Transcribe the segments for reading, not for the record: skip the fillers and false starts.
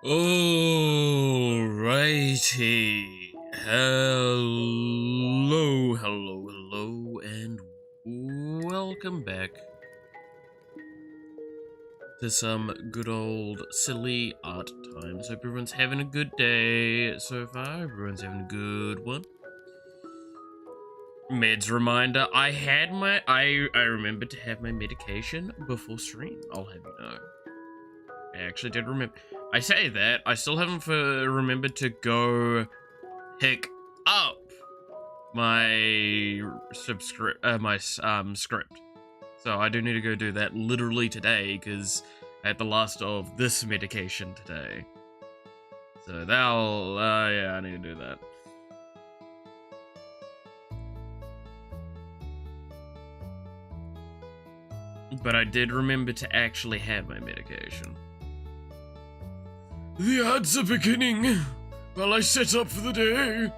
Alrighty. Hello, and welcome back to some good old silly art times. Hope everyone's having a good day so far. Everyone's having a good one. Meds reminder, I remembered to have my medication before stream, I'll have you know. I actually did remember. I say that, I still haven't remembered to go pick up my script. So I do need to go do that literally today, because I had the last of this medication today. So yeah, I need to do that. But I did remember to actually have my medication. The ads are beginning while I set up for the day.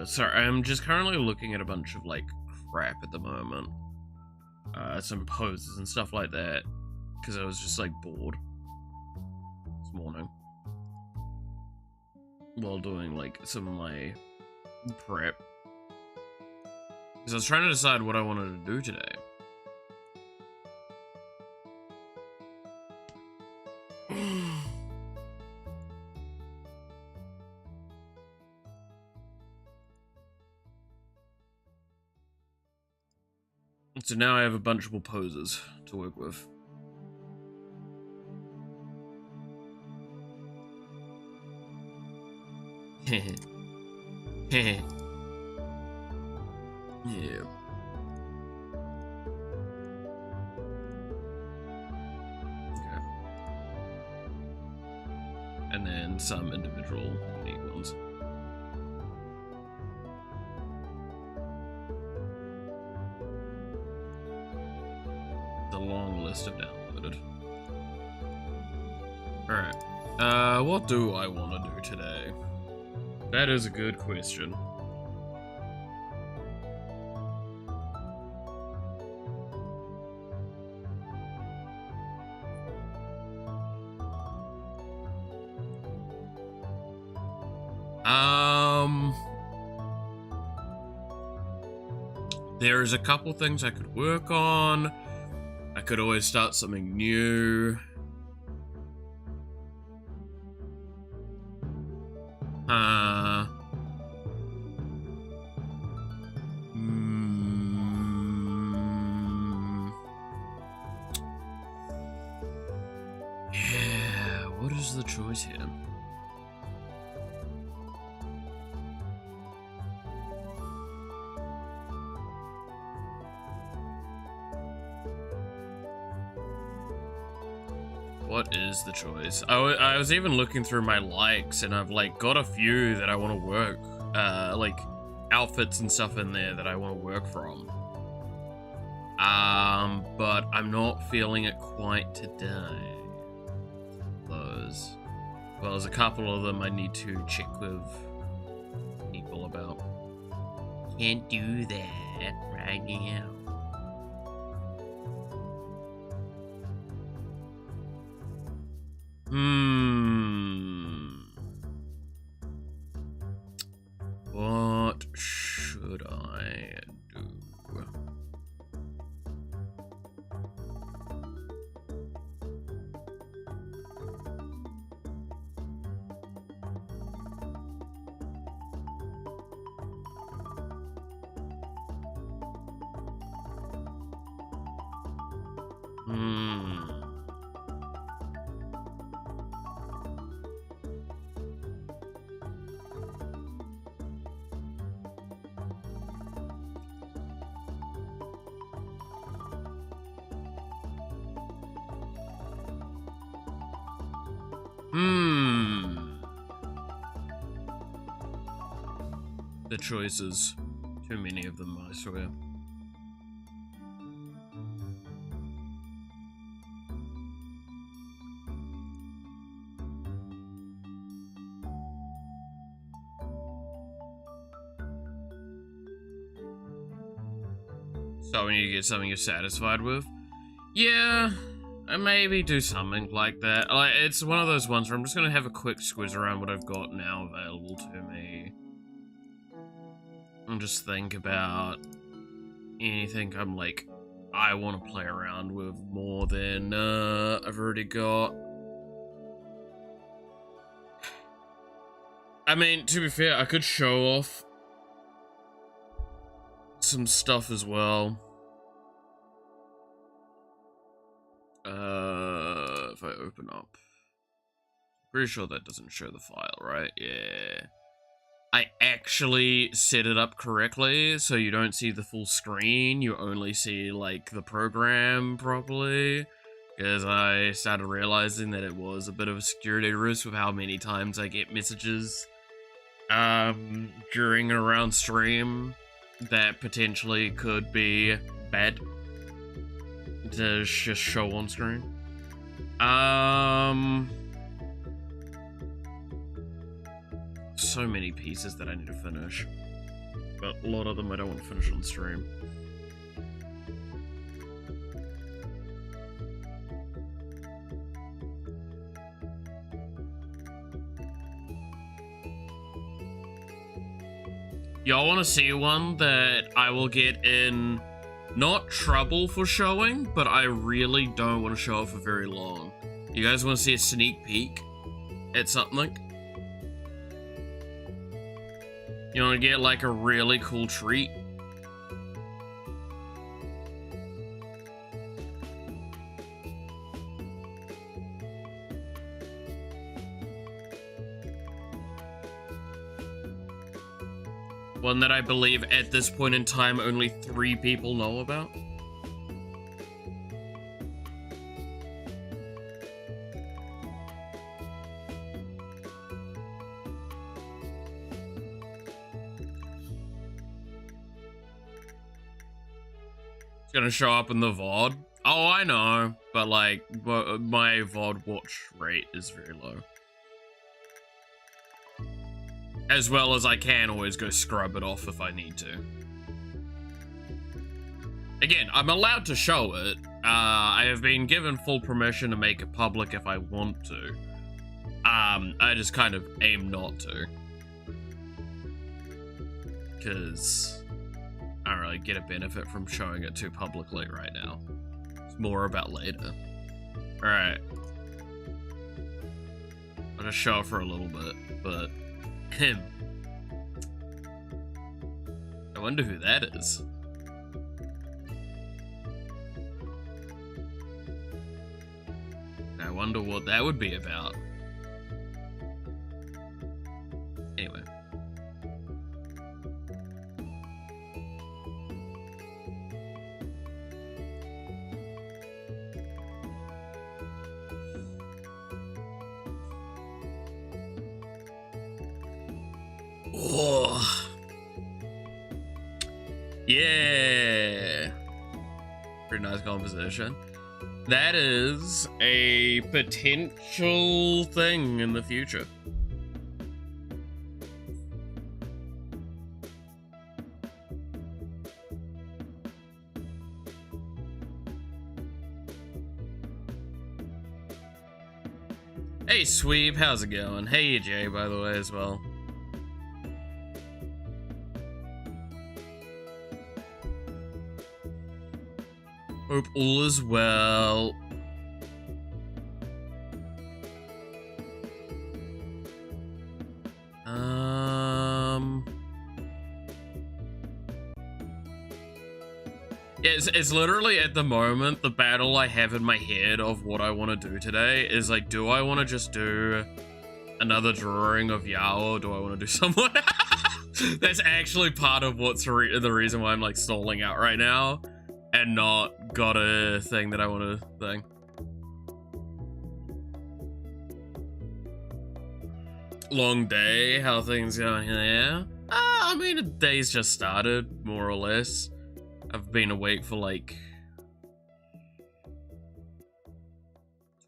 Sorry, I'm just currently looking at a bunch of, like, crap at the moment. Some poses and stuff like that, because I was just, like, bored this morning while doing, like, some of my prep. Because I was trying to decide what I wanted to do today. So now I have a bunch more poses to work with. Yeah. Okay. And then some individual unique ones. The long list of downloaded. Alright. What do I want to do today? That is a good question. There's a couple things I could work on. I could always start something new. Yeah, what is the choice here? What is the choice? I was even looking through my likes, and I've, like, got a few that I want to work, like, outfits and stuff in there that I want to work from. But I'm not feeling it quite today. Those. Well, there's a couple of them I need to check with people about. Can't do that right now. What should I do? The choices. Too many of them, I swear. So when you get something you're satisfied with? Yeah, maybe do something like that. Like, it's one of those ones where I'm just gonna have a quick squiz around what I've got now available to me. And just think about anything I'm like, I want to play around with more than I've already got. I mean, to be fair, I could show off some stuff as well. If I open up. Pretty sure that doesn't show the file, right? Yeah. I actually set it up correctly, so you don't see the full screen, you only see, like, the program properly. Because I started realizing that it was a bit of a security risk with how many times I get messages during and around stream that potentially could be bad to just show on screen. So many pieces that I need to finish, but a lot of them I don't want to finish on stream. Y'all want to see one that I will get in not trouble for showing, but I really don't want to show it for very long. You guys want to see a sneak peek at something? You want to get like a really cool treat? One that I believe at this point in time only 3 people know about. It's gonna show up in the VOD. Oh, I know, but like, my VOD watch rate is very low. As well as I can always go scrub it off if I need to. Again, I'm allowed to show it. I have been given full permission to make it public if I want to. I just kind of aim not to. Because I don't really get a benefit from showing it too publicly right now. It's more about later. Alright. I'll just show it for a little bit, but... I wonder who that is. I wonder what that would be about. Anyway. Oh. Yeah. Pretty nice composition. That is a potential thing in the future. Hey Sweep, how's it going? Hey Jay, by the way, as well. Hope all is well. It's literally at the moment, the battle I have in my head of what I want to do today is like, do I want to just do another drawing of Yao, or do I want to do someone? That's actually part of what's the reason why I'm like stalling out right now. And not got a thing that I want to thing. Long day, how things going there? I mean, the day's just started, more or less. I've been awake for like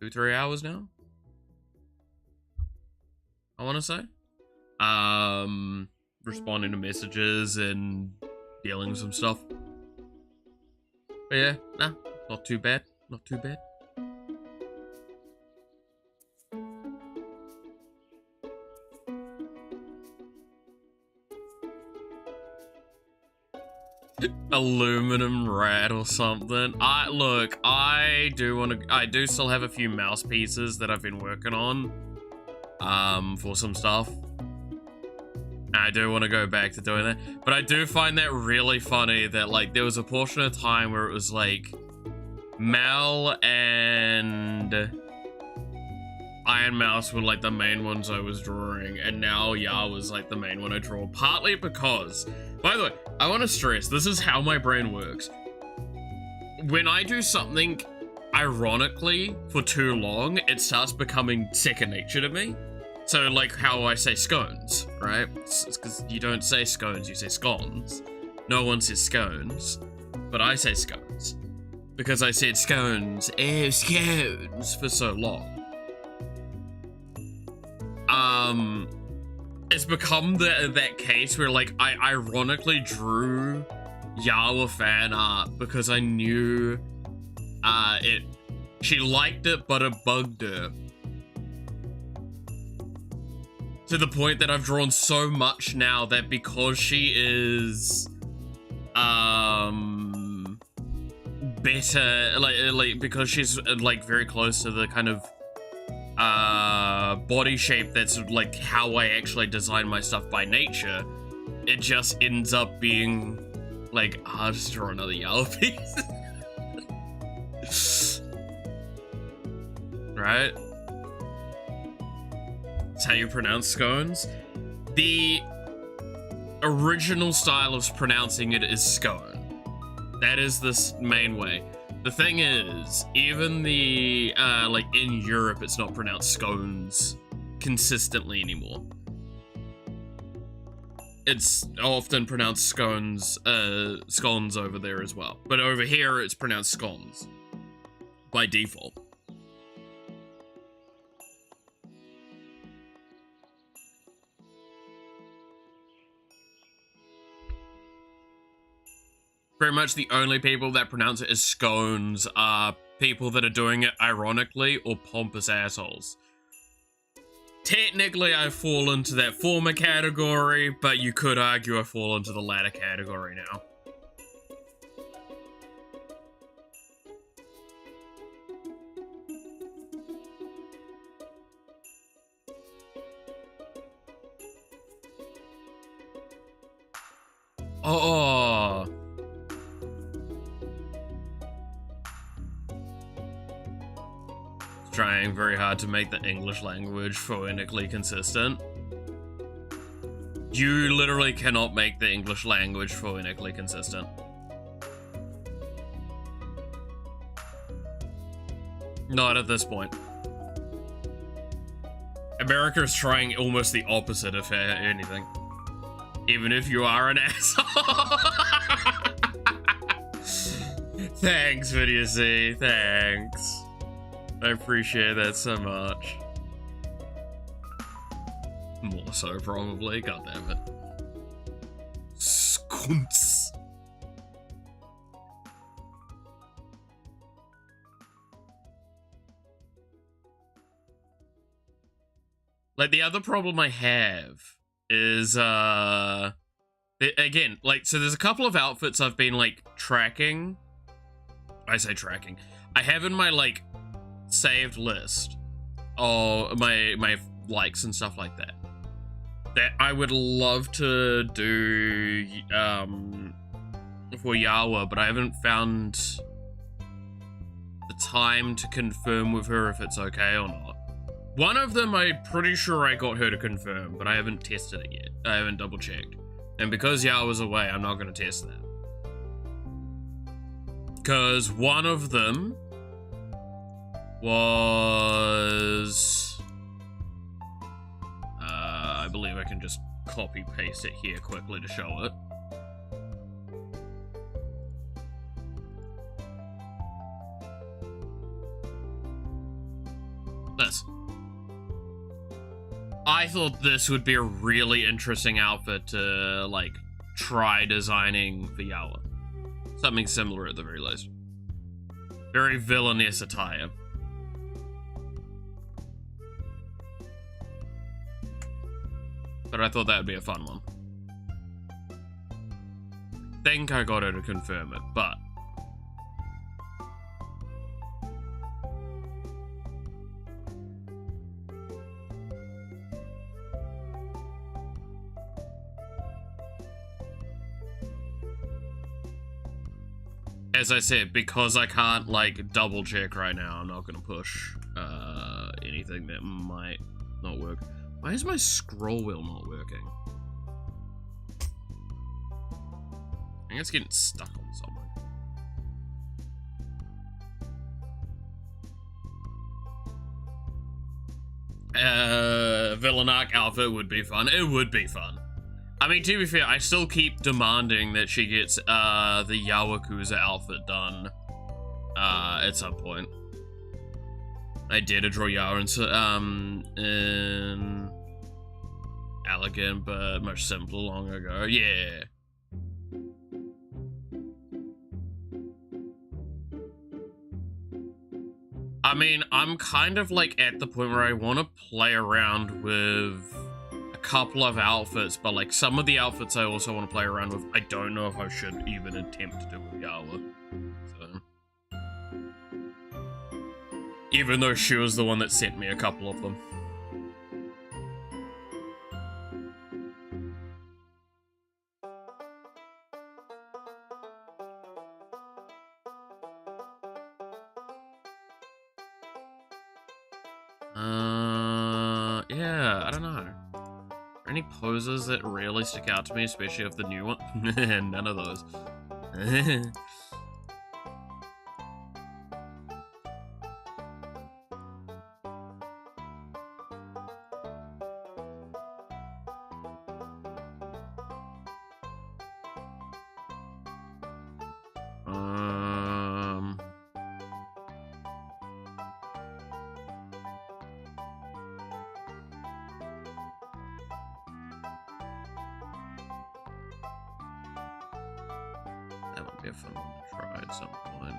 2-3 hours now, I want to say. Responding to messages and dealing with some stuff. But yeah, nah, not too bad, not too bad. Aluminum rat or something. I do still have a few mouse pieces that I've been working on for some stuff. I do want to go back to doing that, but I do find that really funny that like there was a portion of time where it was like Mal and Iron Mouse were like the main ones I was drawing, and now Ya was like the main one I draw, partly because, by the way, I want to stress, this is how my brain works. When I do something ironically for too long, it starts becoming second nature to me. So like how I say scones, right? It's because you don't say scones, you say scones. No one says scones, but I say scones. Because I said scones, scones for so long. It's become that case where like I ironically drew Yawa fan art because I knew she liked it, but it bugged her. To the point that I've drawn so much now that because she is better, like because she's like very close to the kind of body shape that's like how I actually design my stuff by nature, it just ends up being like, I'll just draw another yellow piece. Right? That's how you pronounce scones. The original style of pronouncing it is scone. That is the main way. The thing is, even the, like in Europe, it's not pronounced scones consistently anymore. It's often pronounced scones, scones over there as well. But over here, it's pronounced scones by default. Pretty much the only people that pronounce it as scones are people that are doing it ironically or pompous assholes. Technically, I fall into that former category, but you could argue I fall into the latter category now. Oh. Trying very hard to make the English language phonetically consistent. You literally cannot make the English language phonetically consistent. Not at this point. America is trying almost the opposite of anything. Even if you are an asshole. Thanks, Video C. Thanks. I appreciate that so much. More so, probably. God damn it. Skunts. Like, the other problem I have is, again, like, so there's a couple of outfits I've been, like, tracking. I say tracking. I have in my, like, saved list of my likes and stuff like that I would love to do for Yawa, but I haven't found the time to confirm with her if it's okay or not. One of them I'm pretty sure I got her to confirm, but I haven't tested it yet. I haven't double checked, and because Yawa's away, I'm not going to test that because one of them was I believe I can just copy paste it here quickly to show it. This. I thought this would be a really interesting outfit to, like, try designing for Yawa. Something similar at the very least. Very villainous attire. But I thought that would be a fun one. Think I got her to confirm it, but... as I said, because I can't, like, double check right now, I'm not gonna push anything that might not work. Why is my scroll wheel not working? I think it's getting stuck on something. Villain arc outfit would be fun. It would be fun. I mean, to be fair, I still keep demanding that she gets the Yawakuza outfit done at some point. I did draw Yawa in elegant but much simpler long ago. Yeah. I mean, I'm kind of like at the point where I want to play around with a couple of outfits, but like some of the outfits I also want to play around with, I don't know if I should even attempt to do with Yawa. So. Even though she was the one that sent me a couple of them. Yeah, I don't know. Are there any poses that really stick out to me, especially of the new one? None of those. That might be a fun one to try at some point.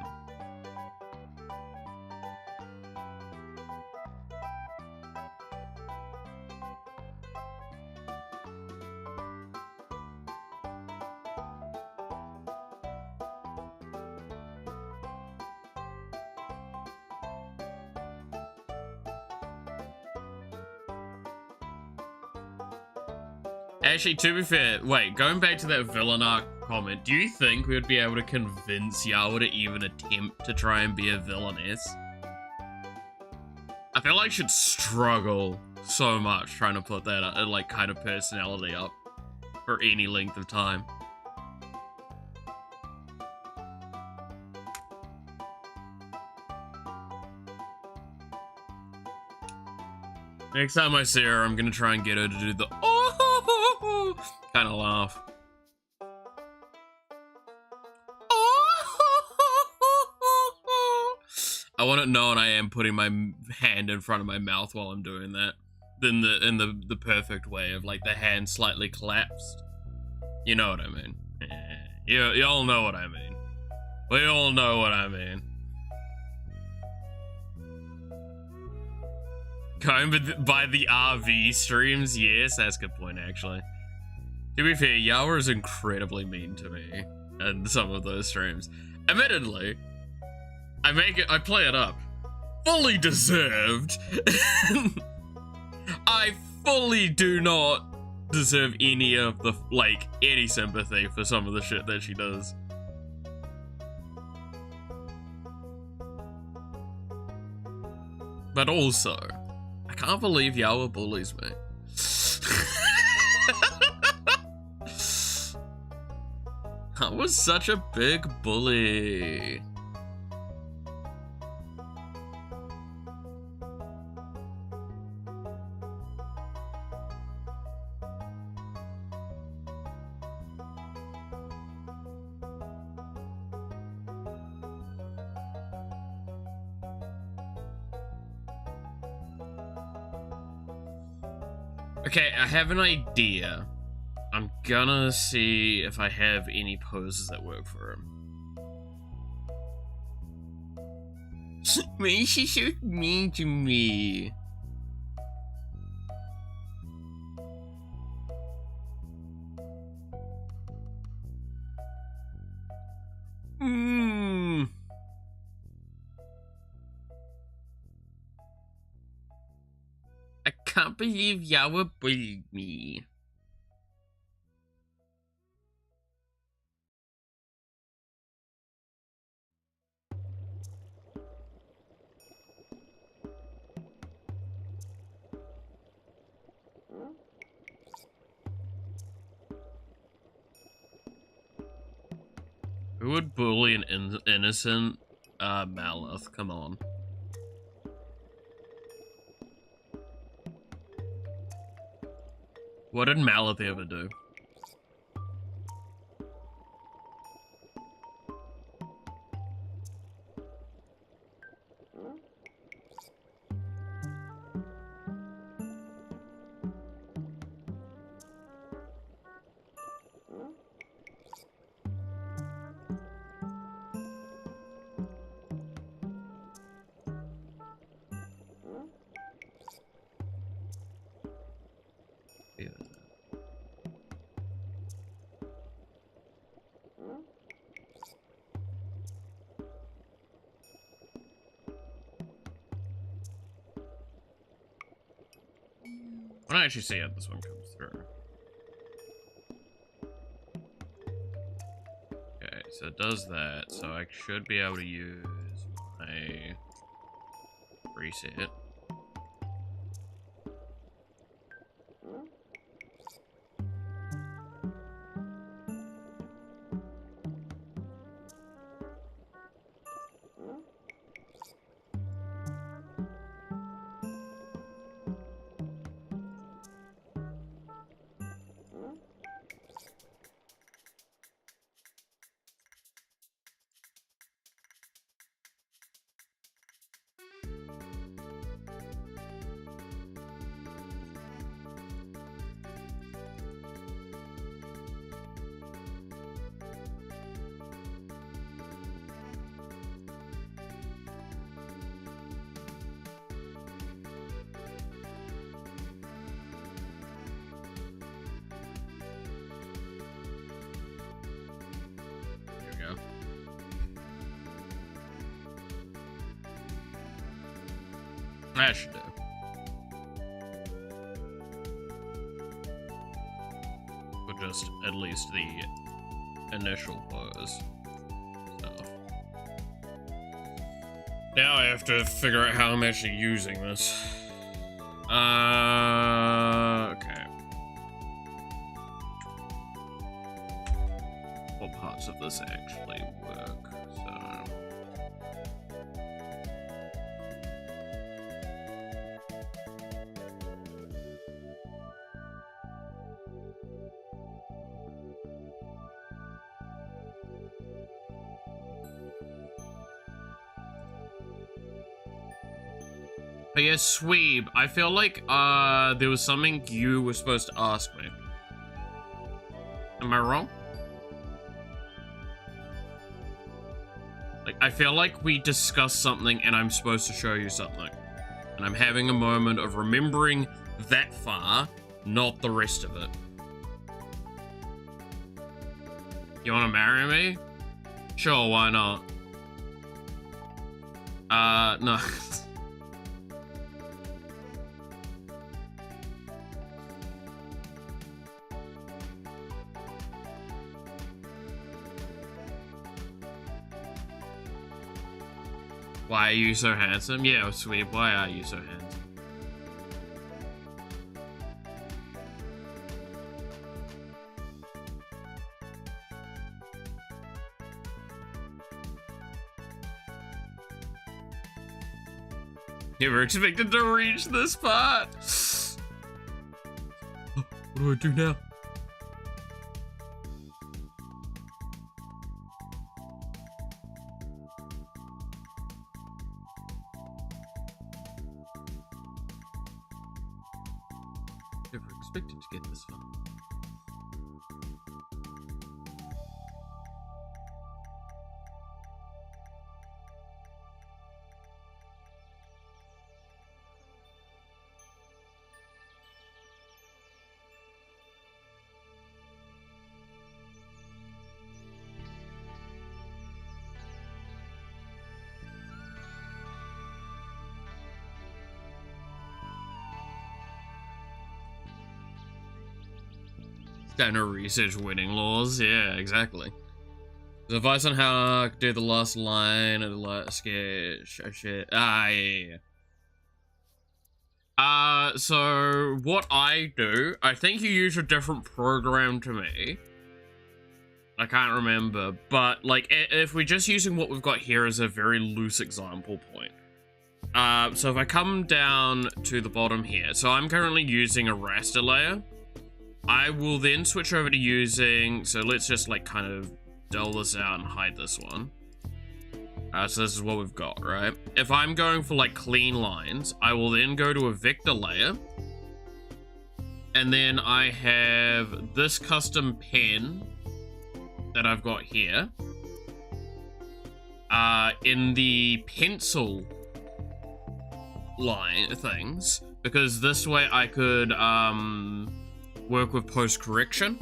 Actually, to be fair, wait, going back to that villain arc comment, do you think we would be able to convince Yawa to even attempt to try and be a villainess? I feel like she'd struggle so much trying to put that, like, kind of personality up for any length of time. Next time I see her, I'm gonna try and get her to do the oh kind of laugh. I want it known I am putting my hand in front of my mouth while I'm doing that. In the perfect way of like the hand slightly collapsed. You know what I mean? You all know what I mean. We all know what I mean. Going by the RV streams, yes, that's a good point, actually. To be fair, Yawa is incredibly mean to me in some of those streams. Admittedly, I play it up. Fully deserved. I fully do not deserve any of the, like, any sympathy for some of the shit that she does. But also, I can't believe Yawa bullies me. I was such a big bully. Okay, I have an idea. I'm gonna see if I have any poses that work for him. Why is she so mean to me? I can't believe Yawa bullied me. Who would bully an innocent Malith? Come on. What did Malith ever do? I don't actually see how this one comes through. Okay, so it does that, so I should be able to use my reset. That should do. Or just at least the initial pose stuff. Now I have to figure out how I'm actually using this. Okay. What parts of this actually work? So. But yeah, Sweeb, I feel like there was something you were supposed to ask me. Am I wrong? Like, I feel like we discussed something and I'm supposed to show you something. And I'm having a moment of remembering that far, not the rest of it. You wanna marry me? Sure, why not? No. Why are you so handsome? Yeah, sweet. Why are you so handsome? Never expected to reach this part. What do I do now? Never expected to get this far. Standard research winning laws, yeah, exactly. Advice on how to do the last line of the last sketch. Oh shit. Yeah. So what I do, I think you use a different program to me. I can't remember, but like if we're just using what we've got here as a very loose example point. So if I come down to the bottom here, so I'm currently using a raster layer. I will then switch over to using, so let's just like kind of dull this out and hide this one. So this is what we've got, right? If I'm going for like clean lines, I will then go to a vector layer. And then I have this custom pen that I've got here. In the pencil line things, because this way I could, work with post-correction.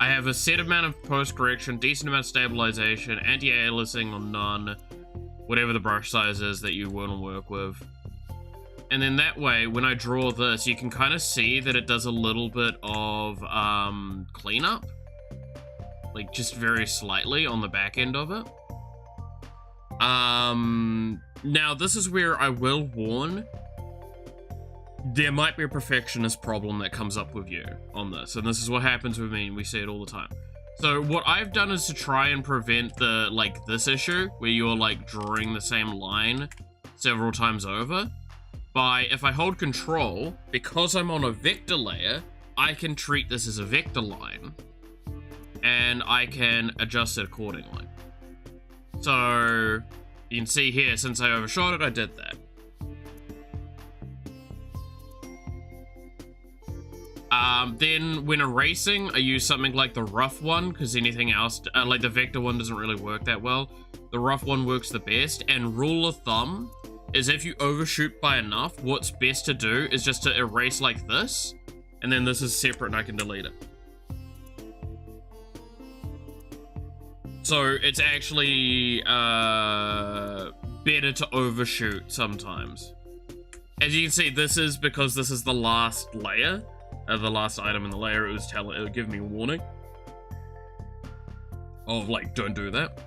I have a set amount of post-correction, decent amount of stabilization, anti-aliasing on none, whatever the brush size is that you want to work with. And then that way, when I draw this, you can kind of see that it does a little bit of cleanup. Like, just very slightly on the back end of it. Now, this is where I will warn, there might be a perfectionist problem that comes up with you on this, and this is what happens with me, and we see it all the time. So what I've done is to try and prevent the, like, this issue, where you're, like, drawing the same line several times over, by, if I hold control, because I'm on a vector layer, I can treat this as a vector line, and I can adjust it accordingly. So, you can see here, since I overshot it, I did that. Then when erasing, I use something like the rough one, because anything else, like the vector one doesn't really work that well. The rough one works the best, and rule of thumb is if you overshoot by enough, what's best to do is just to erase like this, and then this is separate and I can delete it. So it's actually better to overshoot sometimes. As you can see, this is because this is the last layer. The last item in the layer, it would give me a warning of like, don't do that.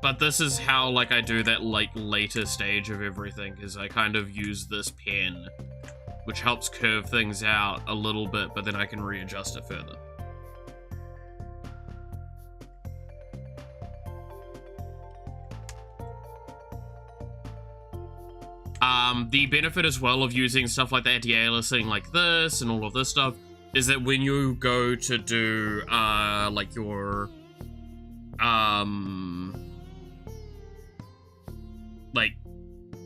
But this is how like I do that like later stage of everything, is I kind of use this pen, which helps curve things out a little bit, but then I can readjust it further. The benefit as well of using stuff like the anti-aliasing like this and all of this stuff is that when you go to do, like your,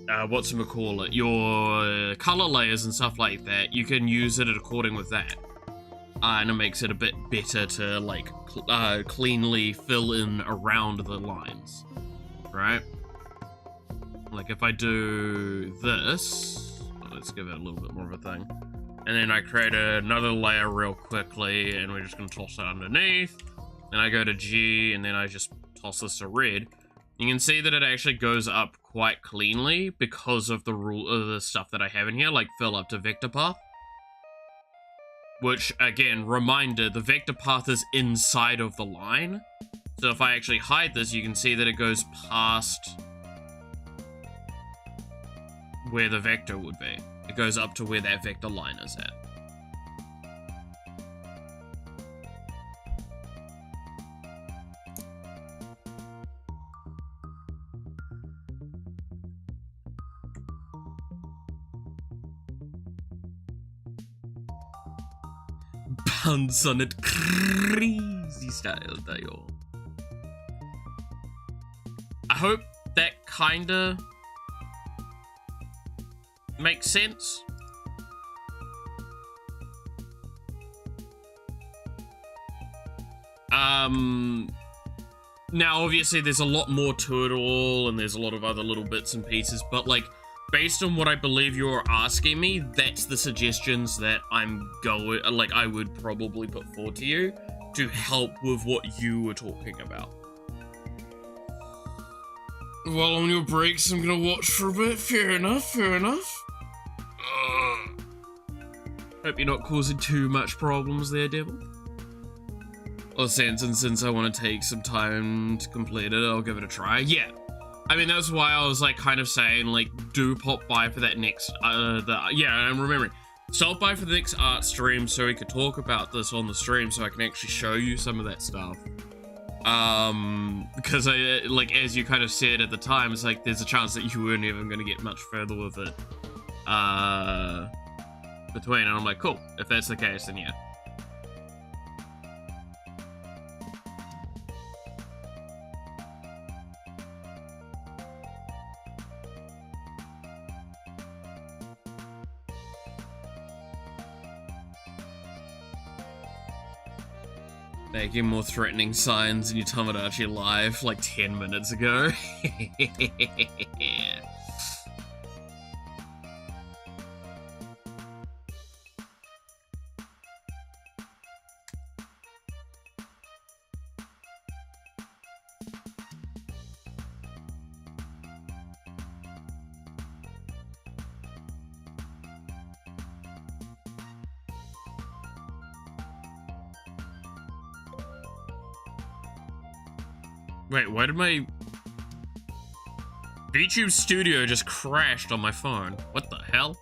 whatchamacallit, your color layers and stuff like that, you can use it according with that. And it makes it a bit better to, like, cleanly fill in around the lines, right? Like, if I do this, let's give it a little bit more of a thing. And then I create another layer real quickly, and we're just going to toss that underneath. Then I go to G, and then I just toss this to red. You can see that it actually goes up quite cleanly because of the rule of the stuff that I have in here, like fill up to vector path. Which, again, reminder, the vector path is inside of the line. So if I actually hide this, you can see that it goes past where the vector would be. It goes up to where that vector line is at. Bounce on it crazy style, y'all. I hope that kinda makes sense. Now, obviously, there's a lot more to it all, and there's a lot of other little bits and pieces, but, like, based on what I believe you're asking me, that's the suggestions that I would probably put forward to you to help with what you were talking about. While on your breaks, I'm gonna watch for a bit. Fair enough, fair enough. Hope you're not causing too much problems there, Devil. Well, since I want to take some time to complete it, I'll give it a try. Yeah. I mean, that's why I was, like, kind of saying, like, do pop by for that next, yeah, I'm remembering. Stop by for the next art stream so we could talk about this on the stream so I can actually show you some of that stuff. Because like, as you kind of said at the time, it's like, there's a chance that you weren't even going to get much further with it, between, and I'm like, cool, if that's the case, then yeah. Making more threatening signs in your Tomodachi live like 10 minutes ago. Wait, why did my VTubers studio just crashed on my phone? What the hell?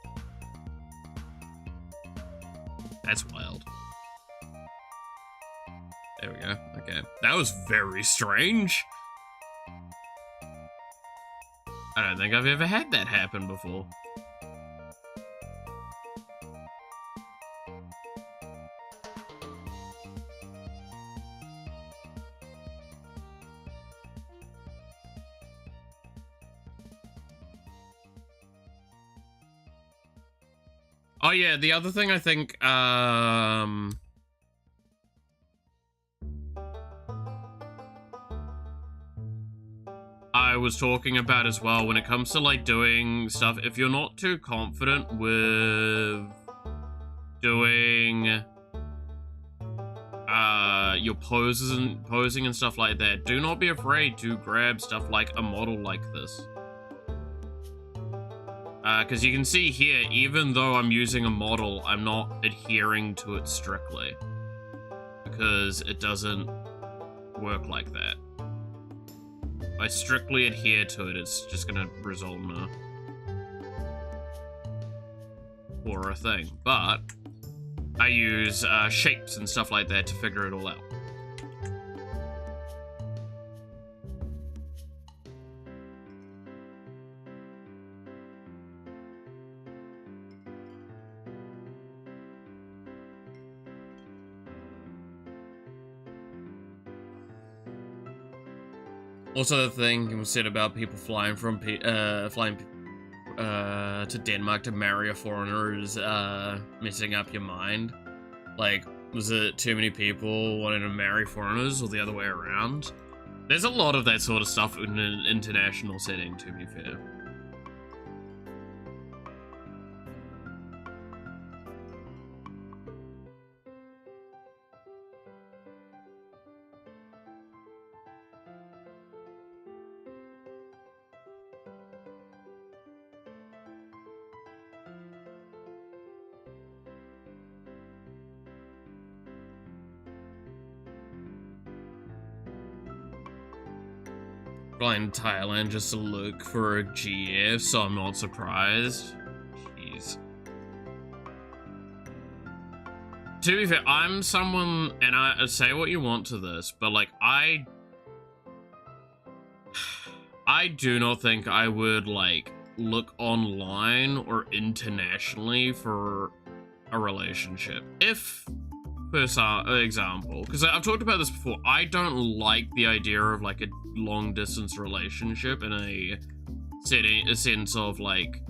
That's wild. There we go. Okay. That was very strange. I don't think I've ever had that happen before. Oh yeah, the other thing I think, I was talking about as well, when it comes to, like, doing stuff, if you're not too confident with doing, your posing and stuff like that, do not be afraid to grab stuff like a model like this. Because you can see here, even though I'm using a model, I'm not adhering to it strictly. Because it doesn't work like that. If I strictly adhere to it, it's just gonna result in a horror thing. But I use shapes and stuff like that to figure it all out. Also, the thing was said about people flying from to Denmark to marry a foreigner is messing up your mind. Like, was it too many people wanting to marry foreigners, or the other way around? There's a lot of that sort of stuff in an international setting, to be fair. Flying to Thailand just to look for a GF, so I'm not surprised. Jeez. To be fair, I'm someone, and I say what you want to this, but like, I do not think I would, like, look online or internationally for a relationship. If, for example, because I've talked about this before, I don't like the idea of, like, a long distance relationship in a sense of, like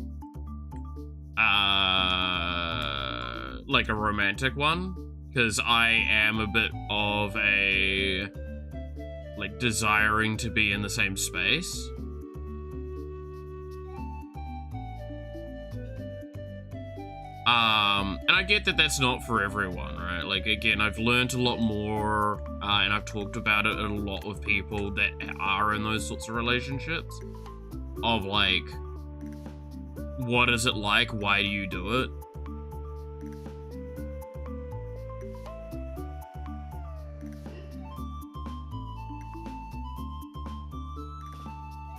a romantic one, because I am a bit of a, like, desiring to be in the same space. And I get that that's not for everyone, right? Like, again, I've learned a lot more, and I've talked about it a lot with people that are in those sorts of relationships. Of, like, what is it like? Why do you do it?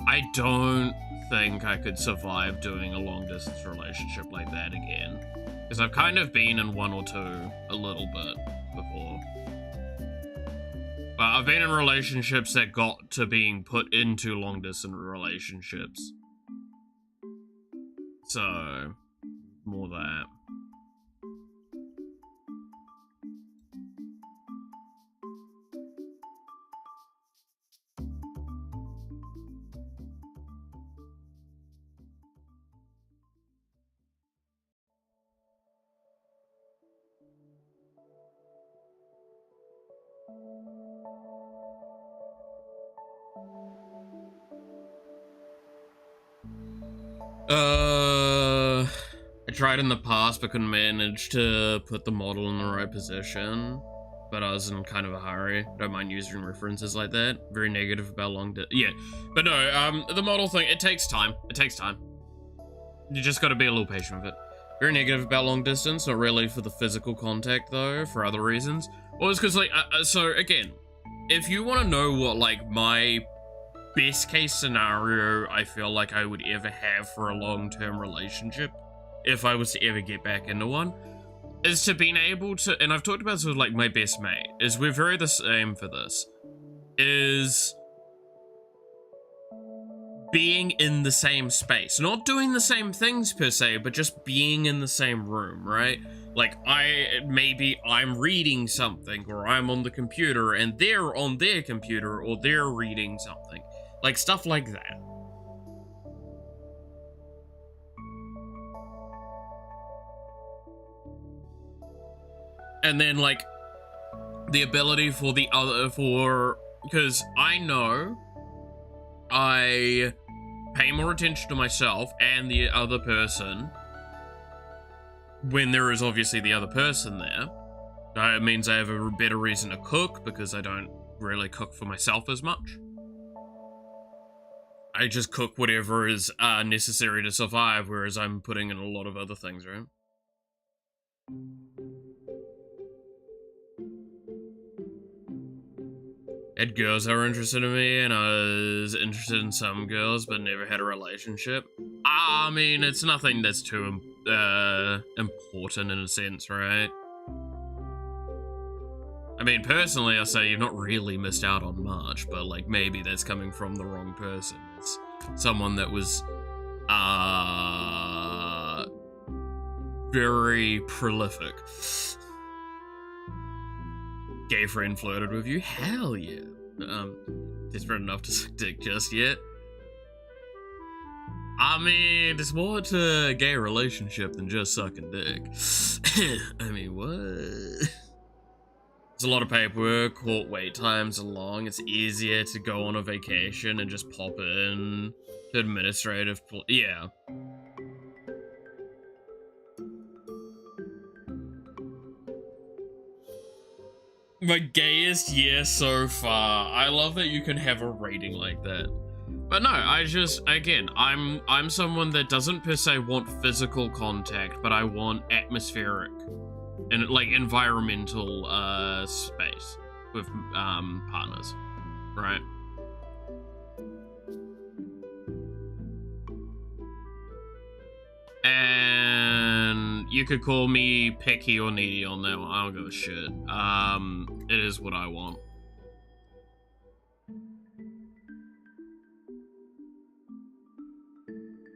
I don't think I could survive doing a long-distance relationship like that again. Because I've kind of been in one or two a little bit before. But I've been in relationships that got to being put into long-distance relationships. So, more that. I tried in the past but couldn't manage to put the model in the right position. But I was in kind of a hurry. Don't mind using references like that. Very negative about yeah. But no, the model thing, it takes time. It takes time. You just gotta be a little patient with it. Very negative about long distance, not really for the physical contact though, for other reasons. Well, it's because, like, so again, if you want to know what, like, my best case scenario I feel like I would ever have for a long-term relationship, if I was to ever get back into one, is to being able to, and I've talked about this with, like, my best mate, is we're very the same for this, is being in the same space. Not doing the same things per se, but just being in the same room, right? Like, maybe I'm reading something, or I'm on the computer, and they're on their computer, or they're reading something. Like, stuff like that. And then, like, the ability for the other, because I know I pay more attention to myself and the other person when there is obviously the other person there. It means I have a better reason to cook, because I don't really cook for myself as much. I just cook whatever is necessary to survive, whereas I'm putting in a lot of other things, right? Had girls that were interested in me, and I was interested in some girls, but never had a relationship. I mean, it's nothing that's too important in a sense, right? I mean, personally, I say you've not really missed out on much, but, like, maybe that's coming from the wrong person. It's someone that was, very prolific. Gay friend flirted with you? Hell yeah. Desperate enough to suck dick just yet? I mean, there's more to a gay relationship than just sucking dick. I mean, what? There's a lot of paperwork, court wait times are long, it's easier to go on a vacation and just pop in to administrative, yeah. My gayest year so far. I love that you can have a rating like that. But no, again, I'm someone that doesn't per se want physical contact, but I want atmospheric and, like, environmental space with partners, right? And you could call me picky or needy on that one. I don't give a shit. It is what I want.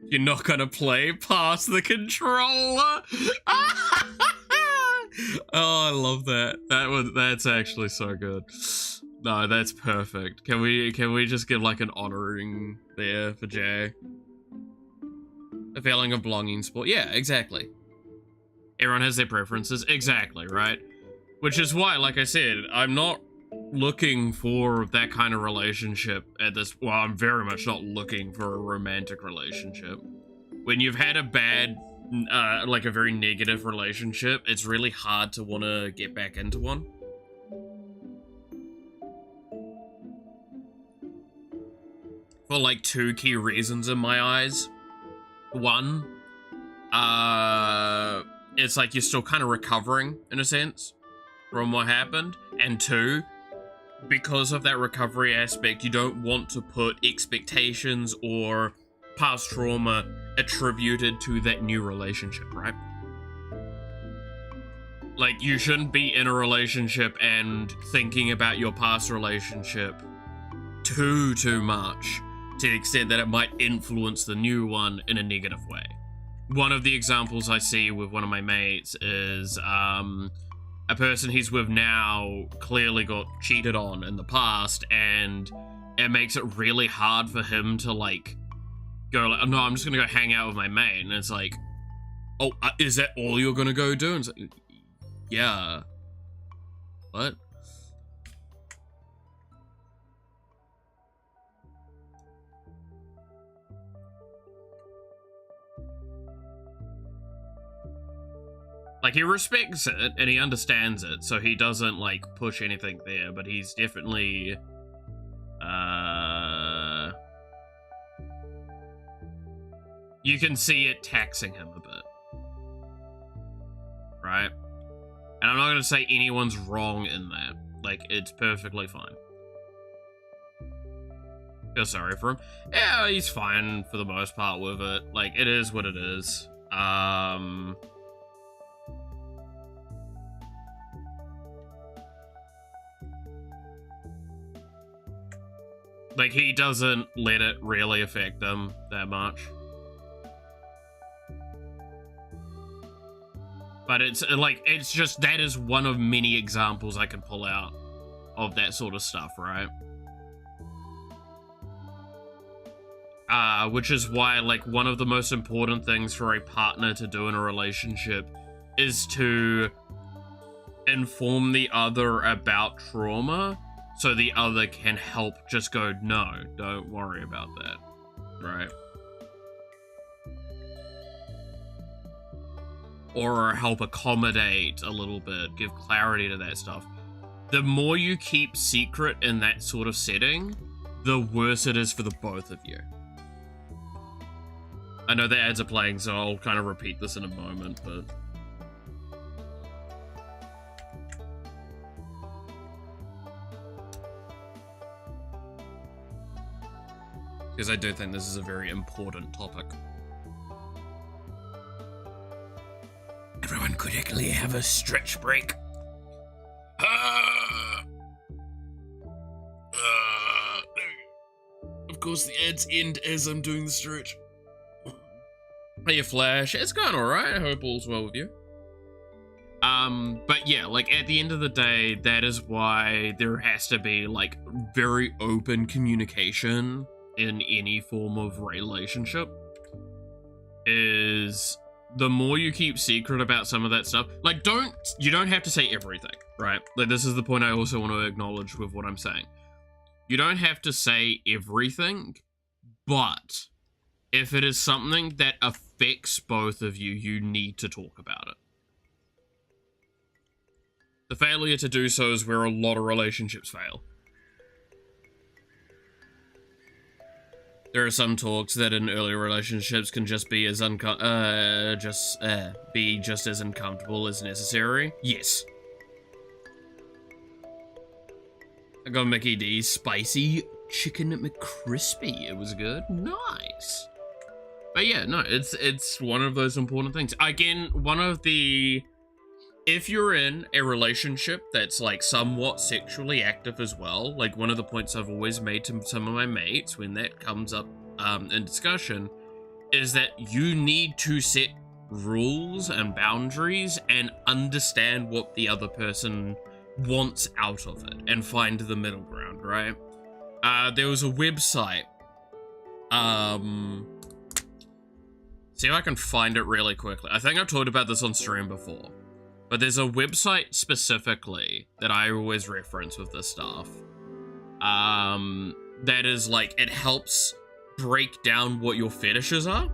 You're not gonna play past the controller? Oh, I love that. That's actually so good. No, that's perfect. Can we just give, like, an honoring there for Jay? A feeling of belonging sport. Yeah, exactly. Everyone has their preferences. Exactly, right? Which is why, like I said, I'm not looking for that kind of relationship at this. Well, I'm very much not looking for a romantic relationship. When you've had a bad, like a very negative relationship, it's really hard to want to get back into one. For like 2 key reasons in my eyes. One, it's like you're still kind of recovering in a sense from what happened. And 2, because of that recovery aspect, you don't want to put expectations or past trauma attributed to that new relationship, right? Like, you shouldn't be in a relationship and thinking about your past relationship too much to the extent that it might influence the new one in a negative way. One of the examples I see with one of my mates is a person he's with now clearly got cheated on in the past, and it makes it really hard for him to like go like, oh, no, I'm just gonna go hang out with my mate. And it's like, oh, is that all you're gonna go do? And it's like, yeah. What? Like, he respects it, and he understands it, so he doesn't, like, push anything there, but he's definitely, you can see it taxing him a bit. Right? And I'm not gonna say anyone's wrong in that. Like, it's perfectly fine. Feel sorry for him. Yeah, he's fine for the most part with it. Like, it is what it is. Like, he doesn't let it really affect him that much. But it's, like, it's just, that is one of many examples I can pull out of that sort of stuff, right? Which is why, like, one of the most important things for a partner to do in a relationship is to inform the other about trauma, so the other can help just go, no, don't worry about that, right? Or help accommodate a little bit, give clarity to that stuff. The more you keep secret in that sort of setting, the worse it is for the both of you. I know the ads are playing, so I'll kind of repeat this in a moment, but... because I do think this is a very important topic. Everyone could actually have a stretch break. Of course, the ads end as I'm doing the stretch. Hey, Flash, it's going alright. I hope all's well with you. But yeah, like, at the end of the day, that is why there has to be, like, very open communication in any form of relationship. Is the more you keep secret about some of that stuff, like, you don't have to say everything, right? Like, this is the point I also want to acknowledge with what I'm saying. You don't have to say everything, but if it is something that affects both of you, you need to talk about it. The failure to do so is where a lot of relationships fail. There are some talks that in early relationships can just be as just as uncomfortable as necessary. Yes. I got Mickey D's spicy chicken McCrispy. It was good. Nice. But yeah, no, it's one of those important things. Again, if you're in a relationship that's like somewhat sexually active as well, like one of the points I've always made to some of my mates when that comes up in discussion is that you need to set rules and boundaries and understand what the other person wants out of it and find the middle ground, right? There was a website, see if I can find it really quickly. I think I've talked about this on stream before. but there's a website specifically that I always reference with this stuff. That is like, it helps break down what your fetishes are.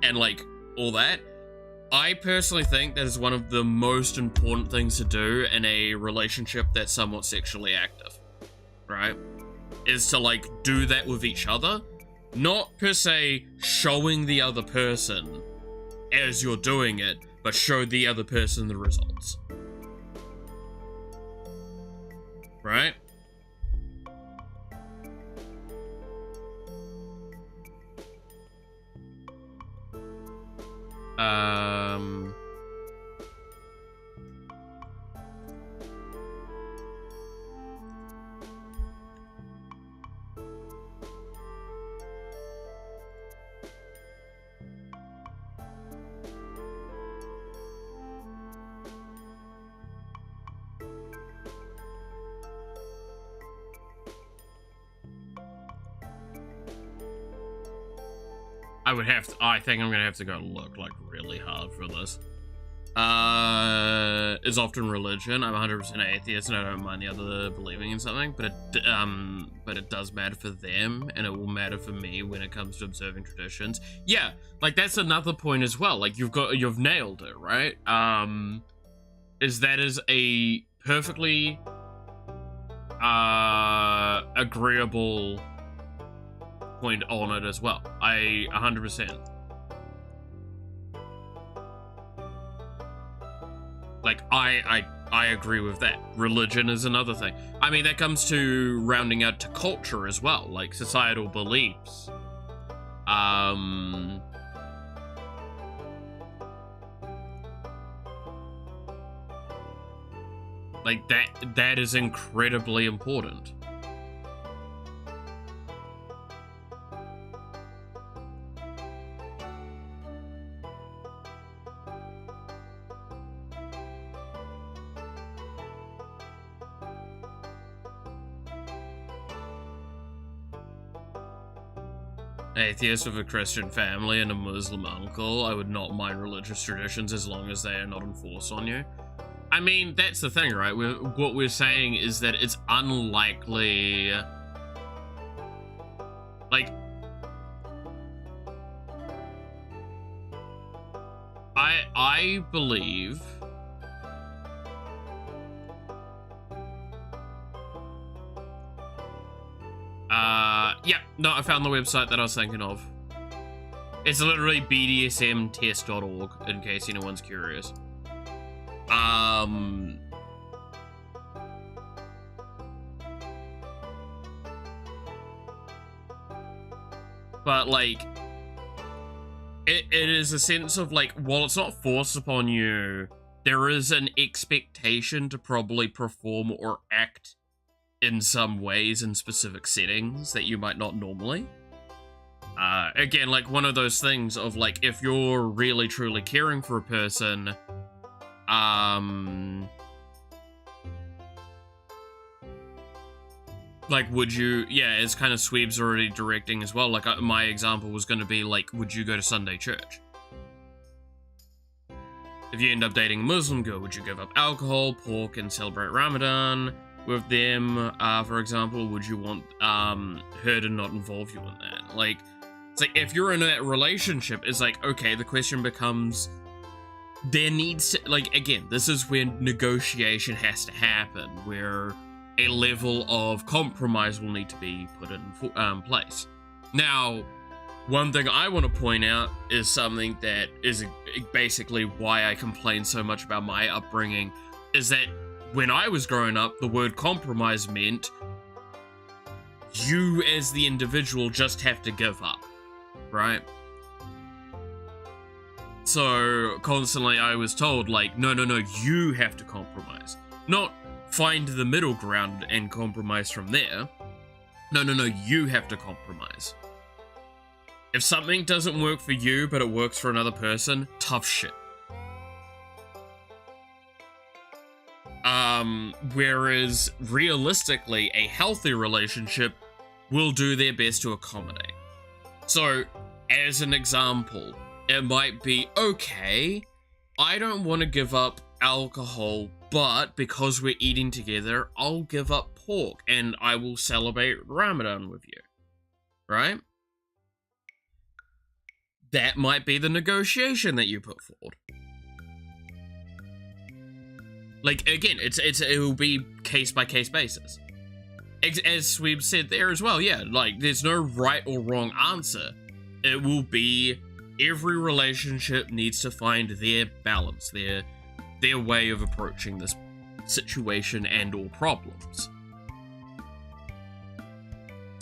And like all that. I personally think that is one of the most important things to do in a relationship that's somewhat sexually active, right? Is to like do that with each other, not per se showing the other person as you're doing it, but show the other person the results, right? I think I'm gonna have to go look like really hard for this. Is often religion. I'm 100% atheist and I don't mind the other believing in something, but it does matter for them, and it will matter for me when it comes to observing traditions. Yeah, like that's another point as well. Like you've nailed it, right? Is a perfectly agreeable point on it as well. I 100%. Like, I agree with that. Religion is another thing. I mean, that comes to rounding out to culture as well, like societal beliefs. Like, that is incredibly important. Atheist with a Christian family and a Muslim uncle. I would not mind religious traditions as long as they are not enforced on you. I mean, that's the thing, right? What we're saying is that it's unlikely... Like... I believe... Yeah, no, I found the website that I was thinking of. It's literally bdsmtest.org, in case anyone's curious. But, like, it is a sense of, like, while it's not forced upon you, there is an expectation to probably perform or act in some ways in specific settings that you might not normally. Again, like one of those things of like, if you're really truly caring for a person, like would you, yeah, it's kind of Sweeb's already directing as well. Like my example was going to be like, would you go to Sunday church? If you end up dating a Muslim girl, would you give up alcohol, pork, and celebrate Ramadan with them, for example? Would you want her to not involve you in that? Like, it's like, if you're in that relationship, it's like, okay, the question becomes, there needs to, like, again, this is where negotiation has to happen, where a level of compromise will need to be put in place. Now, one thing I want to point out is something that is basically why I complain so much about my upbringing, is that when I was growing up, the word compromise meant you as the individual just have to give up, right? So constantly I was told like, no, you have to compromise. Not find the middle ground and compromise from there. No, you have to compromise. If something doesn't work for you, but it works for another person, tough shit. Whereas realistically, a healthy relationship will do their best to accommodate. So As an example, it might be, okay, I don't want to give up alcohol, but because we're eating together, I'll give up pork and I will celebrate Ramadan with you, right? That might be the negotiation that you put forward. Like, again, it will be case by case basis. As we've said there as well, yeah, like, there's no right or wrong answer. It will be, every relationship needs to find their balance, their way of approaching this situation and or problems.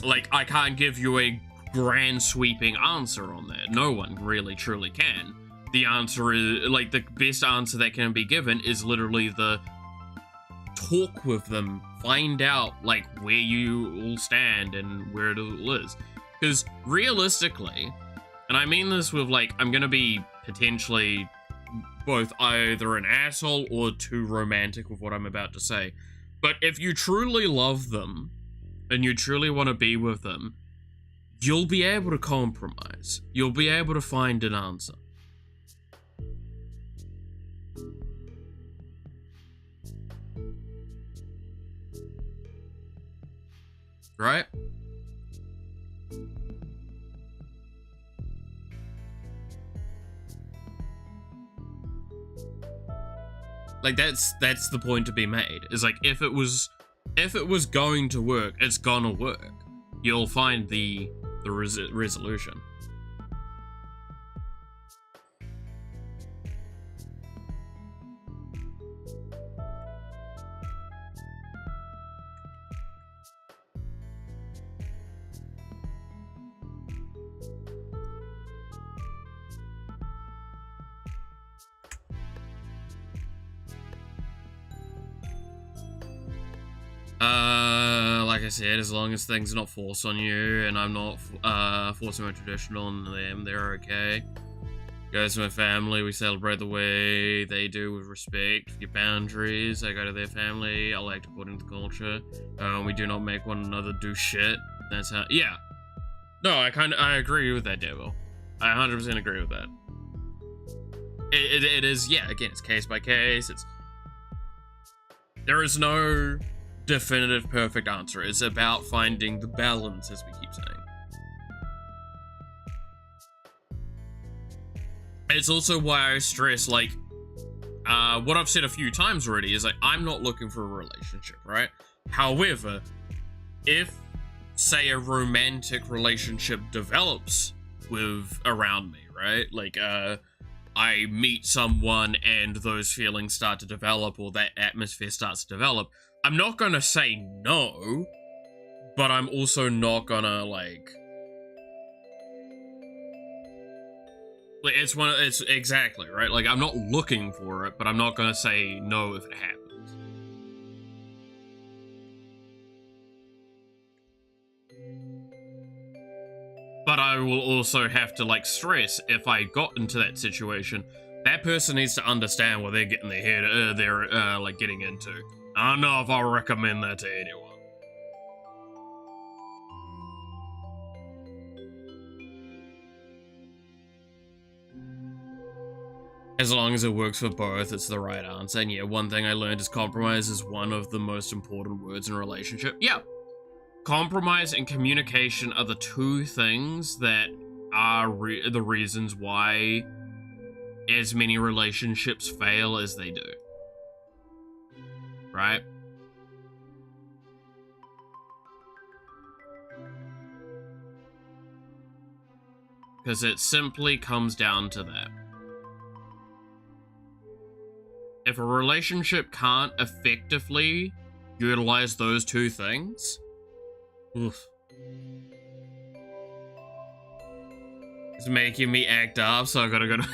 Like, I can't give you a grand sweeping answer on that. No one really truly can. The answer is, like, the best answer that can be given is literally the talk with them, find out, like, where you all stand and where it all is. Because realistically, and I mean this with, like, I'm gonna be potentially both either an asshole or too romantic with what I'm about to say, but if you truly love them and you truly want to be with them, you'll be able to compromise. You'll be able to find an answer. Right? Like, that's the point to be made. Is like, if it was going to work, it's gonna work. You'll find the resolution. Like I said, as long as things are not forced on you, and I'm not forcing my tradition on them, they're okay. Goes to my family, we celebrate the way they do with respect, your boundaries. I go to their family, I like to put into culture. We do not make one another do shit. That's how, yeah. No, I agree with that, Devil. I 100% agree with that. It is, yeah, again, it's case by case, there is no definitive perfect answer. It's about finding the balance, as we keep saying. It's also why I stress, like, what I've said a few times already is, like, I'm not looking for a relationship, right? However, if, say, a romantic relationship develops around me, right? Like, I meet someone and those feelings start to develop, or that atmosphere starts to develop, I'm not gonna say no, but I'm also not gonna, like, it's exactly, right? Like, I'm not looking for it, but I'm not gonna say no if it happens. But I will also have to, like, stress, if I got into that situation, that person needs to understand what they're getting their head, like, getting into. I don't know if I'll recommend that to anyone. As long as it works for both, it's the right answer. And yeah, one thing I learned is compromise is one of the most important words in a relationship. Yeah. Compromise and communication are the two things that are the reasons why as many relationships fail as they do. Right? Because it simply comes down to that. If a relationship can't effectively utilize those two things, oof. It's making me act up, so I gotta go to...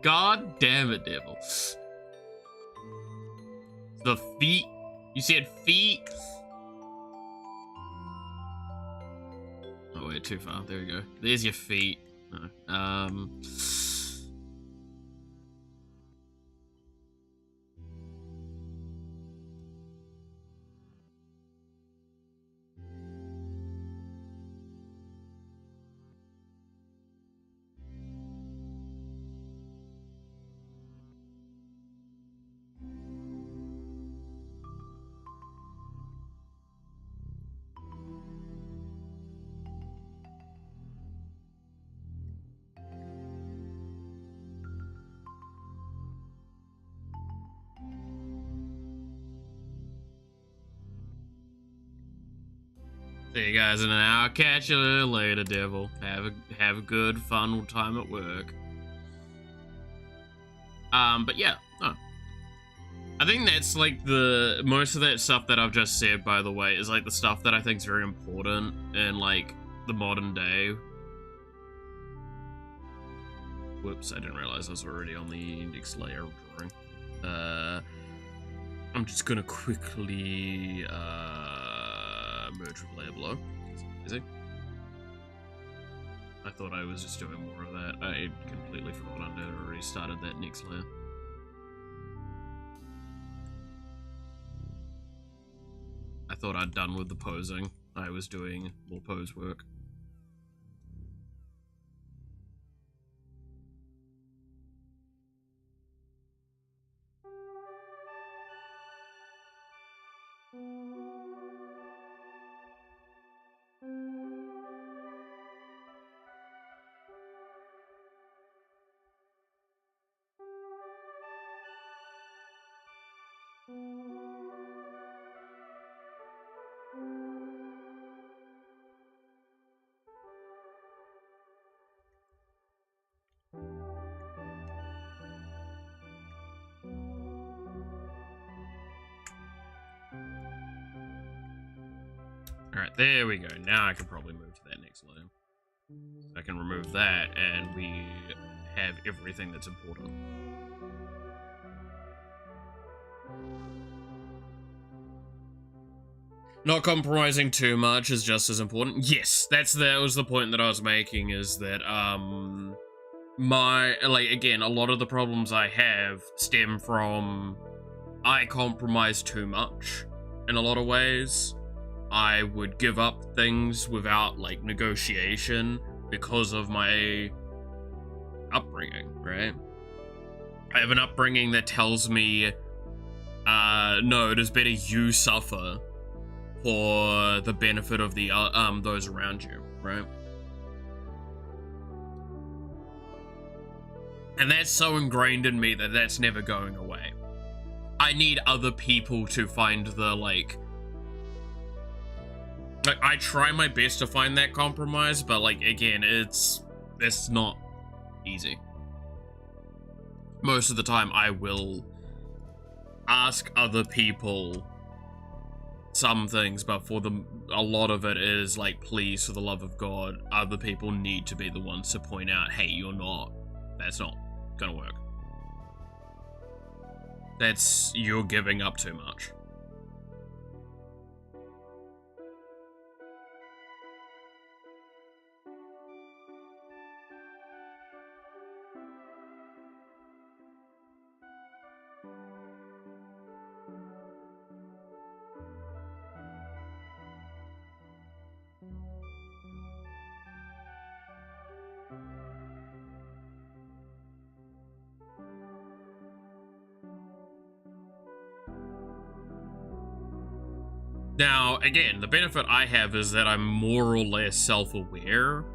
God damn it, Devil. The feet. You said feet? Oh, wait, too far. There we go. There's your feet. No. See you guys in an hour. Catch you later, devil. Have a good, fun time at work. But yeah, no. I think that's like most of that stuff that I've just said, by the way, is like the stuff that I think is very important in like the modern day. Whoops, I didn't realize I was already on the next layer of drawing. I'm just gonna quickly merge with layer below. Easy. I thought I was just doing more of that. I completely forgot I had already started that next layer. I thought I'd done with the posing. I was doing more pose work. Alright, there we go. Now I can probably move to that next layer. I can remove that, and we have everything that's important. Not compromising too much is just as important. Yes, that was the point that I was making, is that, again, a lot of the problems I have stem from I compromise too much in a lot of ways. I would give up things without, like, negotiation because of my upbringing, right? I have an upbringing that tells me, no, it is better you suffer for the benefit of the, those around you, right? And that's so ingrained in me that that's never going away. I need other people to find the, like, I try my best to find that compromise, but, like, again, it's not easy. Most of the time, I will ask other people some things, but a lot of it is, like, please, for the love of God, other people need to be the ones to point out, hey, that's not gonna work. You're giving up too much. Now, again, the benefit I have is that I'm more or less self-aware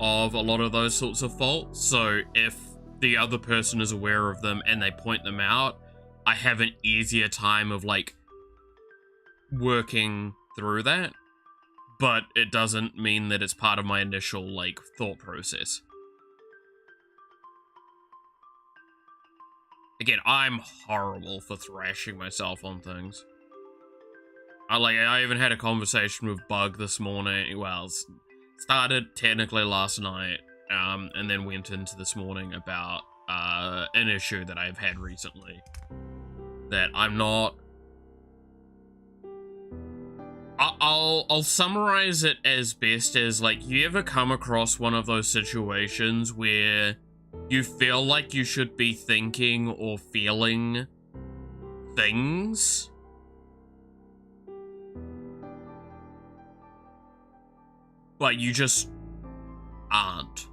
of a lot of those sorts of faults. So if the other person is aware of them and they point them out, I have an easier time of, like, working through that. But it doesn't mean that it's part of my initial, like, thought process. Again, I'm horrible for thrashing myself on things. I even had a conversation with Bug this morning. Well, started technically last night, and then went into this morning about an issue that I've had recently. That I'm not. I'll summarize it as best as, like, you ever come across one of those situations where you feel like you should be thinking or feeling things, but you just aren't.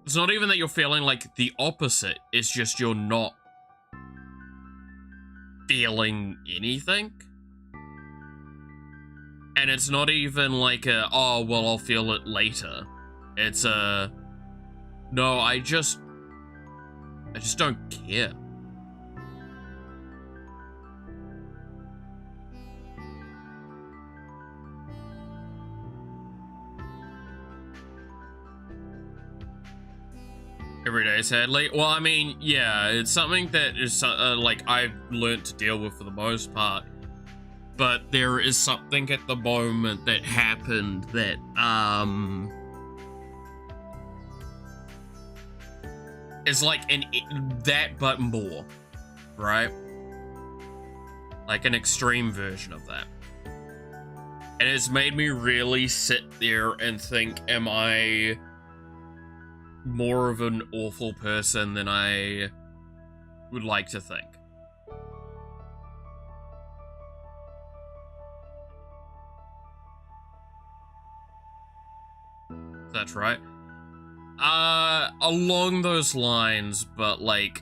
It's not even that you're feeling like the opposite, it's just you're not feeling anything. And it's not even like oh, well, I'll feel it later. It's no, I just don't care. every day, sadly. Well, I mean, yeah, it's something that is, like, I've learned to deal with for the most part. But there is something at the moment that happened that, is like that but more, right? Like an extreme version of that. And it's made me really sit there and think, am I more of an awful person than I would like to think? That's right. Along those lines, but like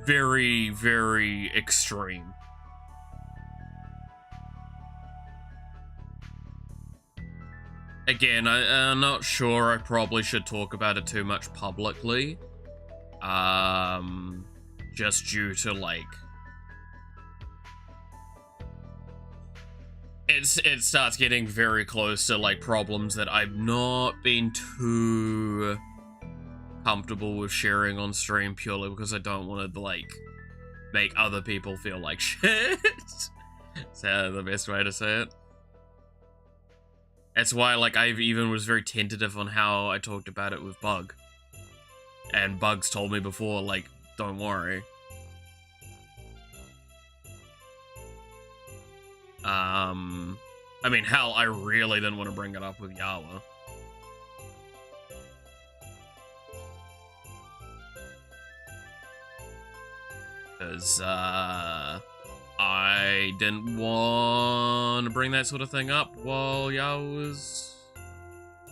very, very extreme. Again, I'm not sure I probably should talk about it too much publicly. Just due to, like... It starts getting very close to, like, problems that I've not been too comfortable with sharing on stream purely because I don't want to, like, make other people feel like shit. Is that the best way to say it? That's why, like, I even was very tentative on how I talked about it with Bug. And Bug's told me before, like, don't worry. I mean, hell, I really didn't want to bring it up with Yawa. Because, I didn't want to bring that sort of thing up while Yawa was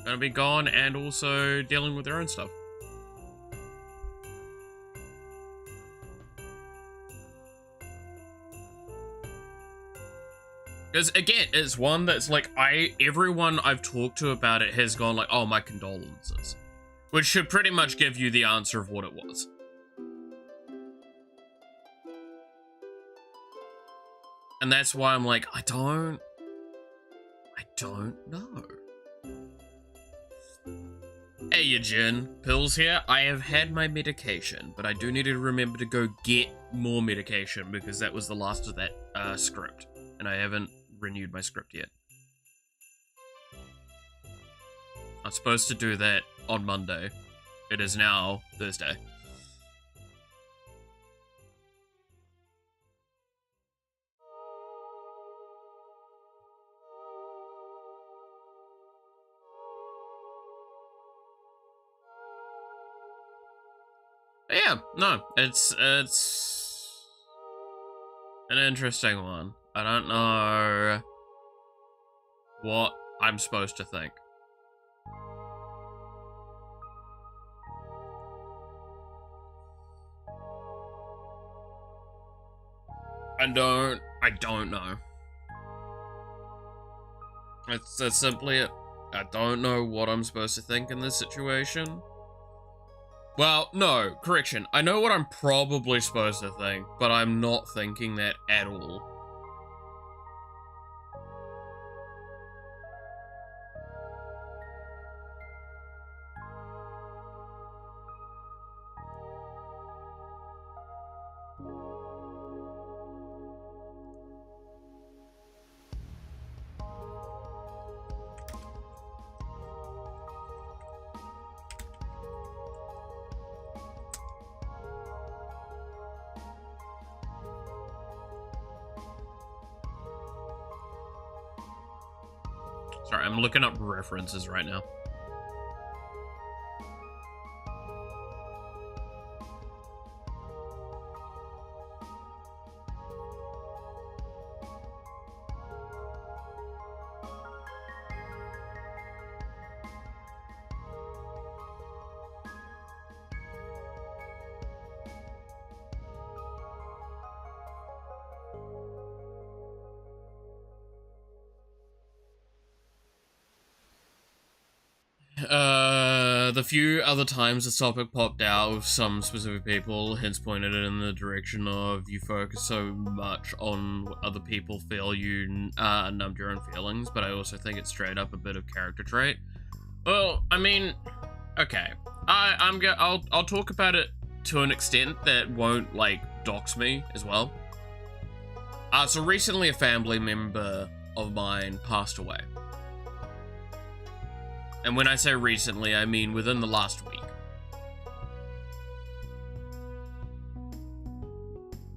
gonna be gone and also dealing with their own stuff. Because, again, it's one that's like, everyone I've talked to about it has gone like, oh, my condolences. Which should pretty much give you the answer of what it was. And that's why I'm like, I don't know. Hey, Eugene. Pills here. I have had my medication, but I do need to remember to go get more medication because that was the last of that script. And I haven't renewed my script yet. I'm supposed to do that on Monday. It is now Thursday. But yeah, no, it's an interesting one. I don't know what I'm supposed to think. I don't know. That's simply it. I don't know what I'm supposed to think in this situation. Well, no, correction. I know what I'm probably supposed to think, but I'm not thinking that at all. Sorry, I'm looking up references right now. The few other times this topic popped out with some specific people, hence pointed it in the direction of you focus so much on what other people feel, you numbed your own feelings, but I also think it's straight up a bit of character trait. Well, I mean, Okay. I'll talk about it to an extent that won't, like, dox me as well. So recently a family member of mine passed away. And when I say recently, I mean within the last week.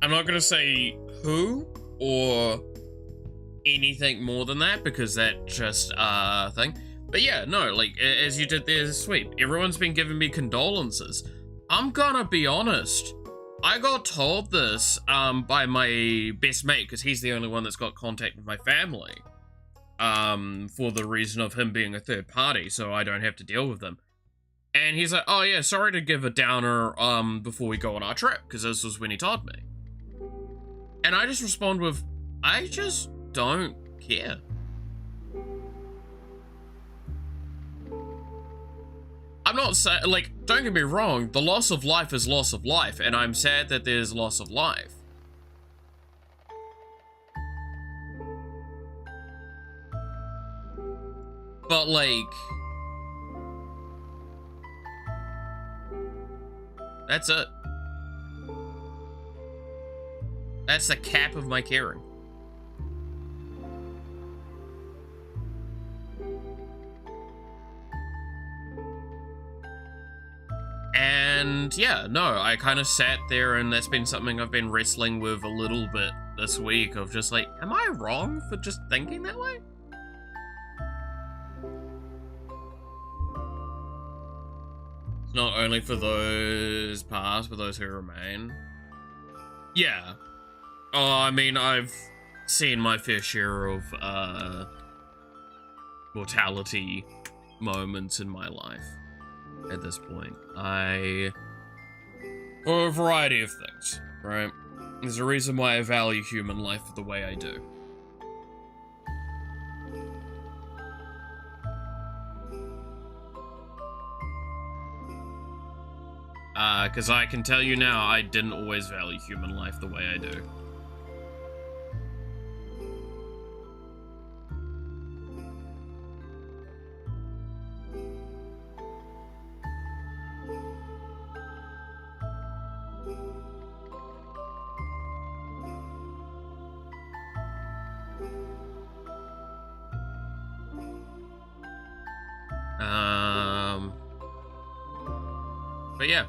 I'm not gonna say who or anything more than that, because that's just a thing. But yeah, no, like, as you did there, sweep. Everyone's been giving me condolences. I'm gonna be honest. I got told this by my best mate, because he's the only one that's got contact with my family. For the reason of him being a third party, so I don't have to deal with them. And he's like, oh yeah, sorry to give a downer before we go on our trip, because this was when he told me. And I just respond with, I just don't care. I'm not saying, like, don't get me wrong, the loss of life is loss of life, and I'm sad that there's loss of life. But, like, that's it. That's the cap of my caring. And yeah, no, I kind of sat there, and that's been something I've been wrestling with a little bit this week, of just like, am I wrong for just thinking that way? It's not only for those past, but those who remain. Yeah. Oh, I mean, I've seen my fair share of mortality moments in my life at this point. For a variety of things, right? There's a reason why I value human life the way I do. Because I can tell you now, I didn't always value human life the way I do. But yeah.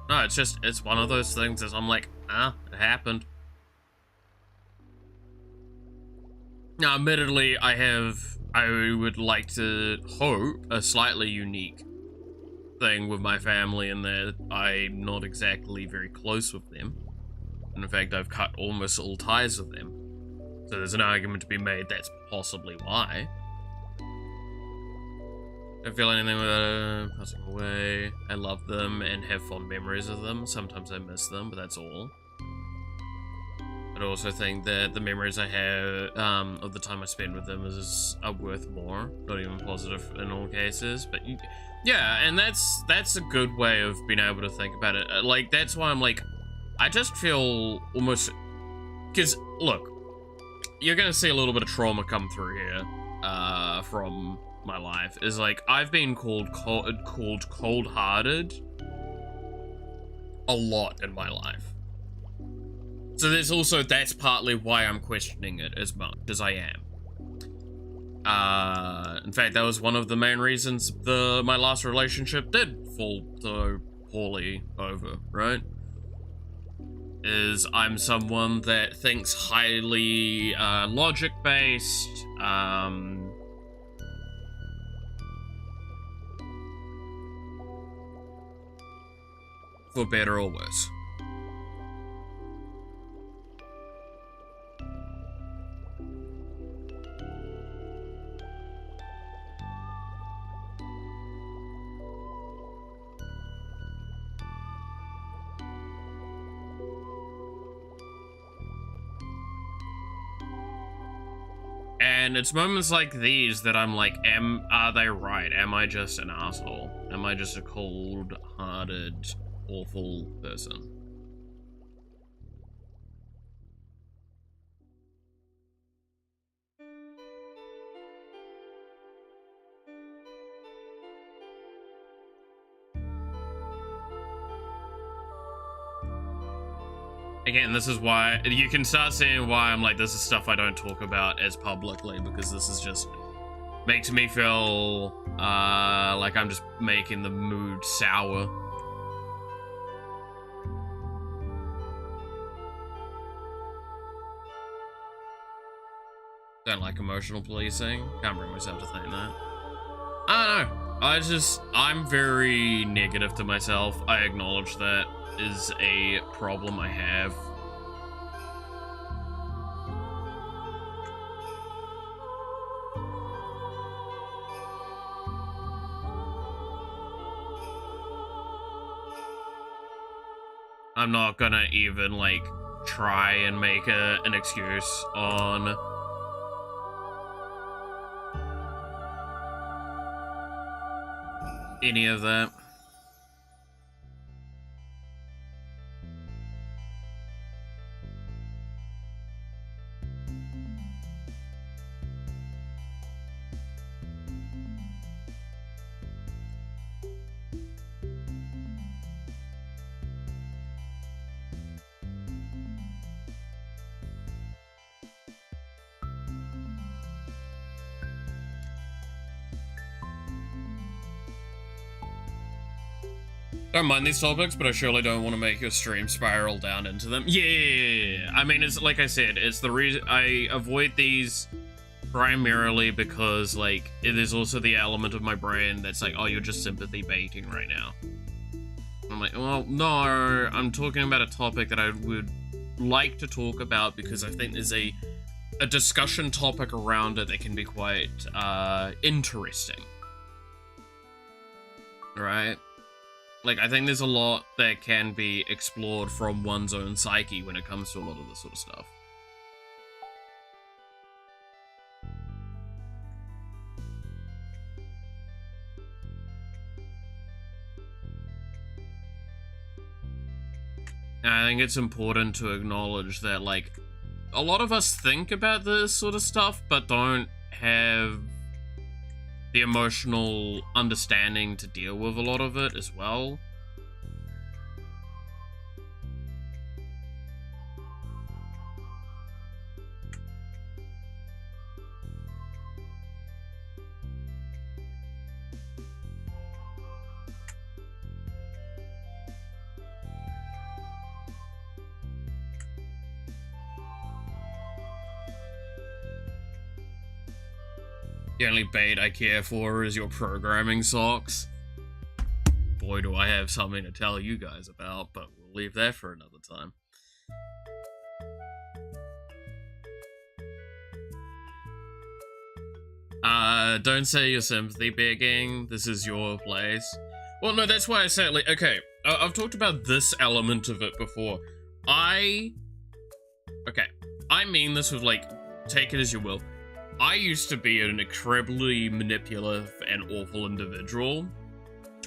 No, it's one of those things as I'm like, it happened. Now, admittedly, I would like to hope a slightly unique thing with my family in that I'm not exactly very close with them. And in fact, I've cut almost all ties with them. So there's an argument to be made that's possibly why. Don't feel anything with passing away. I love them and have fond memories of them. Sometimes I miss them, but that's all. I also think that the memories I have of the time I spend with them are worth more. Not even positive in all cases, but yeah, and that's a good way of being able to think about it. Like, that's why I'm like, I just feel almost, because look, you're gonna see a little bit of trauma come through here from my life. Is like, I've been called cold-hearted a lot in my life. So that's partly why I'm questioning it as much as I am. In fact, that was one of the main reasons my last relationship did fall so poorly over, right? Is I'm someone that thinks highly logic-based, for better or worse. And it's moments like these that I'm like, are they right? Am I just an asshole? Am I just a cold-hearted, awful person? Again, this is why you can start seeing why I'm like, this is stuff I don't talk about as publicly, because this is just makes me feel like I'm just making the mood sour. Don't like emotional policing. Can't bring myself to think that. I don't know. I'm very negative to myself. I acknowledge that is a problem I have. I'm not gonna even, like, try and make an excuse on any of that. Don't mind these topics, but I surely don't want to make your stream spiral down into them. Yeah. I mean, it's like I said, it's the reason I avoid these primarily because, like, there's also the element of my brain that's like, oh, you're just sympathy baiting right now. I'm like, well, no, I'm talking about a topic that I would like to talk about because I think there's a discussion topic around it that can be quite interesting. Right? Like, I think there's a lot that can be explored from one's own psyche when it comes to a lot of this sort of stuff. And I think it's important to acknowledge that, like, a lot of us think about this sort of stuff, but don't have the emotional understanding to deal with a lot of it as well. The only bait I care for is your programming socks. Boy, do I have something to tell you guys about, but we'll leave that for another time. Don't say you're sympathy begging. This is your place. Well, no, that's why I say, like, okay, I've talked about this element of it before. I mean this with, like, take it as you will. I used to be an incredibly manipulative and awful individual,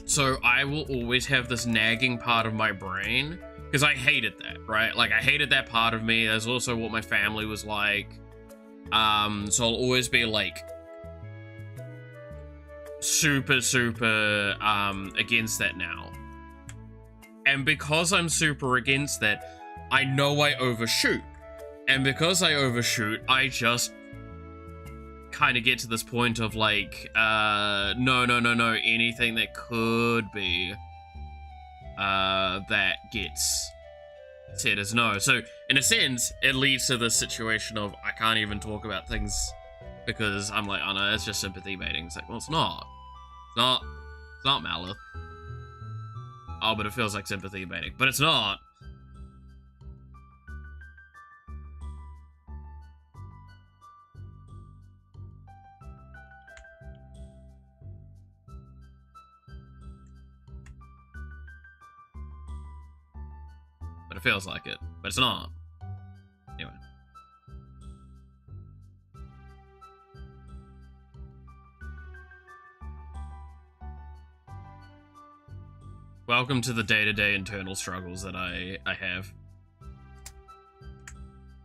so I will always have this nagging part of my brain, because I hated that, right? Like, I hated that part of me. That's also what my family was like. So I'll always be, like, super against that now. And because I'm super against that, I know I overshoot. And because I overshoot, I just kind of get to this point of like, no, anything that could be, that gets said as no. So, in a sense, it leads to this situation of I can't even talk about things because I'm like, oh no, it's just sympathy baiting. It's like, well, it's not. It's not malice. Oh, but it feels like sympathy baiting. But it's not. But it feels like it. But it's not. Anyway. Welcome to the day-to-day internal struggles that I have.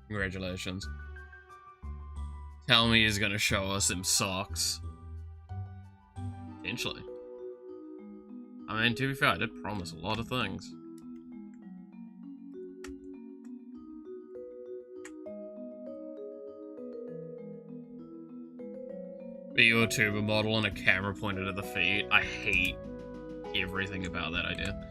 Congratulations. Tell me he's gonna show us them socks. Potentially. I mean, to be fair, I did promise a lot of things. Be a tuber model and a camera pointed at the feet. I hate everything about that idea.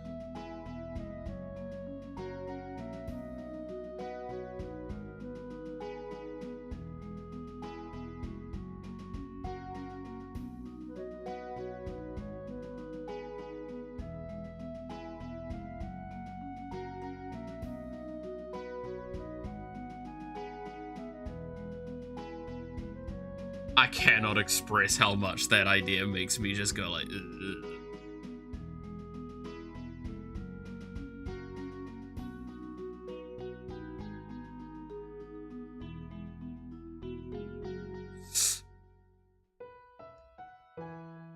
I cannot express how much that idea makes me just go like, ugh.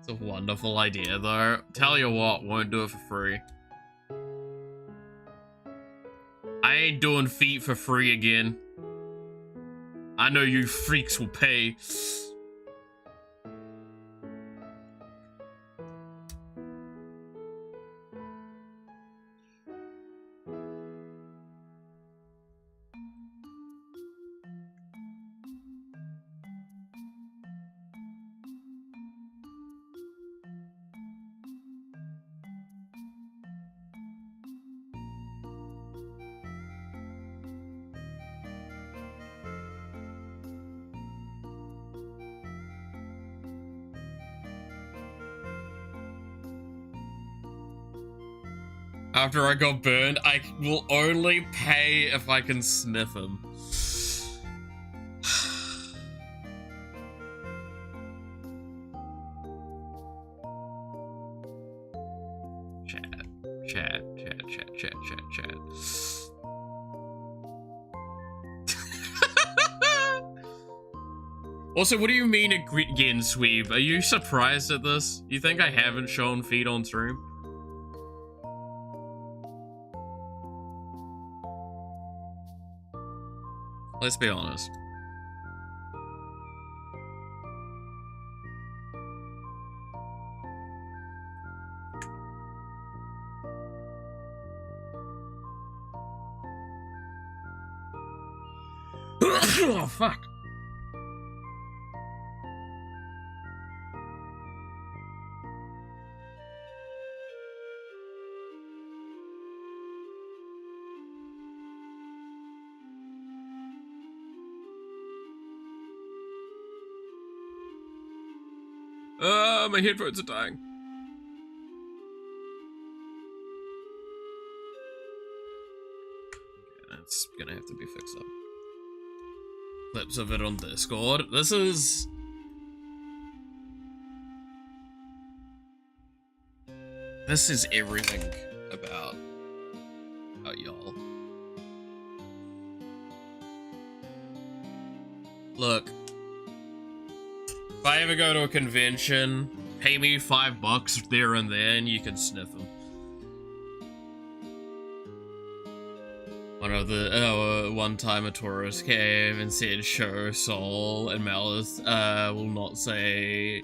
It's a wonderful idea though. Tell you what, won't do it for free. I ain't doing feet for free again. I know you freaks will pay. After I got burned, I will only pay if I can sniff him. Chat. Also, what do you mean again, Sweeb? Are you surprised at this? You think I haven't shown feet on stream? Let's be honest. Oh, fuck. My headphones are dying. Okay, that's gonna have to be fixed up. Clips of it on Discord. This is everything about y'all. Look. If I ever go to a convention, pay me $5 there and then, you can sniff them. One time a tourist came and said show soul, and Malice will say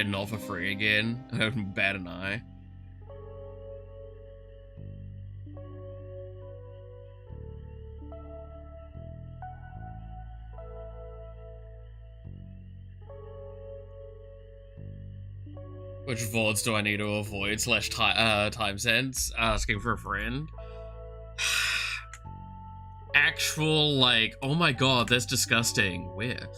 not for free again. Bat an eye. Which VODs do I need to avoid / time sense? Asking for a friend. Actual, like, oh my god, that's disgusting. Where?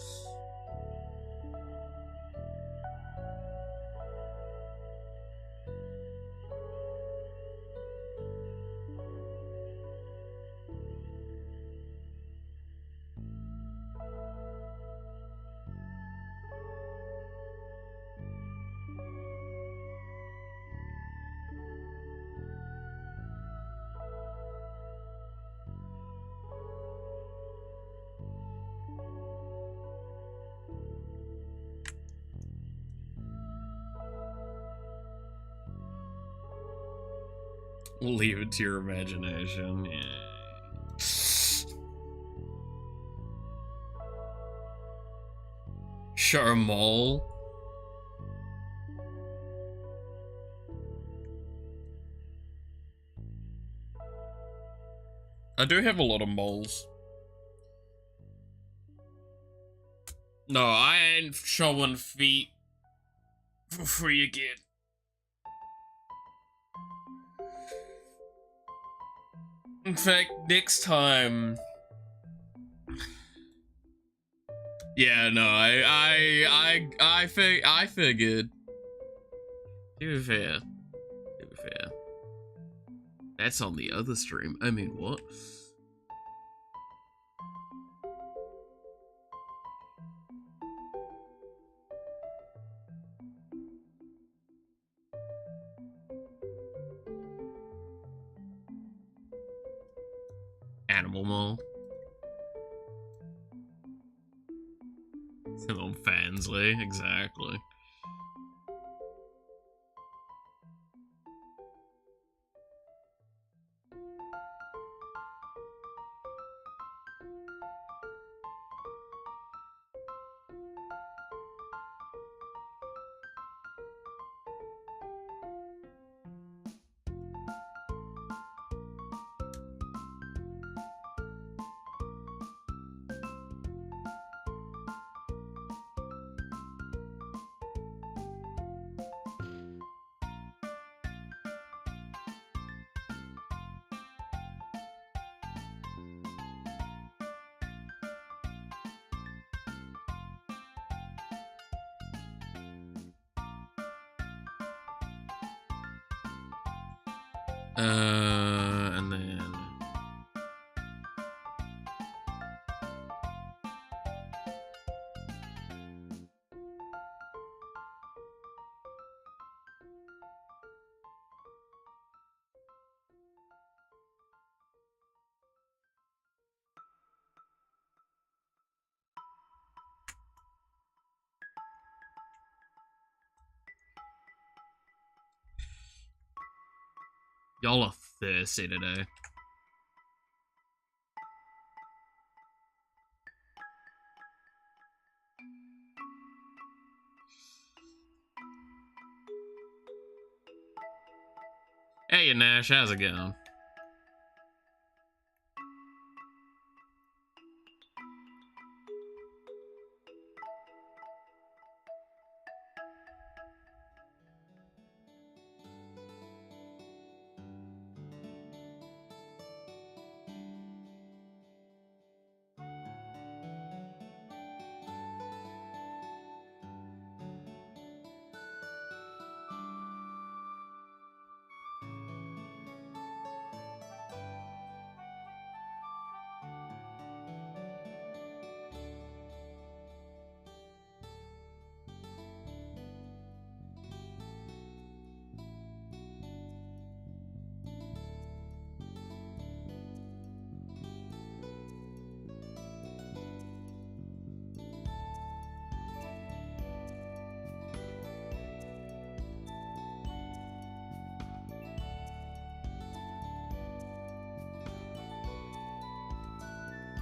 We'll leave it to your imagination. Yeah. Sure, mole. I do have a lot of moles. No, I ain't showing feet for free again. In fact, next time. Yeah, no, I figured. To be fair. That's on the other stream. I mean, what? Animal Mall. It's on Fansly, exactly. And then... Y'all are thirsty today. Hey, Nash, how's it going?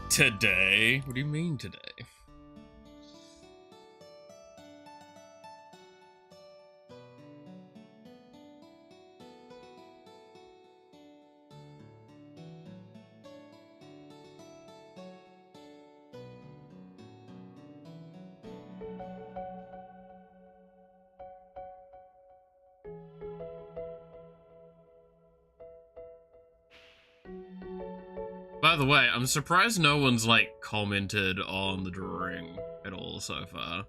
Today? What do you mean today? By the way, I'm surprised no one's, like, commented on the drawing at all so far.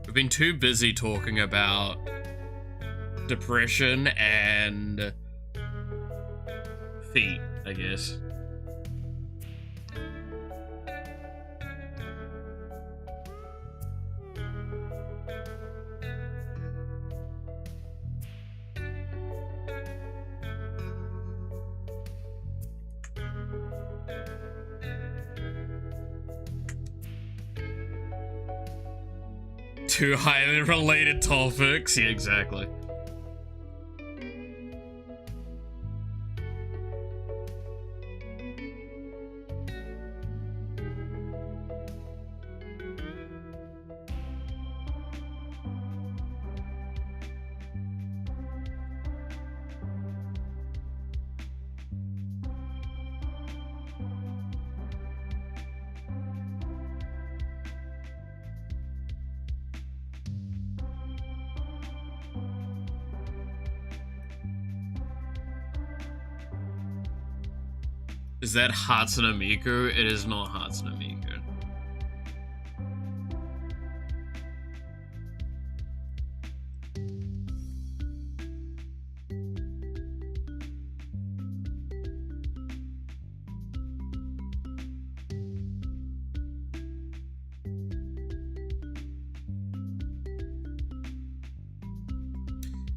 We've been too busy talking about depression and feet, I guess. Two highly related topics. Yeah, exactly. Is that Hatsune Miku? It is not Hatsune Miku.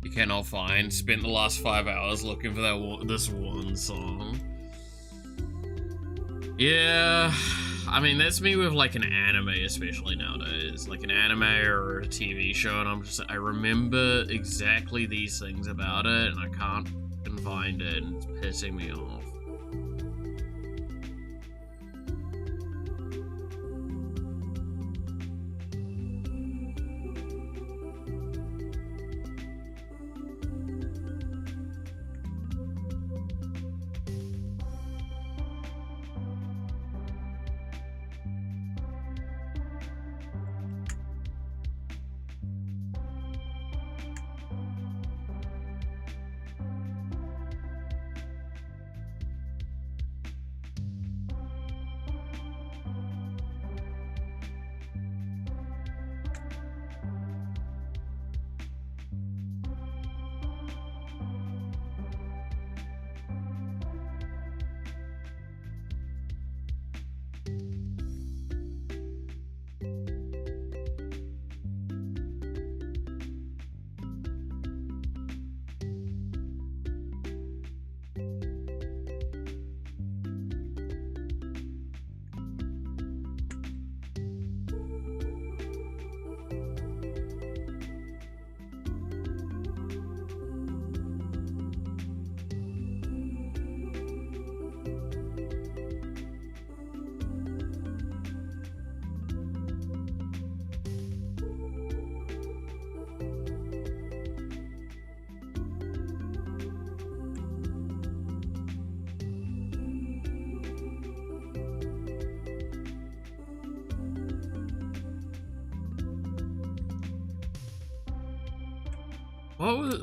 You cannot find. Spent the last 5 hours looking for this one song. Yeah, I mean, that's me with like an anime, especially nowadays. Like an anime or a TV show, and I remember exactly these things about it, and I can't find it, and it's pissing me off.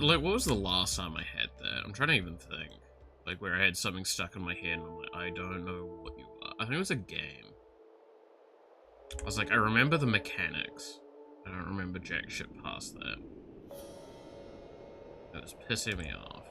What was the last time I had that? I'm trying to even think. Like, where I had something stuck in my head and I'm like, I don't know what you are. I think it was a game. I was like, I remember the mechanics. I don't remember jack shit past that. That was pissing me off.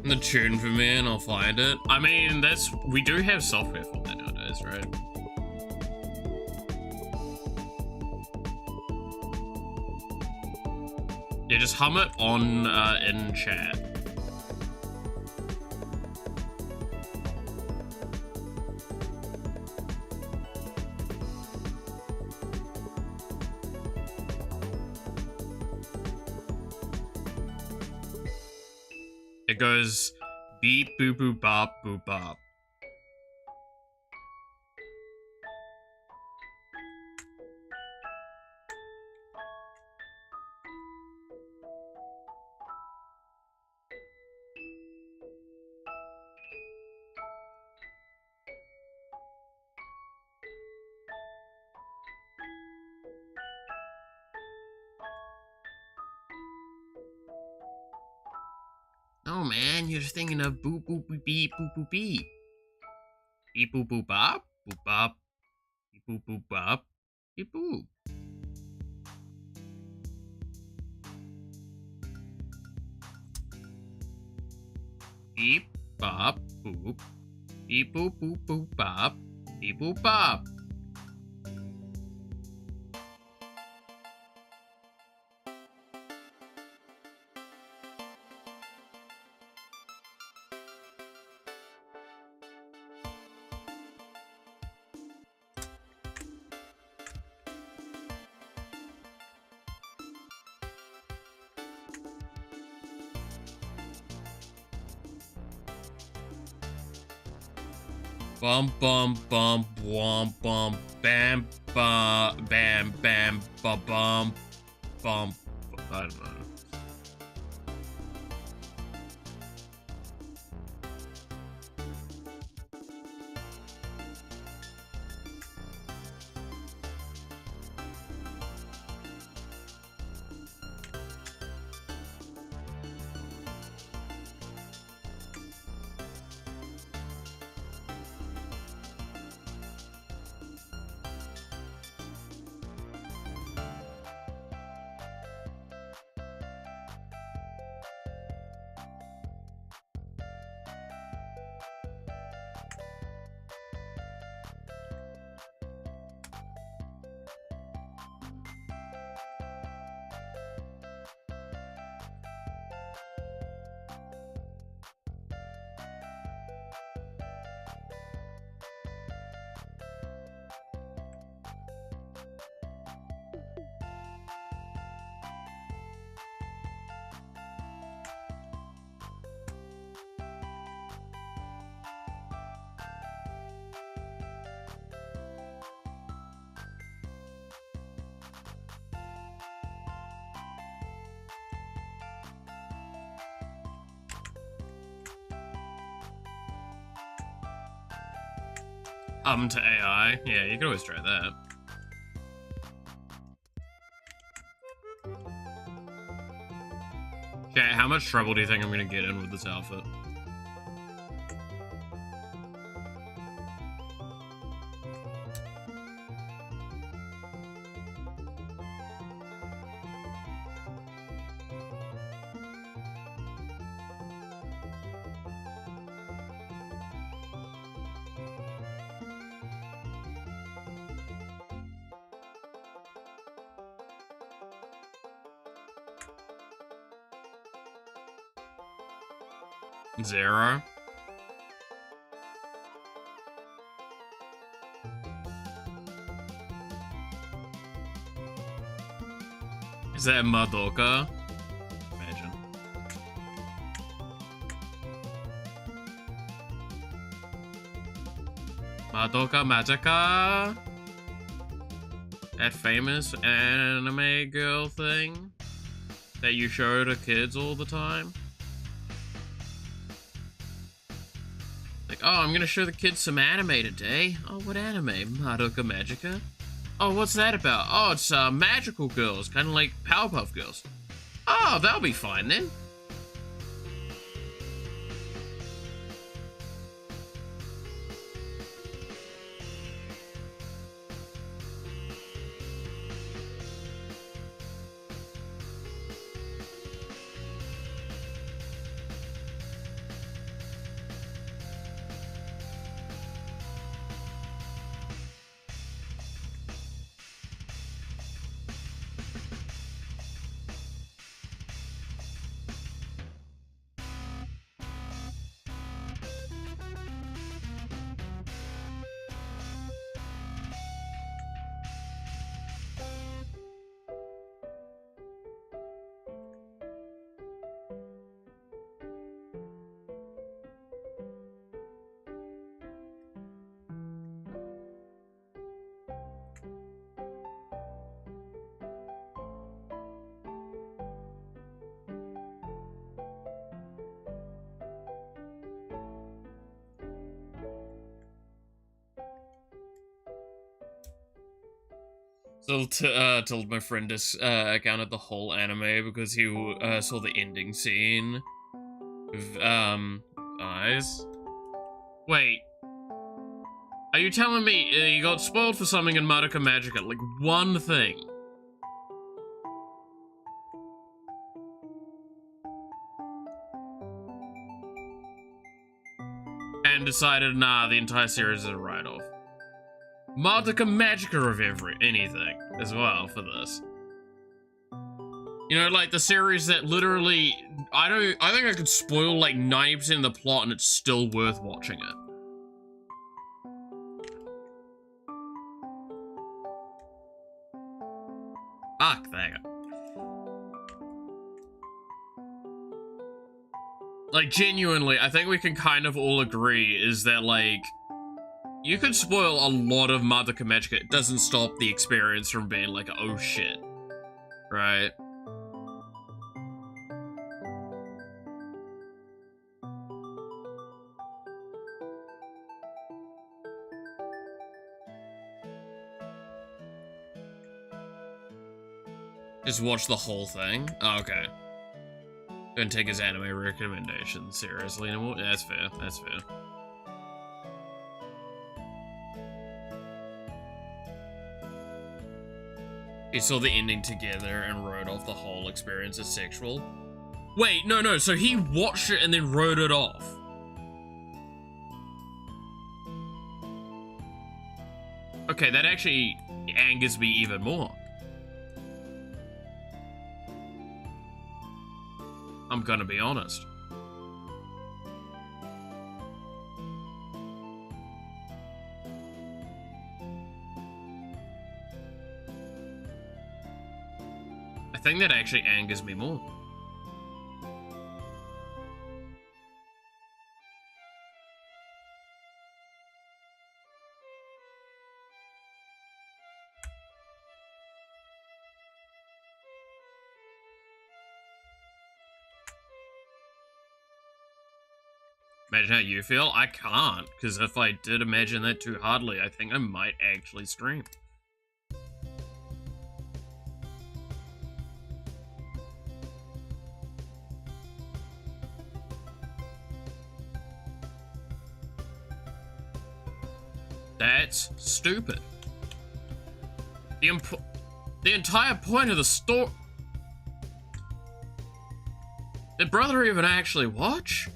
The tune for me and I'll find it. I mean, we do have software for that nowadays, right? Yeah, just hum it on in chat. It goes beep boop boop bop boop bop. Oh man, you're thinking of boop boop boop beep boop boop beep. Beep boop boop bop boop bop. Beep boop boop bop. Beep boop. Beep bop boop. Beep boop boop boop bop. Beep boop bop. Bum bum bum bum bum bam ba bam bam ba bum bum. I don't know. To AI. Yeah, you could always try that. Okay, how much trouble do you think I'm gonna get in with this outfit? Zero. Is that Madoka? Imagine. Madoka Magica? That famous anime girl thing that you show to kids all the time? Like, oh, I'm gonna show the kids some anime today. Oh, what anime? Madoka Magica? Oh, what's that about? Oh, it's magical girls, kind of like Powerpuff Girls. Oh, that'll be fine then. So told my friend to accounted the whole anime because he saw the ending scene with eyes. Wait, Are you telling me you got spoiled for something in Madoka Magica? Like, one thing. And decided, nah, the entire series is a write-off. Madoka Magica of anything as well for this. You know, like the series that literally, I think I could spoil like 90% of the plot and it's still worth watching it. Fuck that. Like, genuinely, I think we can kind of all agree is that, like, you could spoil a lot of Madoka Magica. It doesn't stop the experience from being like, oh shit. Right? Just watch the whole thing? Oh, okay. Don't take his anime recommendations seriously anymore. Yeah, that's fair. That's fair. He saw the ending together and wrote off the whole experience as sexual. Wait, no, so he watched it and then wrote it off. Okay, that actually angers me even more. I'm gonna be honest. I think that actually angers me more. Imagine how you feel? I can't, because if I did imagine that too hardly, I think I might actually stream. That's stupid. The entire point of the story... Did brother even actually watch?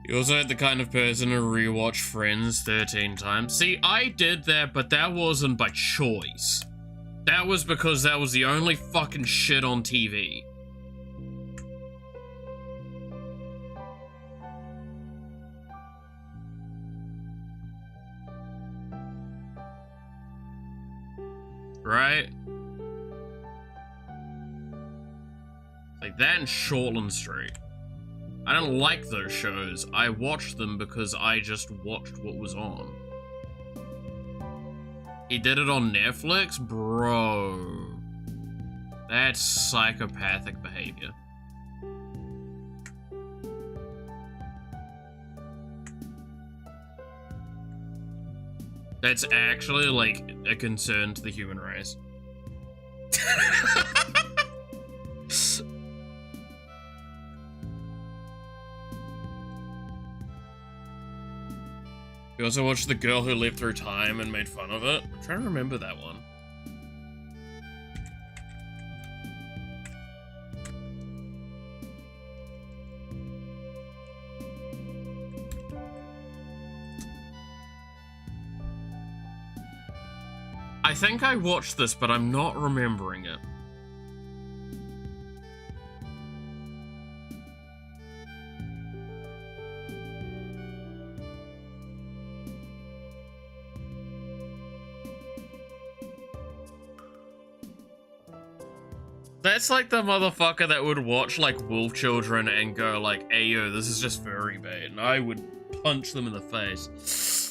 You also had the kind of person to rewatch Friends 13 times. See, I did that, but that wasn't by choice. That was because that was the only fucking shit on TV. Right? Like that and Shortland Street. I don't like those shows. I watched them because I just watched what was on. He did it on Netflix? Bro. That's psychopathic behavior. That's actually, like, a concern to the human race. You also watched The Girl Who Lived Through Time and made fun of it? I'm trying to remember that one. I think I watched this, but I'm not remembering it. That's like the motherfucker that would watch like Wolf Children and go like, "Hey yo, this is just furry bait," and I would punch them in the face.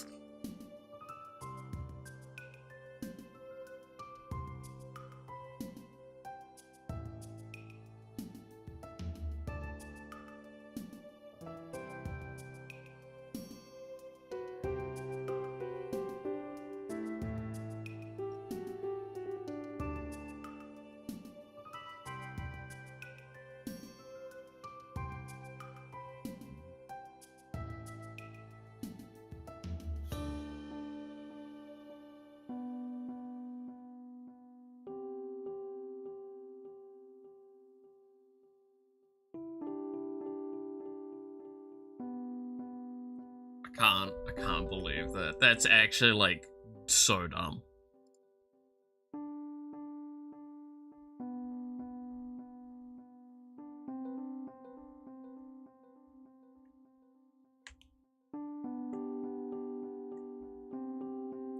I can't believe that. That's actually like so dumb.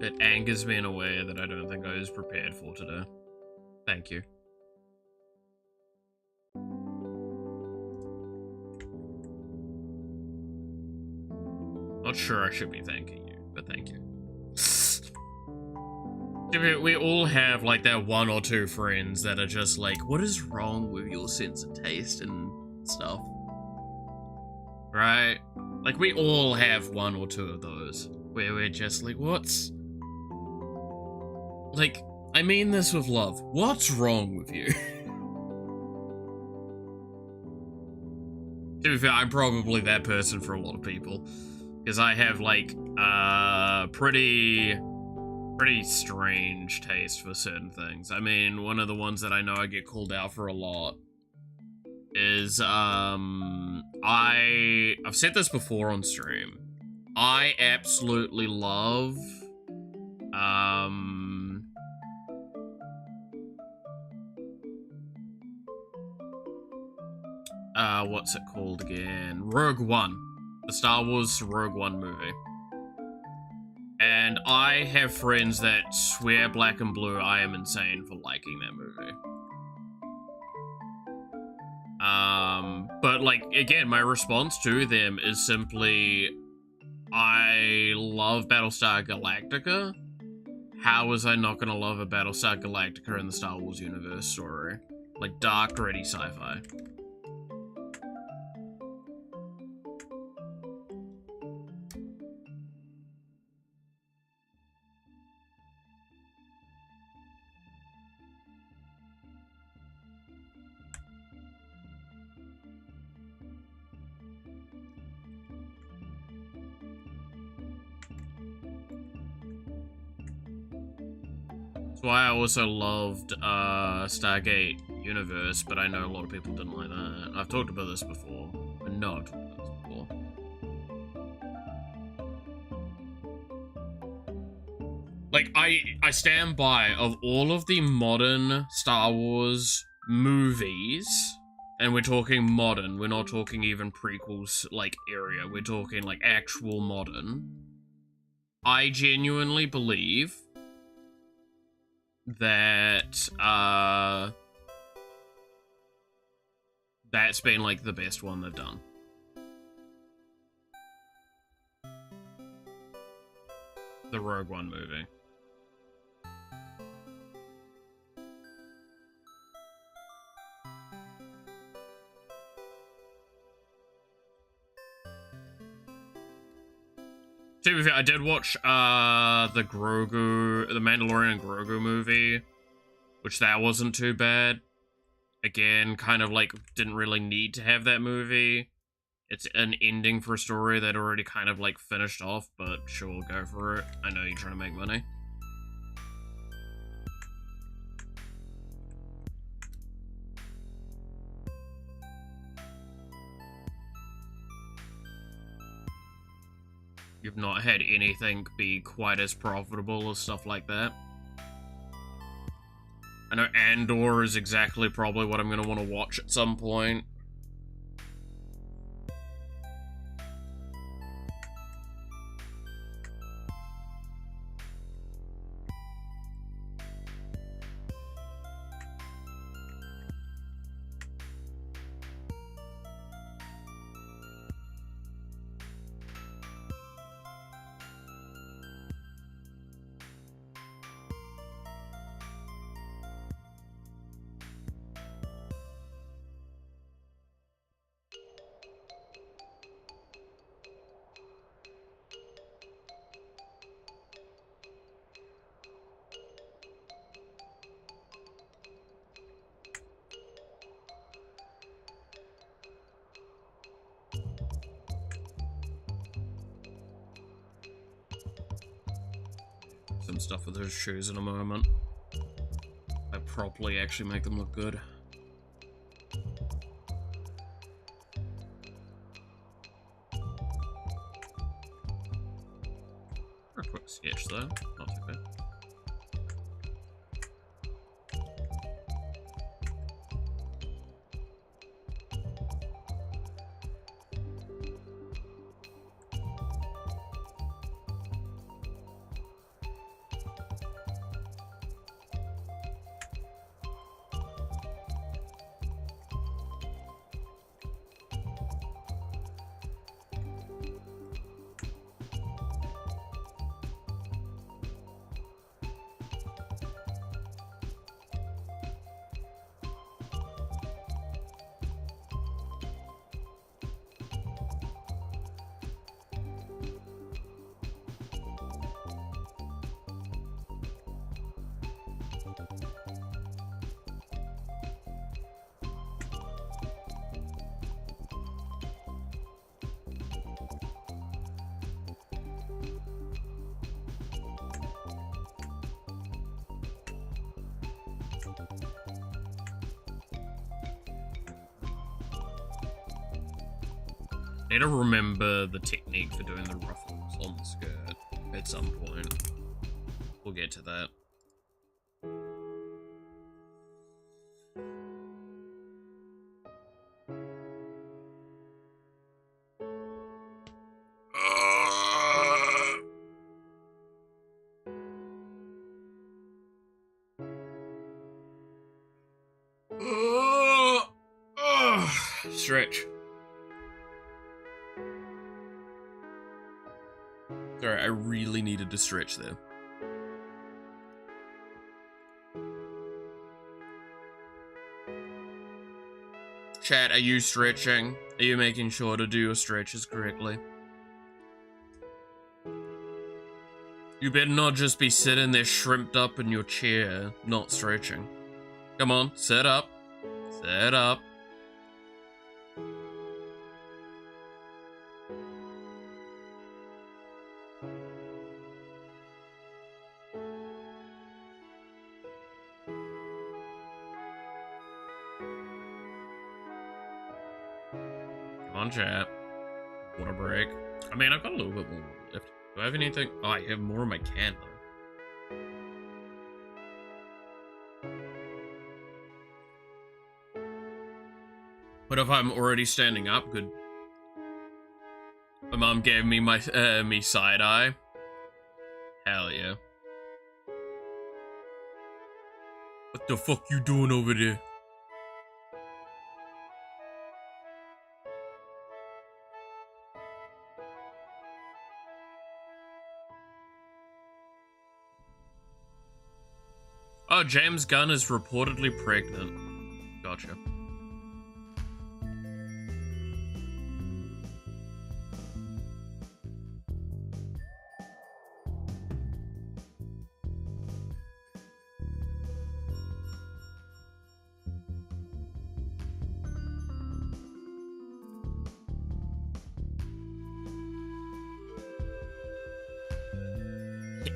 It angers me in a way that I don't think I was prepared for today. Thank you. Not sure I should be thanking you, but thank you. We all have like that one or two friends that are just like, what is wrong with your sense of taste and stuff? Right? Like we all have one or two of those where we're just like, what's... Like, I mean this with love. What's wrong with you? To be fair, I'm probably that person for a lot of people. Because I have, like, pretty strange taste for certain things. I mean, one of the ones that I know I get called out for a lot is, I've said this before on stream. I absolutely love, what's it called again? Rogue One. The Star Wars Rogue One movie. And I have friends that swear black and blue I am insane for liking that movie. But like, again, my response to them is simply, I love Battlestar Galactica. How was I not gonna love a Battlestar Galactica in the Star Wars universe story? Like, dark, gritty sci-fi. That's why I also loved Stargate Universe, but I know a lot of people didn't like that. I've talked about this before. I know I've talked about this before. Like, I stand by, of all of the modern Star Wars movies, and we're talking modern, we're not talking even prequels, like, area, we're talking, like, actual modern, I genuinely believe that, that's been, like, the best one they've done. The Rogue One movie. To be fair, I did watch, the Mandalorian Grogu movie, which that wasn't too bad. Again, kind of like, didn't really need to have that movie. It's an ending for a story that already kind of like finished off, but sure, go for it. I know you're trying to make money. You've not had anything be quite as profitable as stuff like that. I know Andor is exactly probably what I'm going to want to watch at some point. stuff with his shoes in a moment. I properly actually make them look good. A quick sketch though, not too bad. Need to remember the technique for doing the ruffles on the skirt at some point. We'll get to that. Stretch. Sorry, I really needed to stretch there. Chat, are you stretching? Are you making sure to do your stretches correctly? You better not just be sitting there shrimped up in your chair, not stretching. Come on, sit up. Sit up. Come on, chat. Water break. I mean, I've got a little bit more left. Do I have anything? Oh, I have more in my can, though. But if I'm already standing up, good. My mom gave me my me side eye. Hell yeah. What the fuck you doing over there? Oh, James Gunn is reportedly pregnant. Gotcha.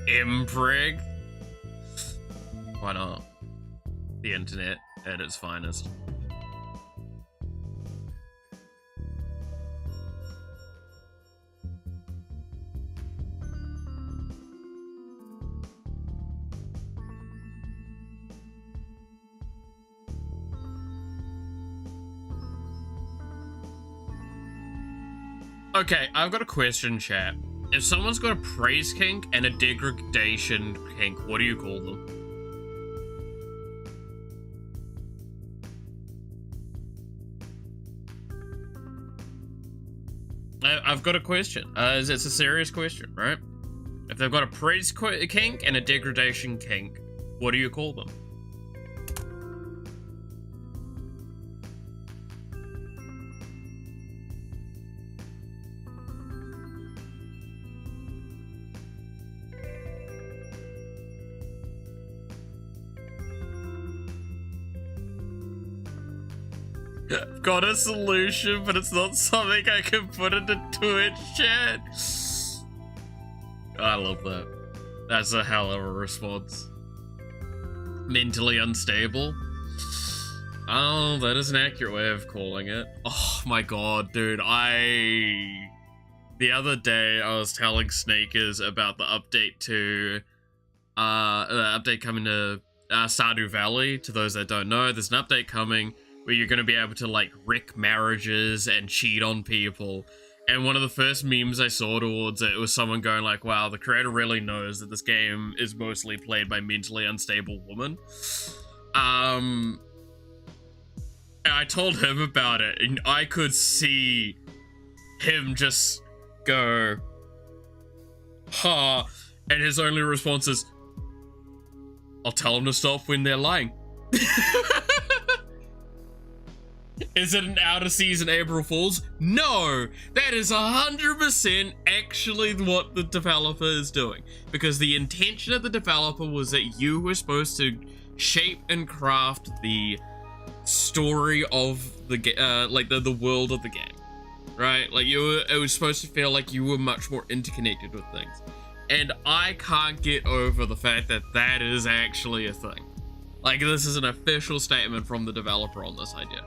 Impreg? Why not? The internet at its finest. Okay, I've got a question, chat. If someone's got a praise kink and a degradation kink, what do you call them? I've got a question. It's a serious question, right? If they've got a praise kink and a degradation kink, what do you call them? I've got a solution, but it's not something I can put into Twitch chat. I love that. That's a hell of a response. Mentally unstable. Oh, that is an accurate way of calling it. Oh my god, dude, the other day I was telling Snakers about the update to, the update coming to Stardew Valley. To those that don't know, there's an update coming where you're going to be able to, like, wreck marriages and cheat on people. And one of the first memes I saw towards it was someone going like, wow, the creator really knows that this game is mostly played by mentally unstable women. And I told him about it, and I could see him just go, ha, and his only response is, I'll tell him to stop when they're lying. Is it an out of season April Fool's? No! That is 100% actually what the developer is doing. Because the intention of the developer was that you were supposed to shape and craft the story of the like the world of the game. Right? Like it was supposed to feel like you were much more interconnected with things. And I can't get over the fact that that is actually a thing. Like, this is an official statement from the developer on this idea.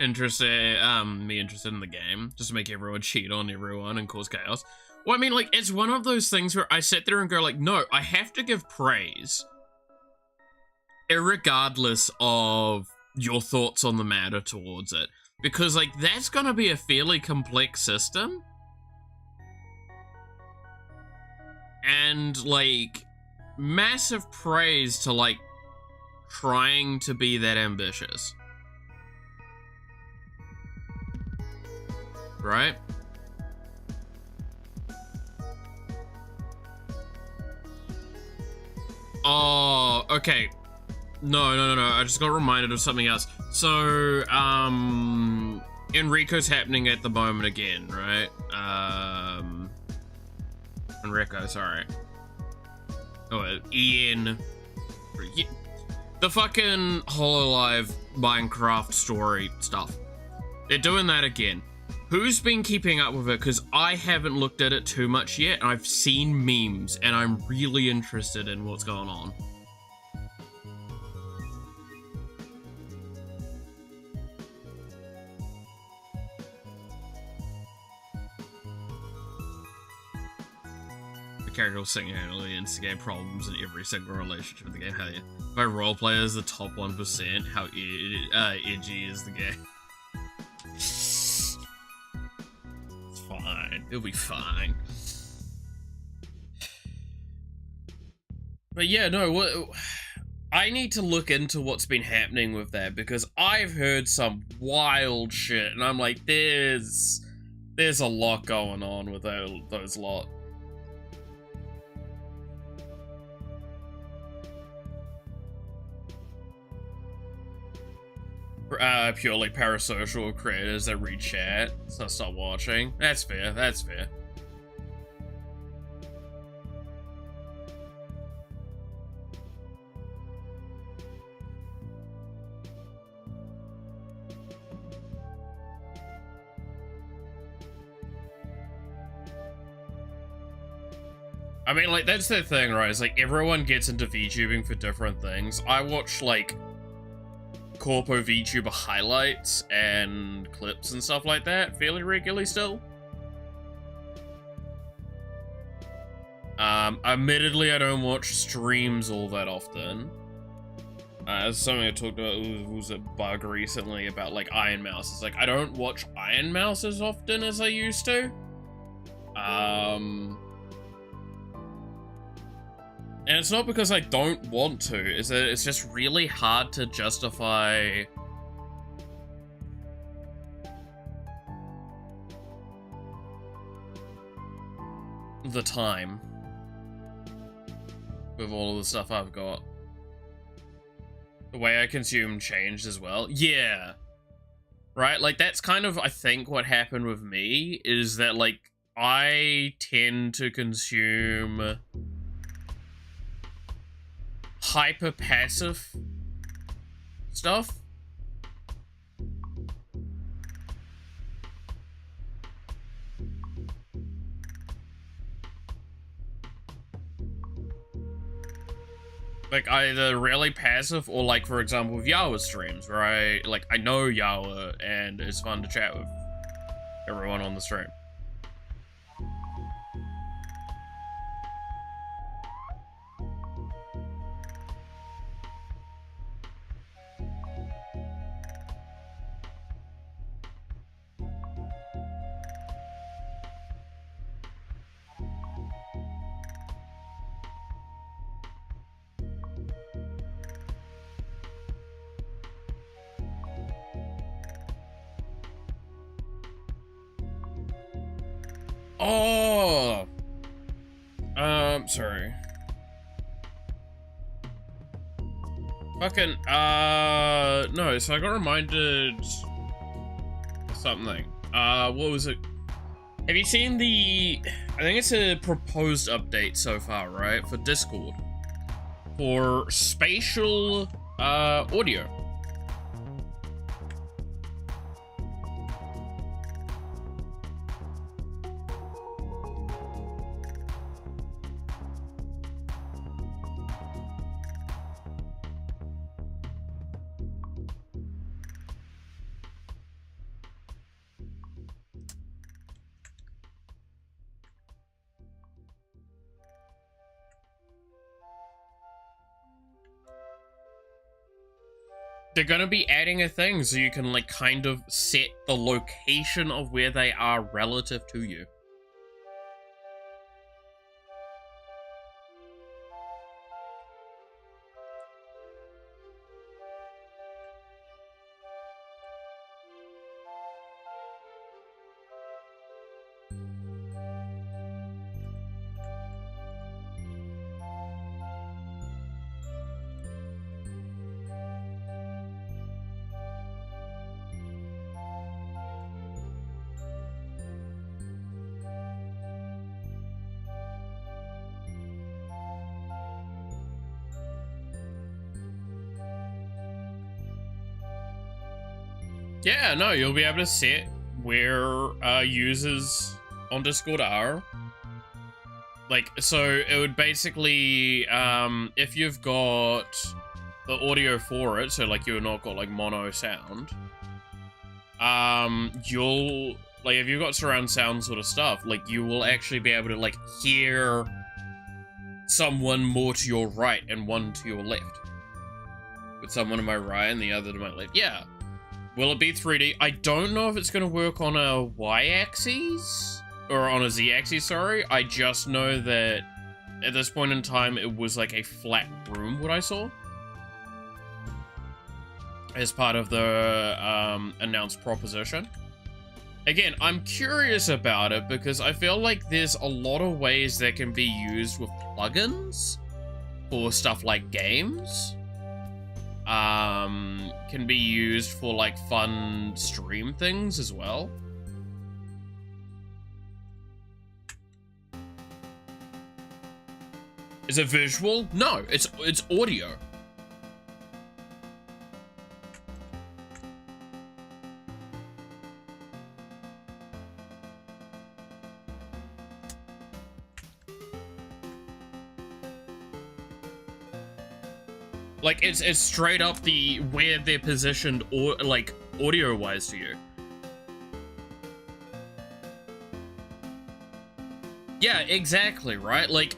Me interested in the game, just to make everyone cheat on everyone and cause chaos. Well, I mean, like, it's one of those things where I sit there and go like, no, I have to give praise, irregardless of your thoughts on the matter towards it, because, like, that's gonna be a fairly complex system, and, like, massive praise to, like, trying to be that ambitious. Right? Oh, okay. No. I just got reminded of something else. So, Enrico's happening at the moment again, right? Enrico, sorry. Oh, Ian. The fucking HoloLive Minecraft story stuff. They're doing that again. Who's been keeping up with it? Because I haven't looked at it too much yet. I've seen memes, and I'm really interested in what's going on. The character will single-handedly instigate problems in every single relationship in the game. Hell yeah. My roleplay is the top 1%. How edgy is the game? Fine. It'll be fine. But yeah, no, I need to look into what's been happening with that, because I've heard some wild shit, and I'm like, there's a lot going on with those lot. Purely parasocial creators that read chat, so stop watching. That's fair, that's fair. I mean, like, that's the thing, right? It's like, everyone gets into VTubing for different things. I watch, like, corpo VTuber highlights and clips and stuff like that fairly regularly still. Admittedly, I don't watch streams all that often. Something I talked about was a bug recently about, like, Iron Mouse. It's like, I don't watch Iron Mouse as often as I used to. And it's not because I don't want to, it's that it's just really hard to justify the time with all of the stuff I've got. The way I consume changed as well. Yeah. Right? Like, that's kind of, I think, what happened with me, is that, like, I tend to consume hyper passive stuff. Like either really passive or like, for example, with Yawa streams, where I know Yawa and it's fun to chat with everyone on the stream. Oh, sorry. Fucking, no, so I got reminded of something. What was it? Have you seen I think it's a proposed update so far, right? For Discord. For spatial, audio. They're gonna be adding a thing so you can like kind of set the location of where they are relative to you. Yeah, no, you'll be able to set where users on Discord are. Like, so it would basically, if you've got the audio for it, so like you've not got like mono sound, you'll, like if you've got surround sound sort of stuff, like you will actually be able to like hear someone more to your right and one to your left. With someone to my right and the other to my left. Yeah. Will it be 3D? I don't know if it's going to work on a Y-axis, or on a Z-axis, sorry. I just know that at this point in time, it was like a flat room, what I saw. As part of the announced proposition. Again, I'm curious about it because I feel like there's a lot of ways that can be used with plugins for stuff like games. Can be used for like fun stream things as well. Is it visual? No, it's audio. Like, it's straight up the where they're positioned, or like audio wise to you. Yeah, exactly, right? Like,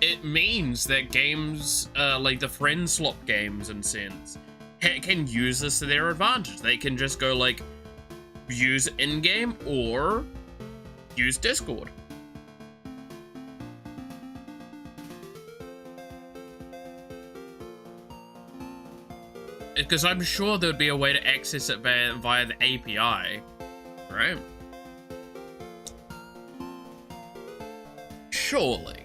it means that games, like the friend swap games and sense, can use this to their advantage. They can just go like, use in-game or use Discord. Because I'm sure there'd be a way to access it via the API, right? Surely.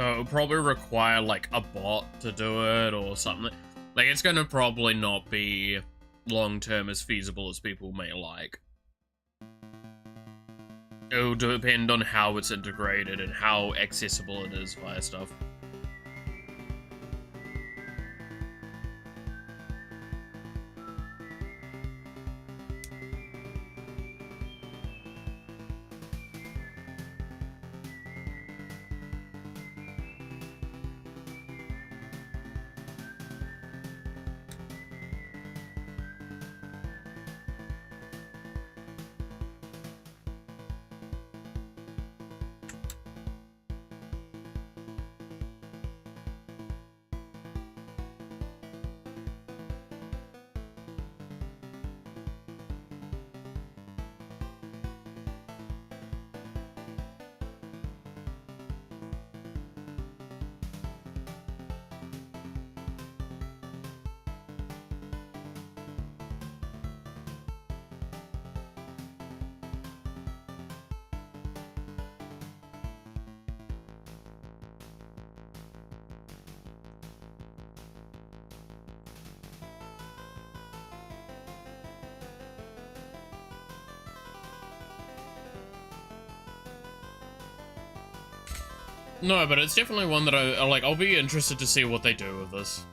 So it'll probably require like a bot to do it or something. Like it's gonna probably not be long-term as feasible as people may like. It'll depend on how it's integrated and how accessible it is via stuff. No, but it's definitely one that I'll be interested to see what they do with this.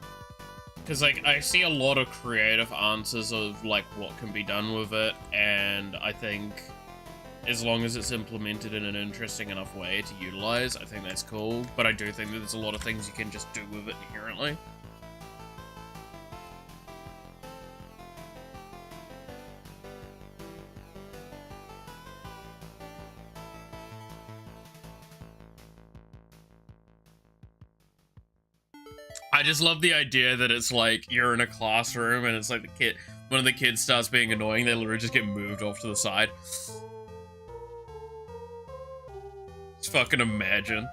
Because, like, I see a lot of creative answers of, like, what can be done with it, and I think as long as it's implemented in an interesting enough way to utilize, I think that's cool. But I do think that there's a lot of things you can just do with it inherently. I just love the idea that it's like you're in a classroom and it's like one of the kids starts being annoying, they literally just get moved off to the side. Just fucking imagine.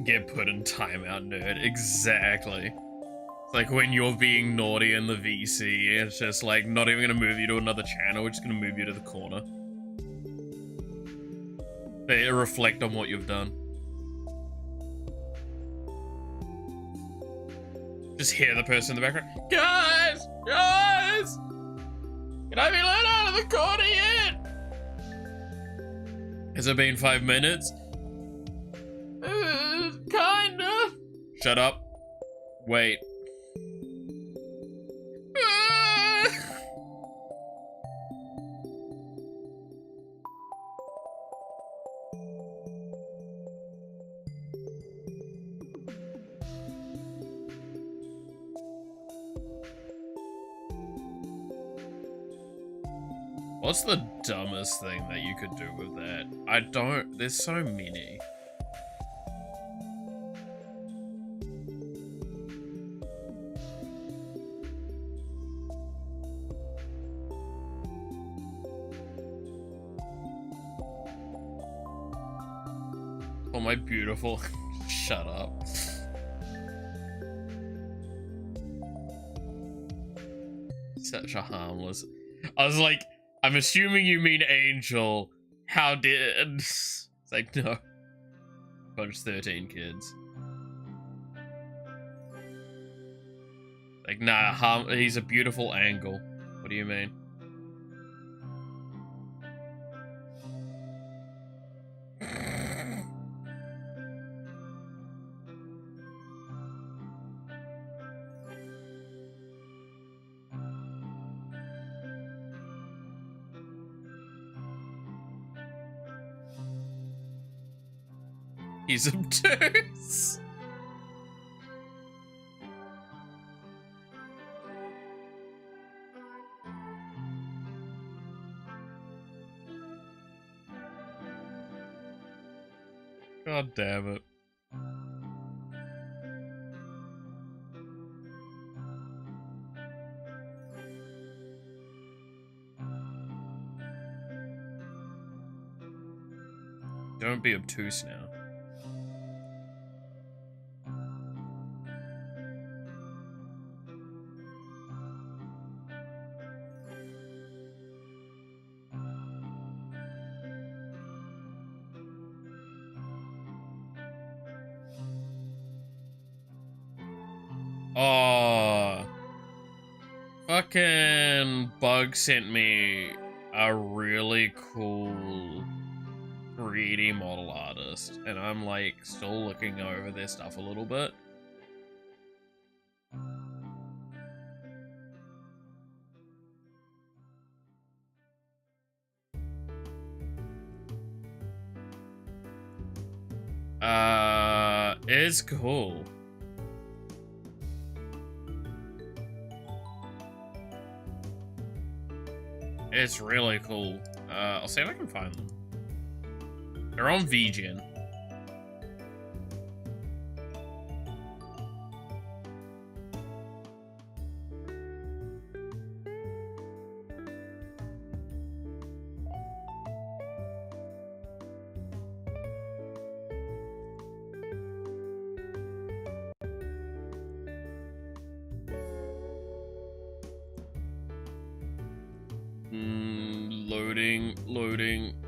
Get put in timeout, nerd. Exactly. It's like when you're being naughty in the VC, it's just like not even gonna move you to another channel, we're just gonna move you to the corner. They reflect on what you've done. Just hear the person in the background. Guys! Guys! Can I be let out of the corner yet? Has it been 5 minutes? Kinda. Shut up. Wait. What's the dumbest thing that you could do with that? There's so many. Oh, my beautiful. Shut up. Such a harmless. I was like, I'm assuming you mean Angel. How did... It's like, no. Bunch 13 kids. Like, nah, he's a beautiful angle. What do you mean? He's obtuse. God damn it. Don't be obtuse now. Oh, fucking Bug sent me a really cool 3D model artist, and I'm like still looking over their stuff a little bit. It's cool. It's really cool. I'll see if I can find them. They're on VGen.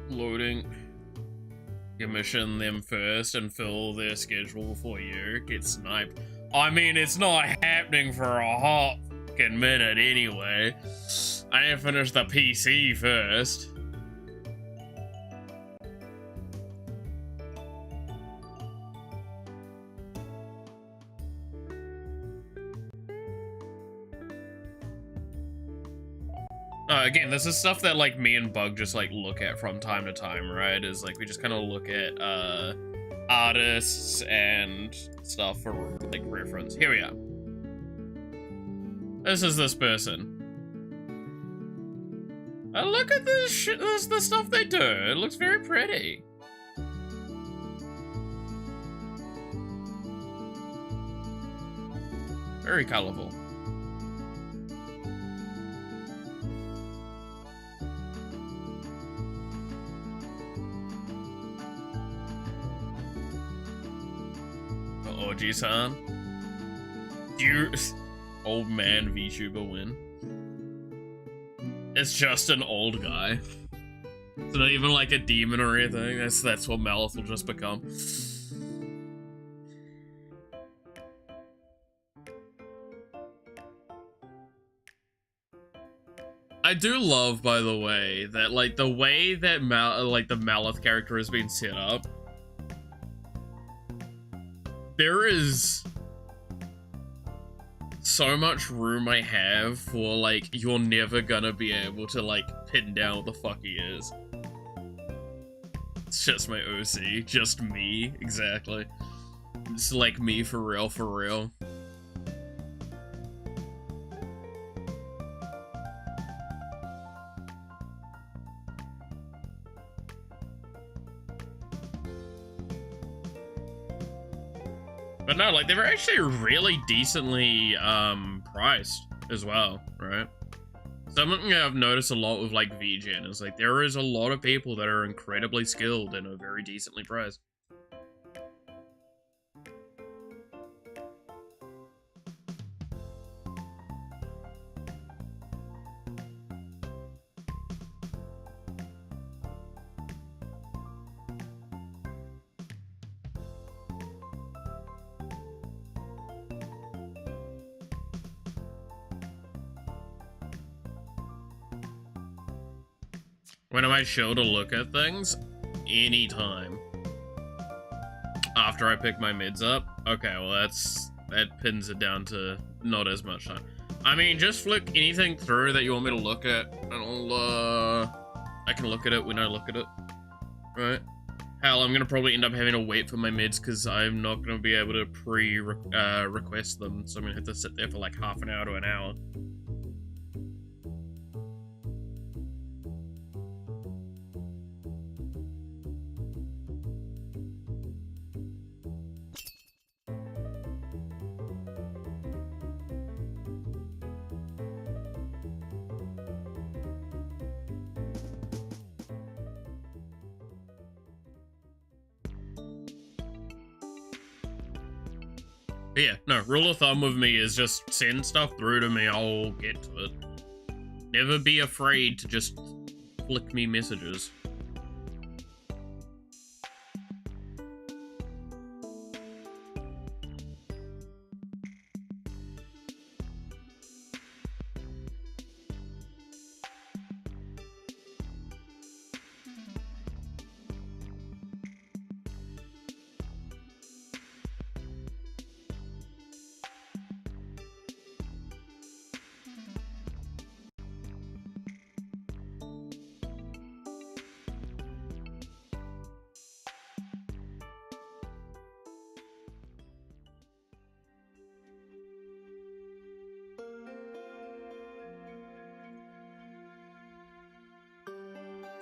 Loading. Commission them first and fill their schedule before you get sniped. I mean, it's not happening for a hot fucking minute anyway. I ain't finished the PC first. Again, this is stuff that like me and Bug just like look at from time to time, right? Is like we just kind of look at artists and stuff for like reference. Here we are. This is this person. Look at this shit. This the stuff they do. It looks very pretty. Very colorful. Orgy-san. You old man VTuber win. It's just an old guy. It's not even like a demon or anything. That's what Malith will just become. I do love, by the way, that like the way that the Malith character has been set up. There is so much room I have for, like, you're never gonna be able to, like, pin down what the fuck he is. It's just my OC. Just me. Exactly. It's like me for real, for real. But no, like, they're actually really decently, priced as well, right? Something I've noticed a lot with, like, VGen is, like, there is a lot of people that are incredibly skilled and are very decently priced. When am I sure to look at things? Anytime. After I pick my mids up? Okay, well that pins it down to not as much time. I mean, just flick anything through that you want me to look at, and I can look at it when I look at it. Right? Hell, I'm gonna probably end up having to wait for my mids because I'm not gonna be able to request them, so I'm gonna have to sit there for like half an hour to an hour. But yeah, no, rule of thumb with me is just send stuff through to me, I'll get to it. Never be afraid to just flick me messages.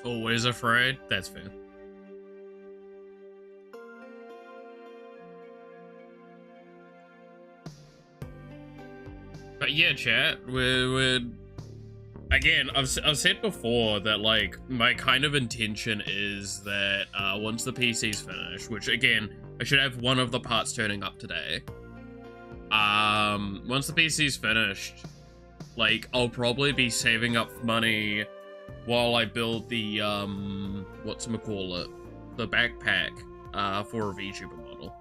Always afraid? That's fair. But yeah, chat, we're again, I've said before that, like, my kind of intention is that once the PC's finished, which again, I should have one of the parts turning up today. Once the PC's finished, like, I'll probably be saving up money while I build the, whatchamacallit, the backpack, for a VTuber model.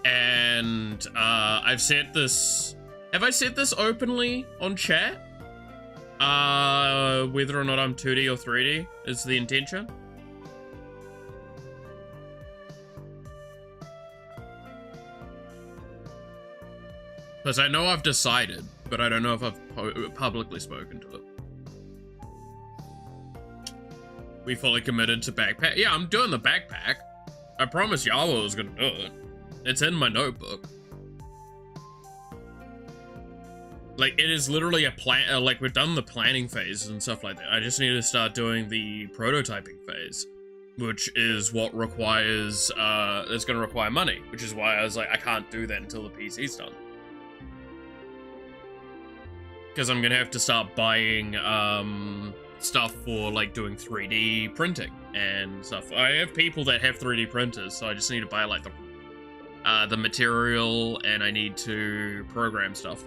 And, I've said this, have I said this openly on chat? Whether or not I'm 2D or 3D is the intention. Because I know I've decided, but I don't know if I've publicly spoken to it. We fully committed to backpack. Yeah, I'm doing the backpack. I promised Yawa I was gonna do it. It's in my notebook. Like, it is literally a plan. Like, we've done the planning phase and stuff like that. I just need to start doing the prototyping phase, which is what requires, it's gonna require money, which is why I was like, I can't do that until the PC's done. Because I'm gonna have to start buying stuff for, like, doing 3D printing and stuff. I have people that have 3D printers, so I just need to buy, like, the material, and I need to program stuff.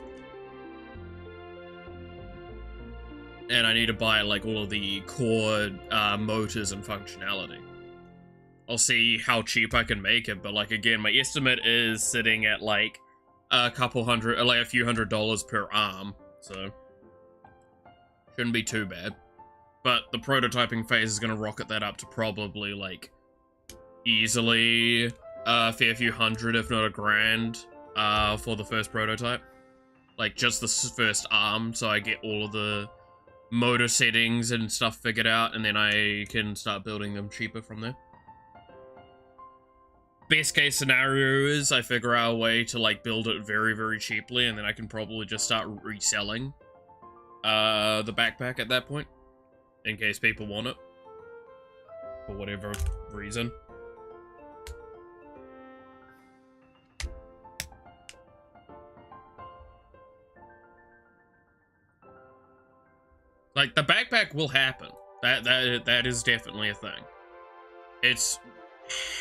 And I need to buy, like, all of the core motors and functionality. I'll see how cheap I can make it, but, like, again, my estimate is sitting at, like, a couple hundred, like, a few $100s per arm. So, shouldn't be too bad. But the prototyping phase is going to rocket that up to probably, like, easily a fair few hundred, if not $1,000, for the first prototype. Like, just the first arm, so I get all of the motor settings and stuff figured out, and then I can start building them cheaper from there. Best case scenario is I figure out a way to, like, build it very, very cheaply, and then I can probably just start reselling the backpack at that point, in case people want it, for whatever reason. Like, the backpack will happen. That is definitely a thing. It's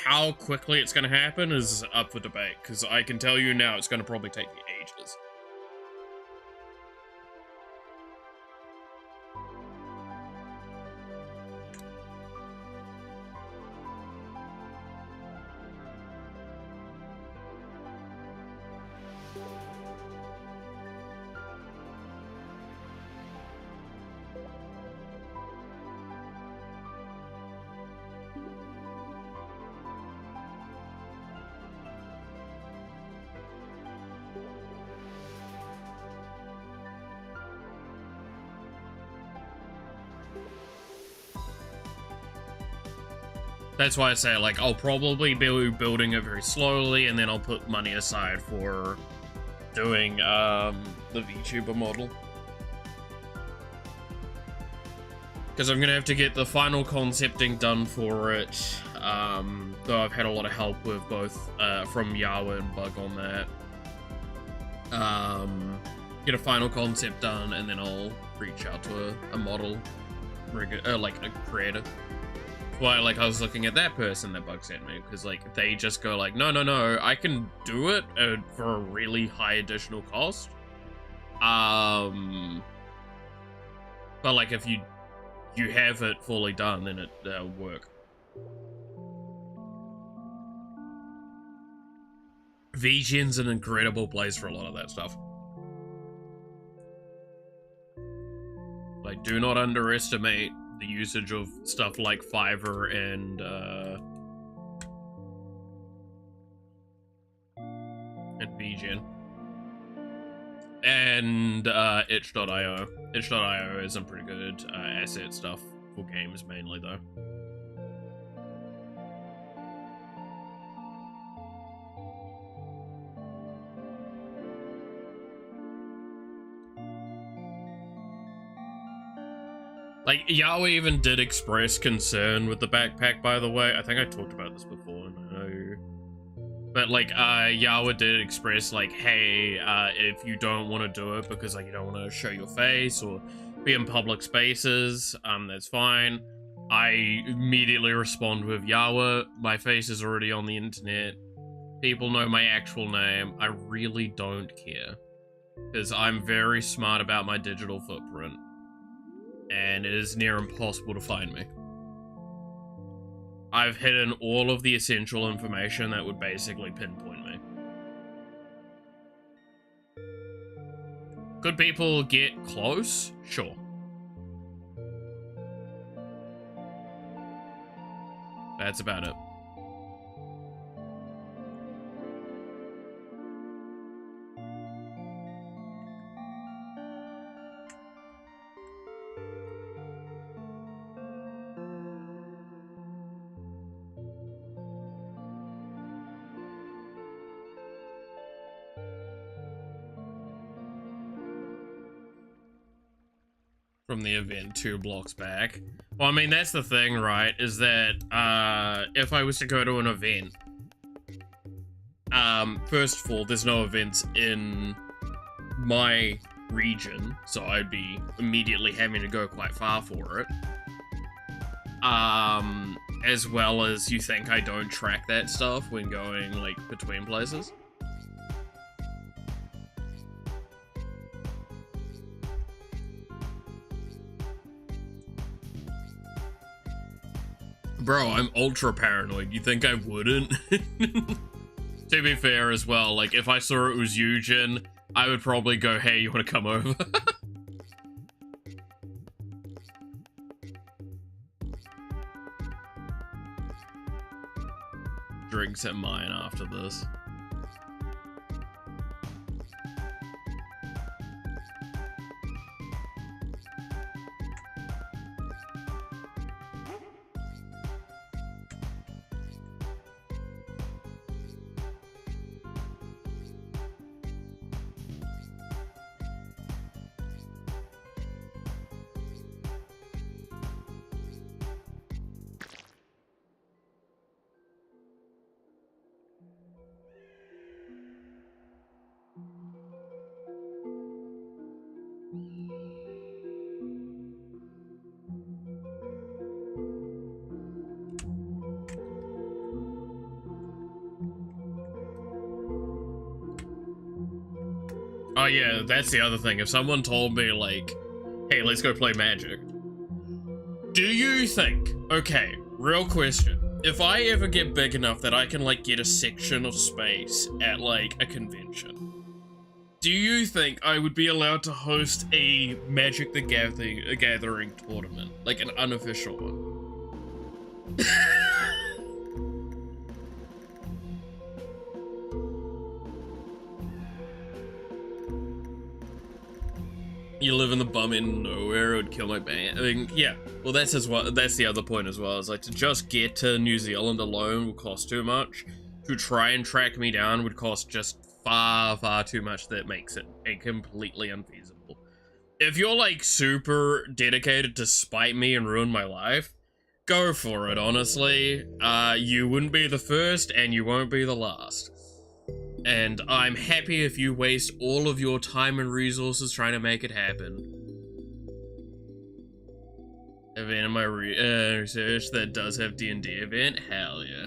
how quickly it's going to happen is up for debate, because I can tell you now it's going to probably take me ages. That's why I say, like, I'll probably be building it very slowly, and then I'll put money aside for doing, the VTuber model. Because I'm gonna have to get the final concepting done for it, though I've had a lot of help with both, from Yawa and Bug on that. Get a final concept done, and then I'll reach out to a model like a creator. Why, like, I was looking at that person that bugs at me, because, like, they just go like, no, I can do it for a really high additional cost. But, like, if you have it fully done, then it'll work. VGen's an incredible place for a lot of that stuff. Like, do not underestimate the usage of stuff like Fiverr and VGen. And itch.io. Itch.io is some pretty good asset stuff for games mainly, though. Like, Yahweh even did express concern with the backpack, by the way. I think I talked about this before, no. But, like, Yahweh did express, like, hey, if you don't want to do it because, like, you don't want to show your face or be in public spaces, that's fine. I immediately respond with, Yahweh, my face is already on the internet. People know my actual name. I really don't care. Because I'm very smart about my digital footprint. And it is near impossible to find me. I've hidden all of the essential information that would basically pinpoint me. Could people get close? Sure. That's about it. From the event 2 blocks back. Well, I mean, that's the thing, right? Is that, if I was to go to an event, first of all, there's no events in my region, so I'd be immediately having to go quite far for it. As well as you think I don't track that stuff when going, like, between places. Bro, I'm ultra paranoid. You think I wouldn't? To be fair as well, like, if I saw it was Eugen, I would probably go, hey, you want to come over? Drinks at mine after this. Oh yeah, that's the other thing. If someone told me, like, hey, let's go play Magic. Do you think, okay, real question, if I ever get big enough that I can, like, get a section of space at, like, a convention, do you think I would be allowed to host a Magic the Gathering tournament? Like, an unofficial one? You live in the bum in nowhere, it would kill my band. I mean, yeah. Well, that's as well. That's the other point as well. Is like, to just get to New Zealand alone would cost too much. To try and track me down would cost just far too much. That makes it completely unfeasible. If you're like super dedicated to spite me and ruin my life, go for it. Honestly, you wouldn't be the first, and you won't be the last. And I'm happy if you waste all of your time and resources trying to make it happen. event in my research that does have D&D event. Hell yeah.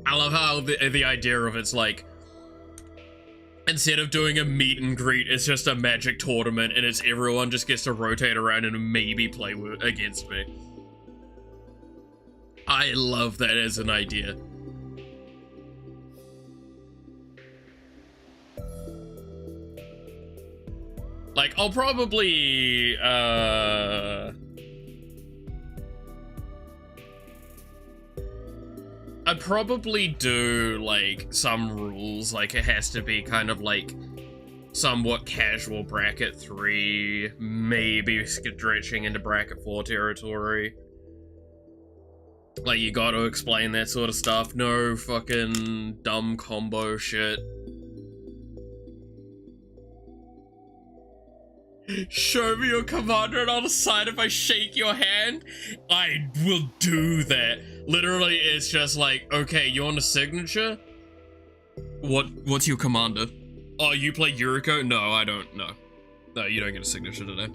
I love how the idea of it's like, instead of doing a meet and greet, it's just a magic tournament and it's everyone just gets to rotate around and maybe play against me. I love that as an idea. Like, I'll probably, I'd probably do, like, some rules, like, it has to be kind of, like, somewhat casual bracket 3, maybe stretching into bracket 4 territory. Like, you gotta explain that sort of stuff, no fucking dumb combo shit. Show me your commander and I'll decide if I shake your hand. I will do that. Literally, it's just like, okay, you want a signature? What's your commander? Oh, you play Yuriko? No, I don't. No. No, you don't get a signature today.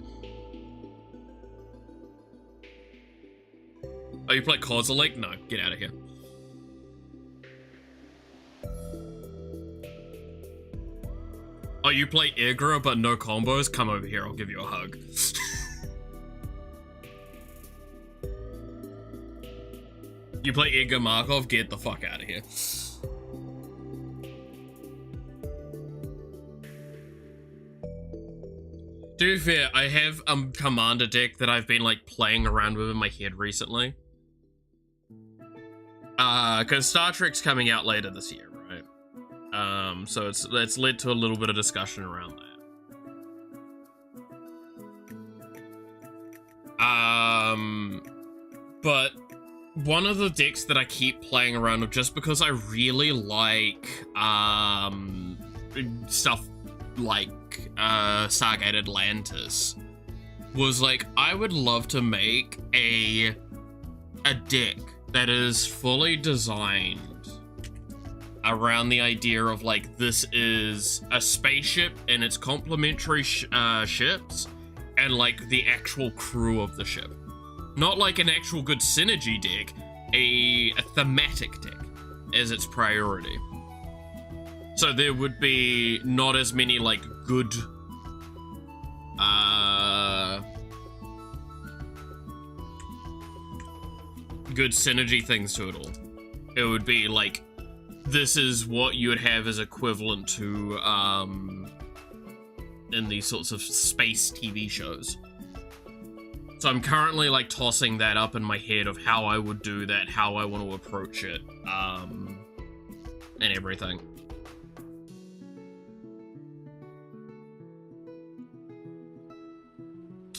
Oh, you play Kozilek? No, get out of here. Oh, you play Igra but no combos? Come over here, I'll give you a hug. You play Iga Markov? Get the fuck out of here. To be fair, I have a commander deck that I've been like playing around with in my head recently. Cause Star Trek's coming out later this year, right? So it's led to a little bit of discussion around that. But one of the decks that I keep playing around with, just because I really like, stuff like, Stargate Atlantis, was like, I would love to make a deck that is fully designed around the idea of like, this is a spaceship and its complementary ships and like the actual crew of the ship. Not like an actual good synergy deck, a thematic deck as its priority. So there would be not as many like good good synergy things to it all. It would be like, this is what you would have as equivalent to in these sorts of space TV shows. So I'm currently like tossing that up in my head of how I would do that, how I want to approach it, and everything.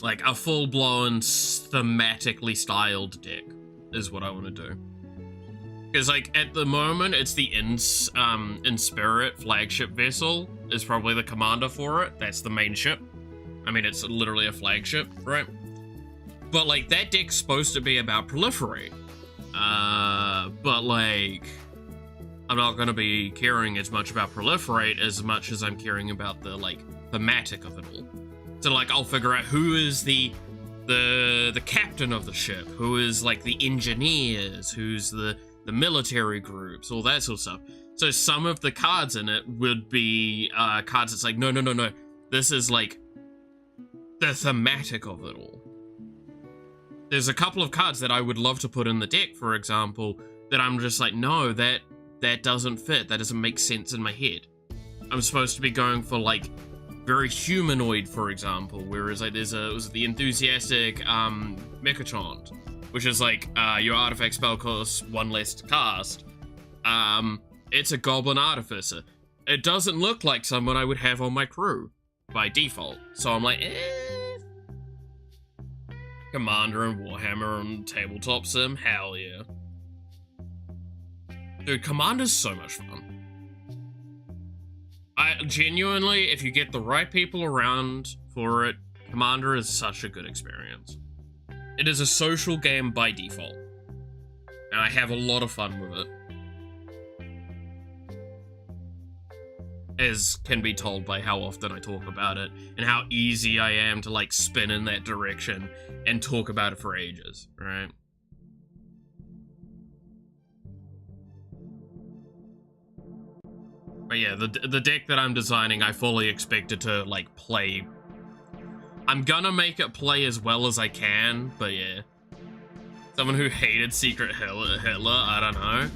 Like a full-blown thematically styled deck is what I want to do. Because like at the moment it's the Inspirit flagship vessel is probably the commander for it. That's the main ship. I mean, it's literally a flagship, right? But like that deck's supposed to be about proliferate. But like, I'm not gonna be caring as much about proliferate as much as I'm caring about the like thematic of it all. So like, I'll figure out who is the captain of the ship, who is like the engineers, who's the military groups, all that sort of stuff. So some of the cards in it would be cards that's like, no. This is like the thematic of it all. There's a couple of cards that I would love to put in the deck, for example, that I'm just like, no, that doesn't fit. That doesn't make sense in my head. I'm supposed to be going for like very humanoid, for example, whereas like there's the enthusiastic Mechachant, which is like your artifact spell costs 1 less to cast. It's a goblin artificer. It doesn't look like someone I would have on my crew by default, so I'm like, Commander and Warhammer and Tabletop Sim, hell yeah. Dude, Commander's so much fun. I genuinely, if you get the right people around for it, Commander is such a good experience. It is a social game by default, and I have a lot of fun with it. as can be told by how often I talk about it, and how easy I am to, like, spin in that direction and talk about it for ages, right? But yeah, the deck that I'm designing, I fully expect it to, like, play. I'm gonna make it play as well as I can, but yeah. Someone who hated Secret Hitler, I don't know.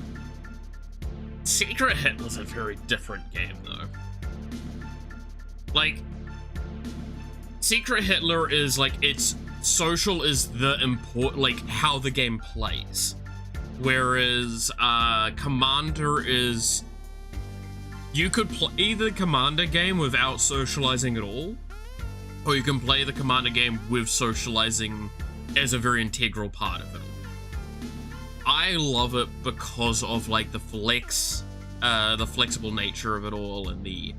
Secret Hitler's a very different game, though. Like, Secret Hitler is, like, it's social is the important, like, how the game plays. Whereas, Commander is... You could play the Commander game without socializing at all, or you can play the Commander game with socializing as a very integral part of it. I love it because of, like, the flexible nature of it all, and the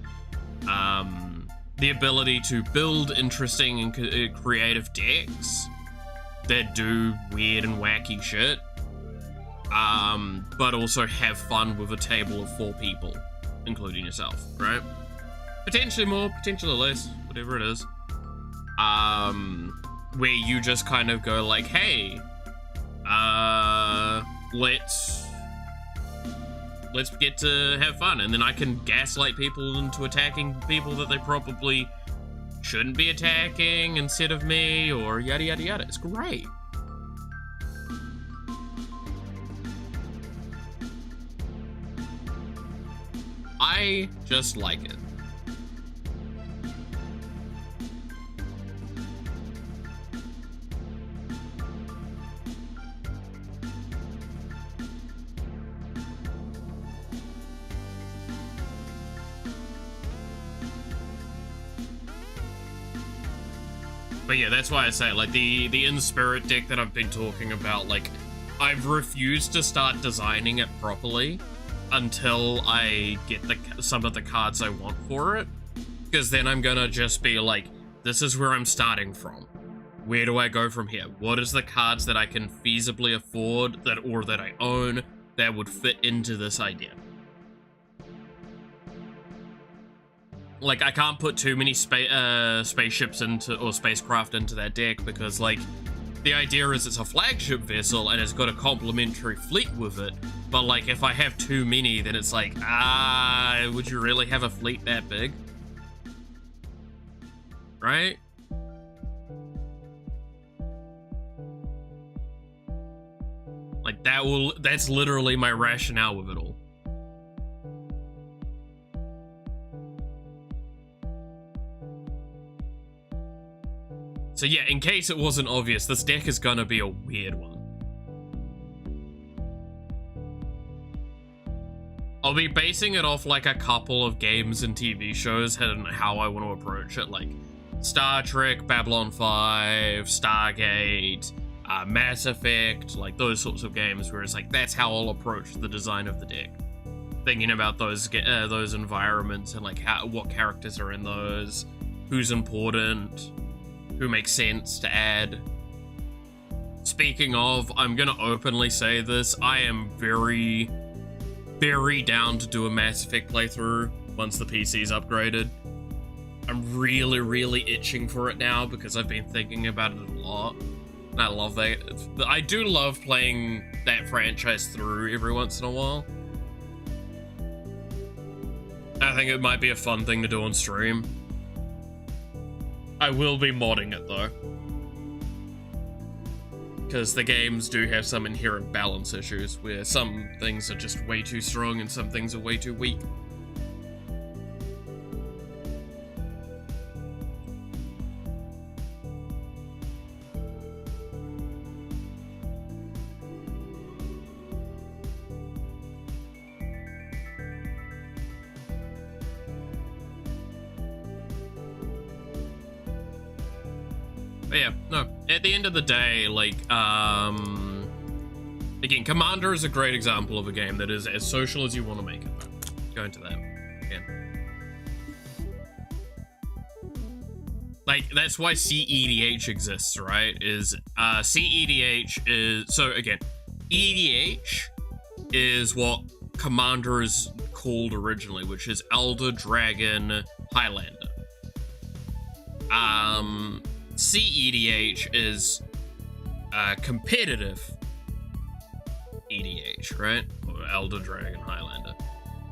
ability to build interesting and creative decks that do weird and wacky shit, but also have fun with a table of 4 people. Including yourself, right? Potentially more, potentially less, whatever it is. Where you just kind of go like, hey, let's get to have fun, and then I can gaslight people into attacking people that they probably shouldn't be attacking instead of me, or yada yada yada. It's great. I just like it. But yeah, that's why I say, like, the in-spirit deck that I've been talking about, like, I've refused to start designing it properly until I get some of the cards I want for it, because then I'm gonna just be like, this is where I'm starting from. Where do I go from here? What is the cards that I can feasibly afford, or that I own, that would fit into this idea? Like, I can't put too many spaceships into, or spacecraft into that deck, because, like, the idea is it's a flagship vessel and it's got a complementary fleet with it. But, like, if I have too many, then it's like, would you really have a fleet that big? Right? Like, that's literally my rationale with it all. So yeah, in case it wasn't obvious, this deck is gonna be a weird one. I'll be basing it off, like, a couple of games and TV shows and how I want to approach it, like Star Trek, Babylon 5, Stargate, Mass Effect, like those sorts of games, where it's like, that's how I'll approach the design of the deck. Thinking about those environments and, like, what characters are in those, who's important, who makes sense to add. Speaking of, I'm gonna openly say this, I am very, very down to do a Mass Effect playthrough once the PC's upgraded. I'm really, really itching for it now because I've been thinking about it a lot. And I love that. I do love playing that franchise through every once in a while. I think it might be a fun thing to do on stream. I will be modding it though, because the games do have some inherent balance issues where some things are just way too strong and some things are way too weak. But yeah, no, at the end of the day, like, again, Commander is a great example of a game that is as social as you want to make it. Go into that again. Like, that's why CEDH exists, right? CEDH is, so again, EDH is what Commander is called originally, which is Elder Dragon Highlander. CEDH is competitive EDH, right? Or Elder Dragon Highlander.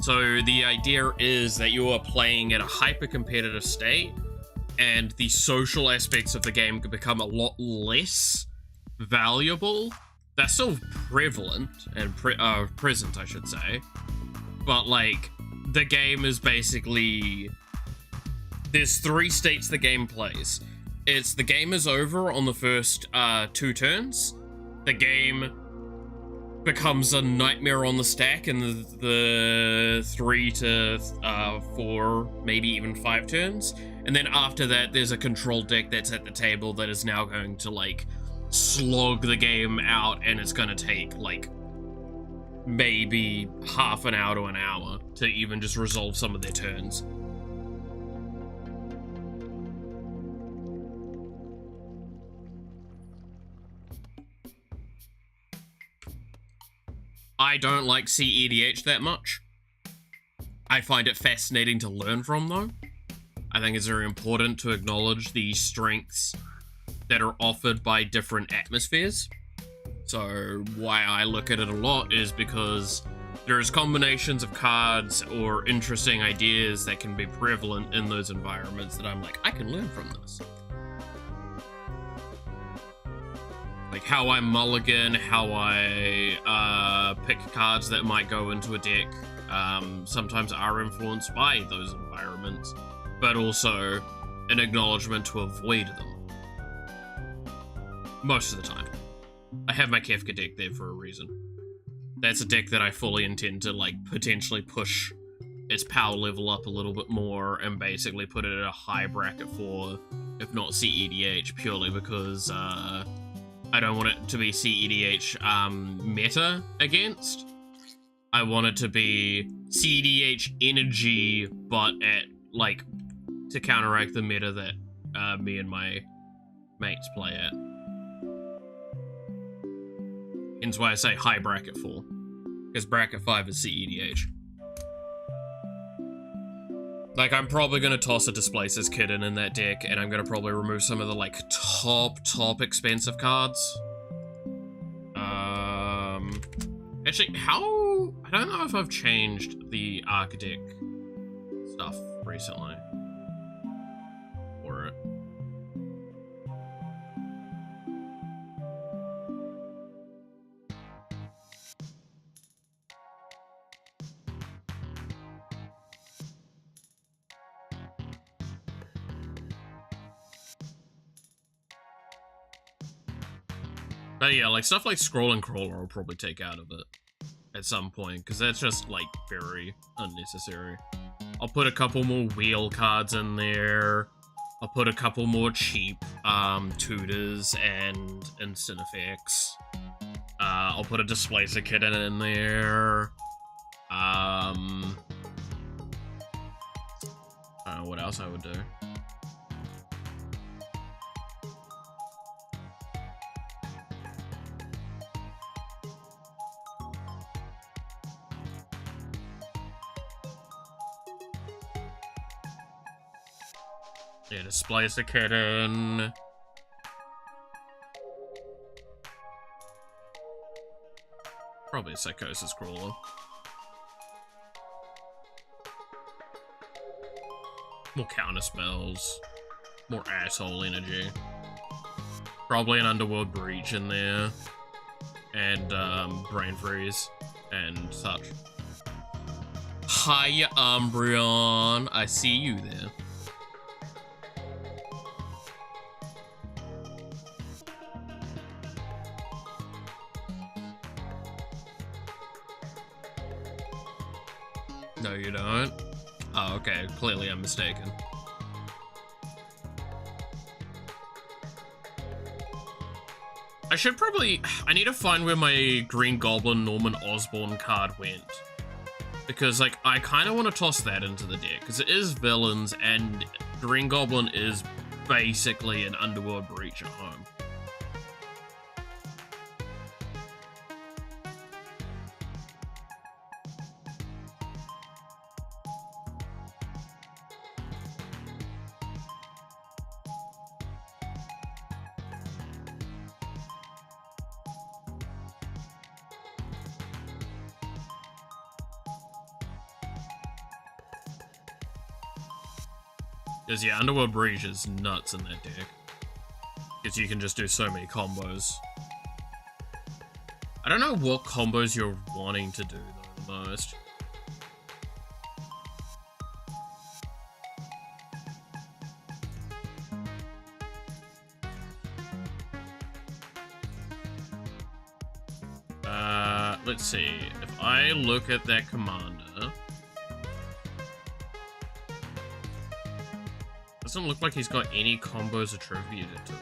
So the idea is that you are playing at a hyper-competitive state, and the social aspects of the game can become a lot less valuable. They're still prevalent and present, I should say. But, like, the game is basically... There's 3 states the game plays. It's the game is over on the first 2 turns. The game becomes a nightmare on the stack in the 3 to 4, maybe even 5 turns. And then after that, there's a control deck that's at the table that is now going to, like, slog the game out, and it's gonna take, like, maybe half an hour to an hour to even just resolve some of their turns. I don't like CEDH that much. I find it fascinating to learn from, though. I think it's very important to acknowledge the strengths that are offered by different atmospheres. So why I look at it a lot is because there's combinations of cards or interesting ideas that can be prevalent in those environments that I'm like, I can learn from this. Like how I mulligan, how I pick cards that might go into a deck, sometimes are influenced by those environments, but also an acknowledgement to avoid them. Most of the time. I have my Kefka deck there for a reason. That's a deck that I fully intend to, like, potentially push its power level up a little bit more and basically put it at a high bracket for, if not CEDH, purely because, I don't want it to be CEDH, meta against. I want it to be CEDH energy, but at, like, to counteract the meta that, me and my mates play at. Hence why I say high bracket 4. Because bracket 5 is CEDH. Like, I'm probably going to toss a Displacer's Kitten in that deck, and I'm going to probably remove some of the, like, top expensive cards. Actually, I don't know if I've changed the Archdeck stuff recently. Or it. But yeah, like, stuff like Scroll and Crawler I'll probably take out of it at some point, because that's just, like, very unnecessary. I'll put a couple more wheel cards in there. I'll put a couple more cheap tutors and instant effects. I'll put a Displacer Kitten in there. I don't know what else I would do. Yeah, Displacer Kitten. Probably a Psychosis Crawler. More counter spells. More asshole energy. Probably an Underworld Breach in there. And, Brain Freeze. And such. Hiya, Umbreon. I see you there. No, you don't? Oh, okay. Clearly I'm mistaken. I need to find where my Green Goblin Norman Osborn card went. Because, like, I kind of want to toss that into the deck. Because it is villains, and Green Goblin is basically an Underworld Breach at home. Because yeah, Underworld Breach is nuts in that deck. Because you can just do so many combos. I don't know what combos you're wanting to do though the most. Let's see. If I look at that commander, doesn't look like he's got any combos attributed to him.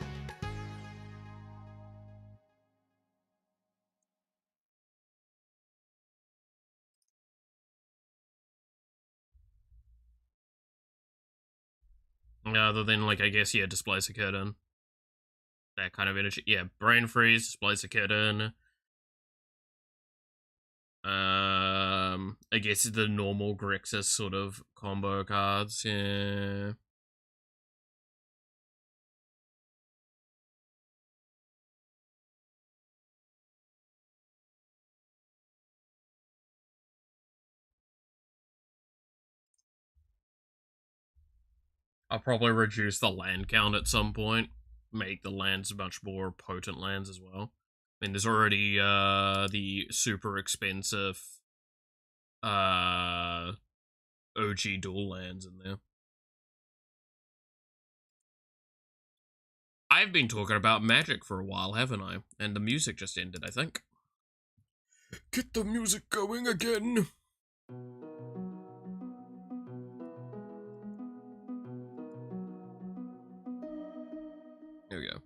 Other than, like, I guess, yeah, Displace a Kitten. That kind of energy. Yeah, Brain Freeze, Displace a Kitten. I guess the normal Grixis sort of combo cards, yeah. I'll probably reduce the land count at some point. Make the lands much more potent lands as well. I mean, there's already the super expensive OG dual lands in there. I've been talking about Magic for a while, haven't I? And the music just ended, I think. Get the music going again! There we go.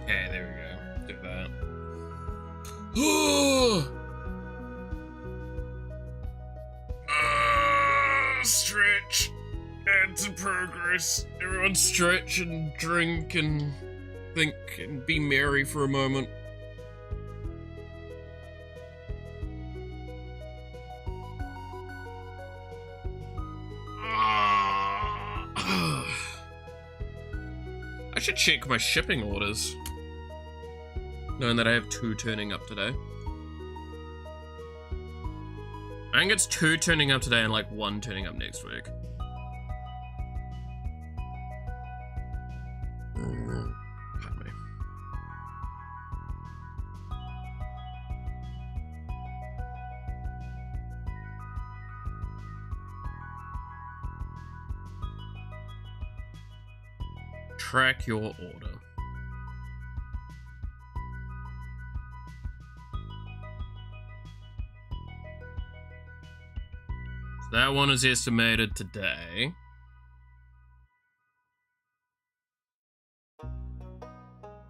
Okay, there we go. Do that. Stretch. Add to progress. Everyone stretch and drink and think and be merry for a moment. I should check my shipping orders, knowing that I have 2 turning up today. I think it's 2 turning up today and like 1 turning up next week. Pardon me. Track your order. That one is estimated today.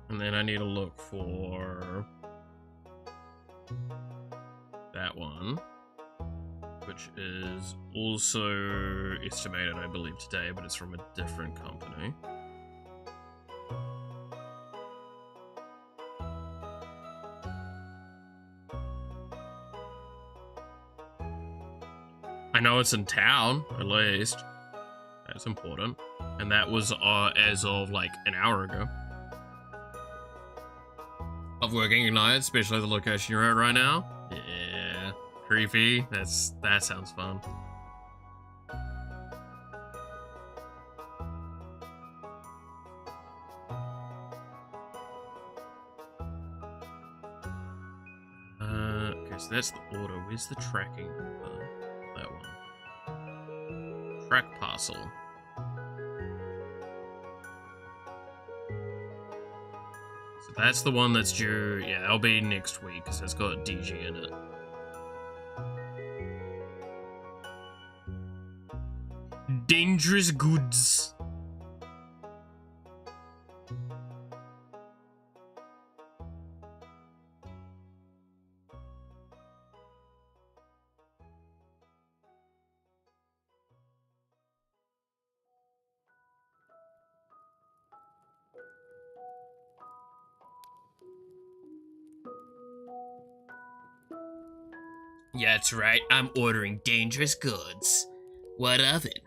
And then I need to look for that one, which is also estimated, I believe, today, but it's from a different company. I know it's in town, at least. That's important. And that was as of like an hour ago. Of working Ignite, especially the location you're at right now. Yeah, creepy. That sounds fun. Okay, so that's the order. Where's the tracking number? That one. Track parcel. So that's the one that's due. Yeah, that'll be next week because it's got DG in it. Dangerous goods. Yeah, that's right. I'm ordering dangerous goods. What of it?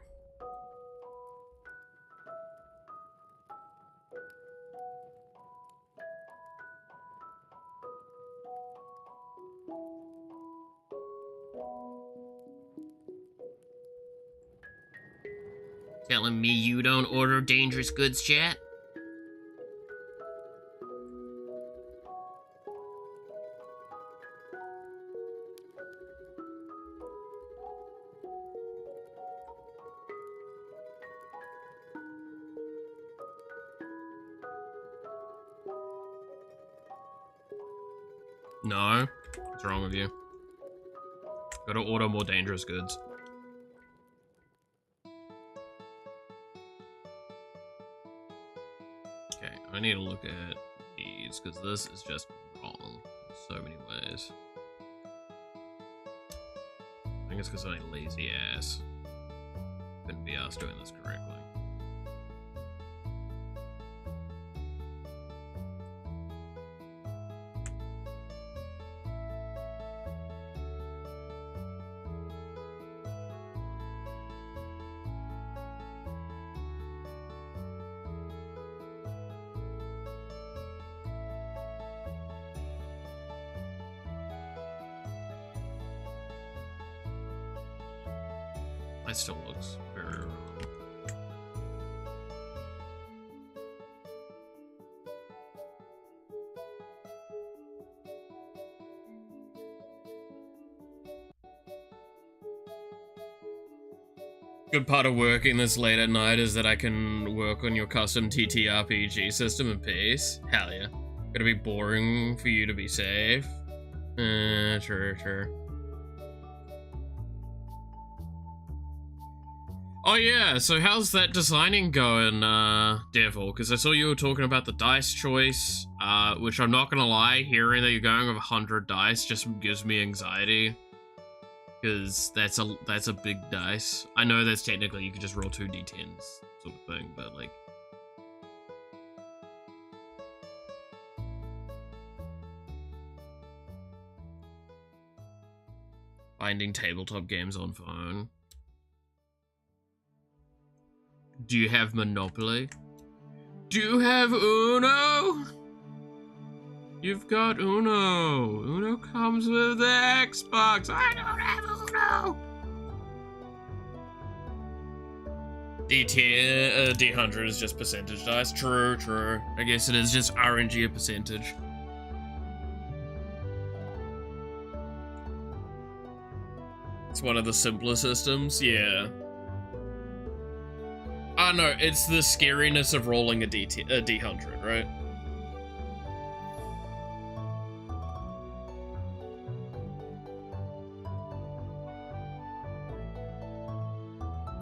Telling me you don't order dangerous goods, chat? No? What's wrong with you? Gotta order more dangerous goods. Okay, I need to look at these, because this is just wrong in so many ways. I think it's because I'm a lazy ass. Couldn't be asked doing this correctly. That still looks very wrong. Good part of working this late at night is that I can work on your custom TTRPG system in peace. Hell yeah. Gonna be boring for you to be safe. True. Oh yeah, so how's that designing going, Devil? Because I saw you were talking about the dice choice, which I'm not gonna lie, hearing that you're going with 100 dice just gives me anxiety. Because that's a big dice. I know that's technically you could just roll 2 d10s sort of thing, but like... Finding tabletop games on phone. Do you have Monopoly? Do you have Uno? You've got Uno. Uno comes with the Xbox. I don't have Uno. D100 is just percentage dice. True. I guess it is just RNG a percentage. It's one of the simpler systems, yeah. No, it's the scariness of rolling a D100, right?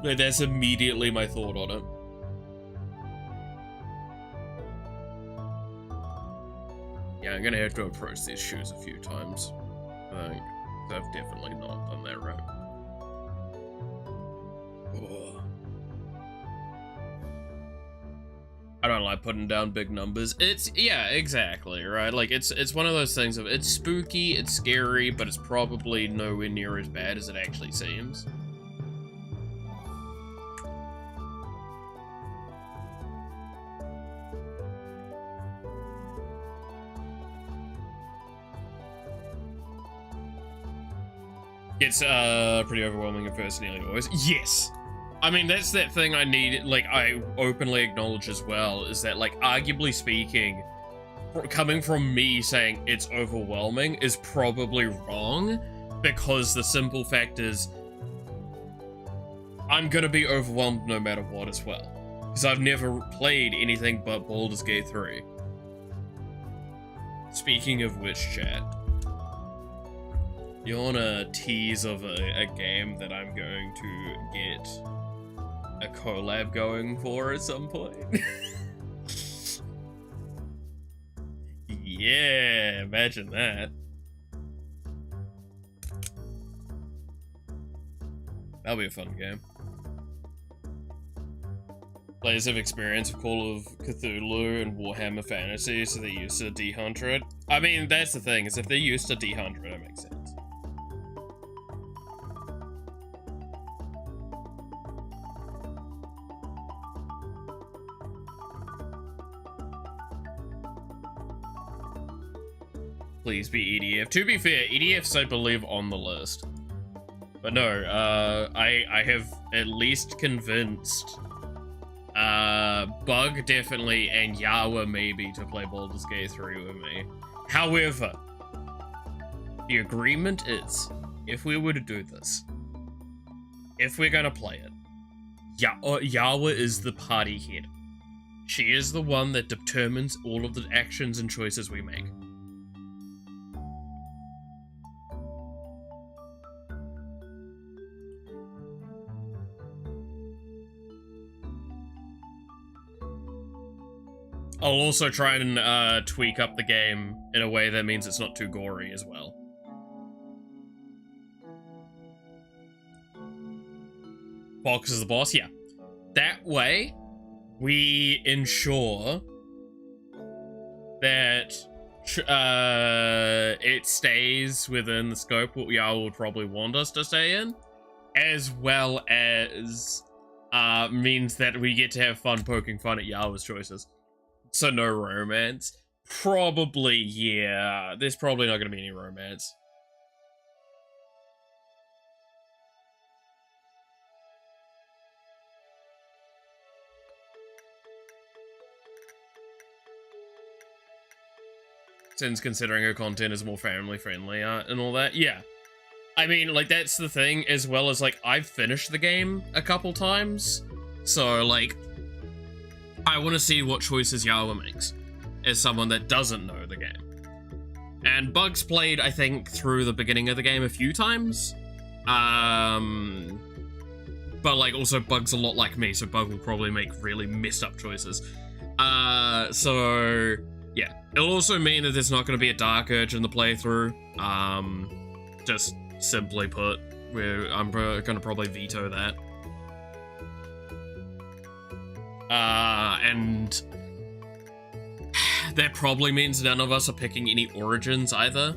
No, that's immediately my thought on it. Yeah, I'm gonna have to approach these shoes a few times. I think I've definitely not done that right. Oh. I don't like putting down big numbers. Yeah, exactly, right? Like, it's one of those things of, it's spooky, it's scary, but it's probably nowhere near as bad as it actually seems. It's, pretty overwhelming at first, nearly always. Yes! I mean, that's that thing I need, like, I openly acknowledge as well, is that, like, arguably speaking, coming from me saying it's overwhelming is probably wrong, because the simple fact is, I'm gonna be overwhelmed no matter what as well. Because I've never played anything but Baldur's Gate 3. Speaking of which, chat, you want a tease of a game that I'm going to get a collab going for at some point? Yeah, imagine that. That'll be a fun game. Players have experience of Call of Cthulhu and Warhammer Fantasy, so they're used to D100. I mean, that's the thing, is if they're used to D100, it makes sense. Please be EDF. To be fair, EDF's, I believe, on the list. But no, I have at least convinced Bug definitely and Yawa maybe to play Baldur's Gate 3 with me. However, the agreement is, if we were to do this, if we're gonna play it, Yawa is the party head. She is the one that determines all of the actions and choices we make. I'll also try and tweak up the game in a way that means it's not too gory as well. Fox is the boss, yeah. That way, we ensure that it stays within the scope what Yao would probably want us to stay in, as well as means that we get to have fun poking fun at Yao's choices. So no romance. Probably, yeah. There's probably not going to be any romance. Since considering her content is more family friendly and all that, yeah. I mean, like, that's the thing, as well as, like, I've finished the game a couple times. So, like, I want to see what choices Yawa makes, as someone that doesn't know the game. And Bug's played, I think, through the beginning of the game a few times. But, like, also Bug's a lot like me, so Bug will probably make really messed up choices. So, yeah. It'll also mean that there's not going to be a Dark Urge in the playthrough. Just simply put, I'm going to probably veto that. And that probably means none of us are picking any origins either.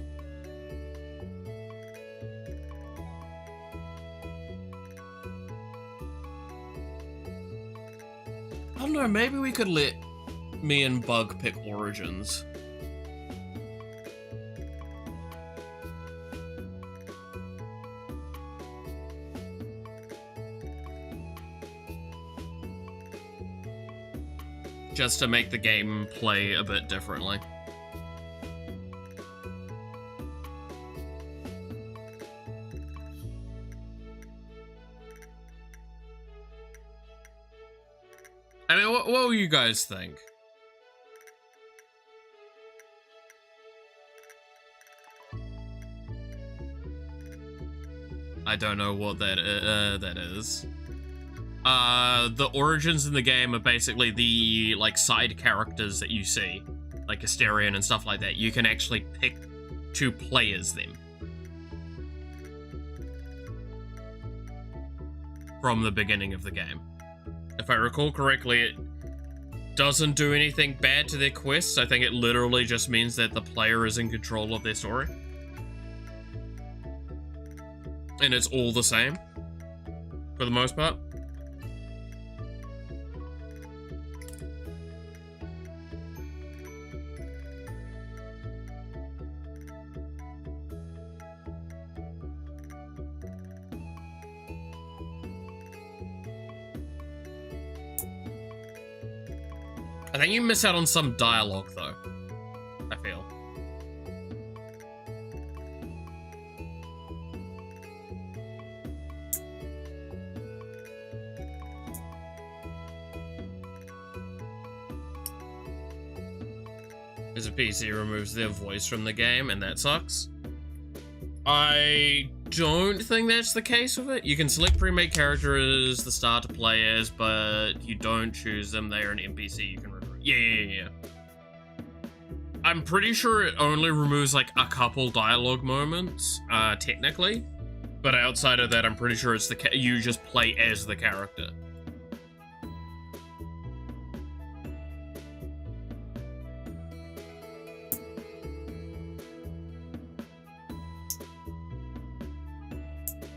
I don't know, maybe we could let me and Bug pick origins. Just to make the game play a bit differently. I mean, what do you guys think? I don't know what that is. The origins in the game are basically the, like, side characters that you see, like Asterion and stuff like that. You can actually pick to play as them from the beginning of the game. If I recall correctly, it doesn't do anything bad to their quests. I think it literally just means that the player is in control of their story. And it's all the same, for the most part. I think you miss out on some dialogue, though, I feel. As a PC removes their voice from the game, and that sucks. I don't think that's the case with it. You can select pre-made characters, the starter players, but you don't choose them. They are an NPC you can recruit. Yeah. I'm pretty sure it only removes like a couple dialogue moments, technically. But outside of that, I'm pretty sure it's you just play as the character.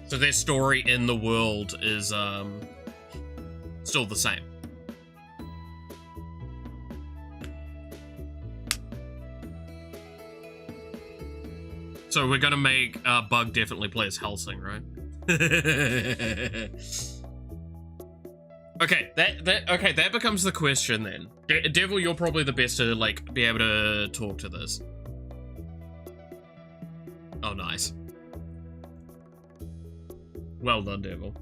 So their story in the world is still the same. So we're gonna make Bug definitely play as Helsing, right? Okay, that becomes the question then. Devil, you're probably the best to like be able to talk to this. Oh, nice. Well done, Devil.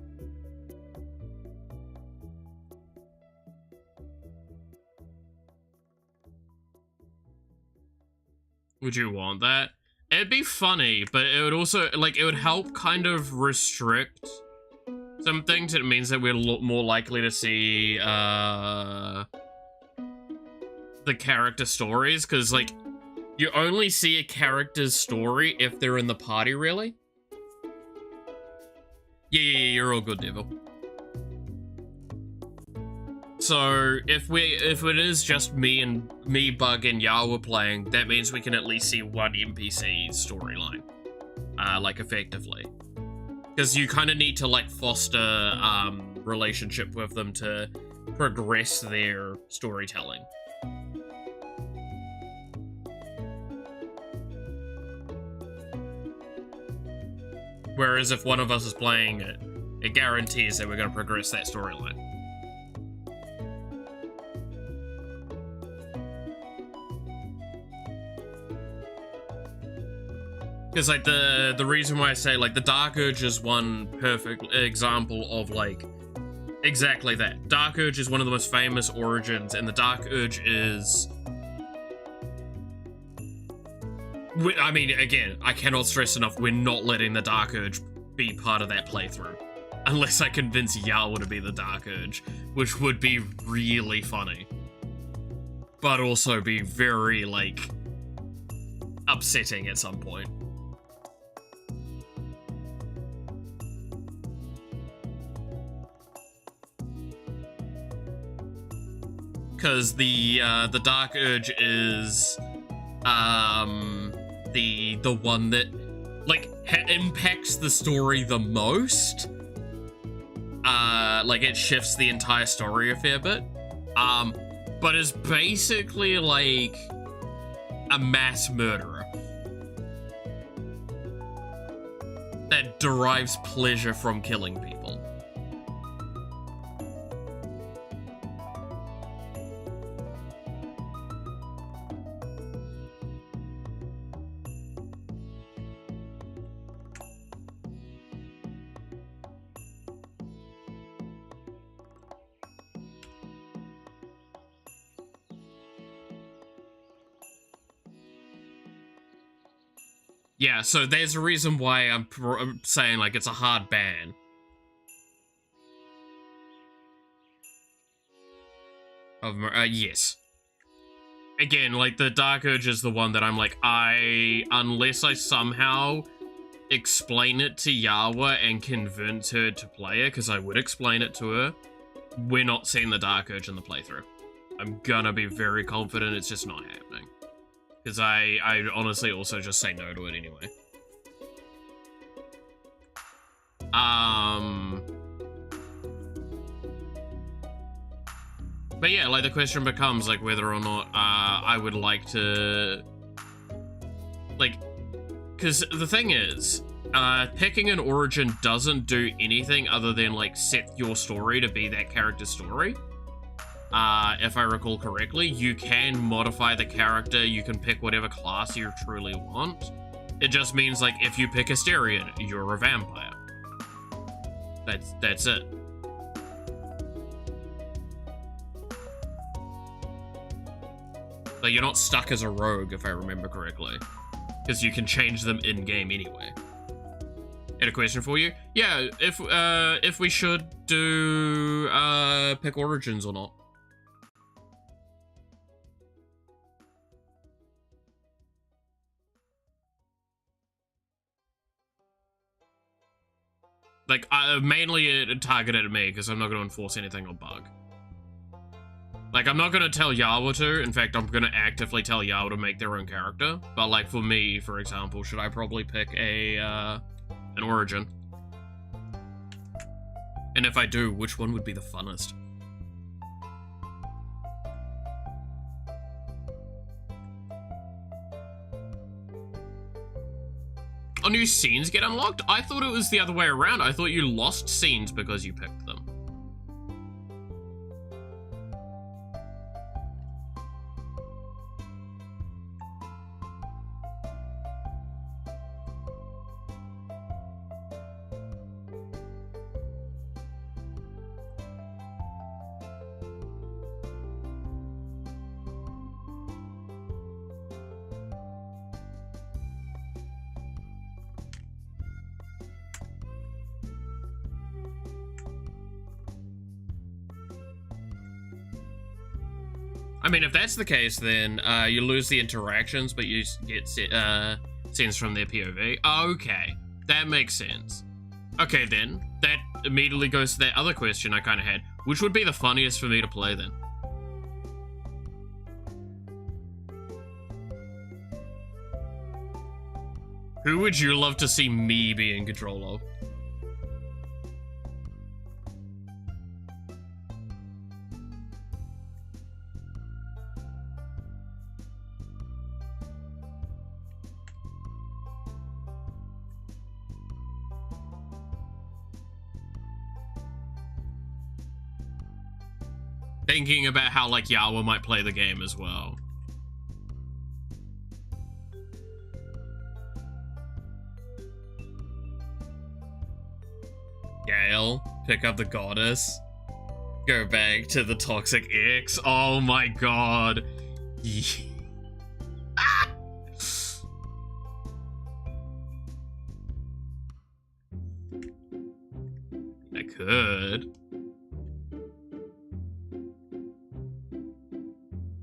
Would you want that? It'd be funny, but it would also, like, it would help kind of restrict some things. It means that we're more likely to see, the character stories, because, like, you only see a character's story if they're in the party, really. Yeah, you're all good, Devil. So, if it is just me, Bug, and Yawa playing, that means we can at least see one NPC storyline, like, effectively. Because you kind of need to, like, foster, relationship with them to progress their storytelling. Whereas if one of us is playing it, it guarantees that we're going to progress that storyline. Because, like, the reason why I say, like, the Dark Urge is one perfect example of, like, exactly that. Dark Urge is one of the most famous origins, and the Dark Urge is... I mean, again, I cannot stress enough, we're not letting the Dark Urge be part of that playthrough. Unless I convince Yawa to be the Dark Urge, which would be really funny. But also be very, like, upsetting at some point. Because the Dark Urge is, the one that, like, impacts the story the most. Like, it shifts the entire story a fair bit. But is basically, like, a mass murderer that derives pleasure from killing people. Yeah, so there's a reason why I'm saying, like, it's a hard ban. Yes. Again, like, the Dark Urge is the one that I'm like, unless I somehow explain it to Yawa and convince her to play it, because I would explain it to her, we're not seeing the Dark Urge in the playthrough. I'm gonna be very confident it's just not happening. Because I honestly also just say no to it anyway. But yeah, like, the question becomes, like, whether or not, I would like to... Like, because the thing is, picking an origin doesn't do anything other than, like, set your story to be that character's story. If I recall correctly, you can modify the character, you can pick whatever class you truly want. It just means, like, if you pick Asterion, you're a vampire. That's it. Like, you're not stuck as a rogue, if I remember correctly. Because you can change them in-game anyway. And a question for you? Yeah, if we should do, pick origins or not. Like, mainly it targeted at me, because I'm not going to enforce anything on Bug. Like, I'm not going to tell Yawa to. In fact, I'm going to actively tell Yawa to make their own character. But, like, for me, for example, should I probably pick an origin? And if I do, which one would be the funnest? Oh, new scenes get unlocked? I thought it was the other way around. I thought you lost scenes because you picked them. I mean, if that's the case, then you lose the interactions, but you get scenes from their POV. Okay, that makes sense. Okay, then. That immediately goes to that other question I kind of had. Which would be the funniest for me to play, then? Who would you love to see me be in control of? Thinking about how, like, Yawa might play the game as well. Gale, pick up the goddess. Go back to the toxic X. Oh my god. Ah! I could.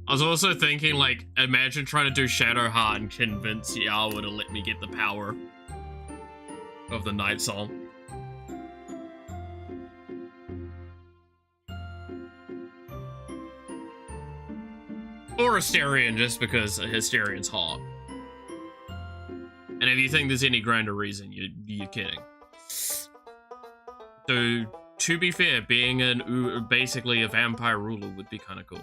I was also thinking, like, imagine trying to do Shadowheart and convince Yawa to let me get the power of the Night Soul. Or Asterion, just because Asterian's hot. And if you think there's any grander reason, you're kidding. So, to be fair, being basically a vampire ruler would be kind of cool.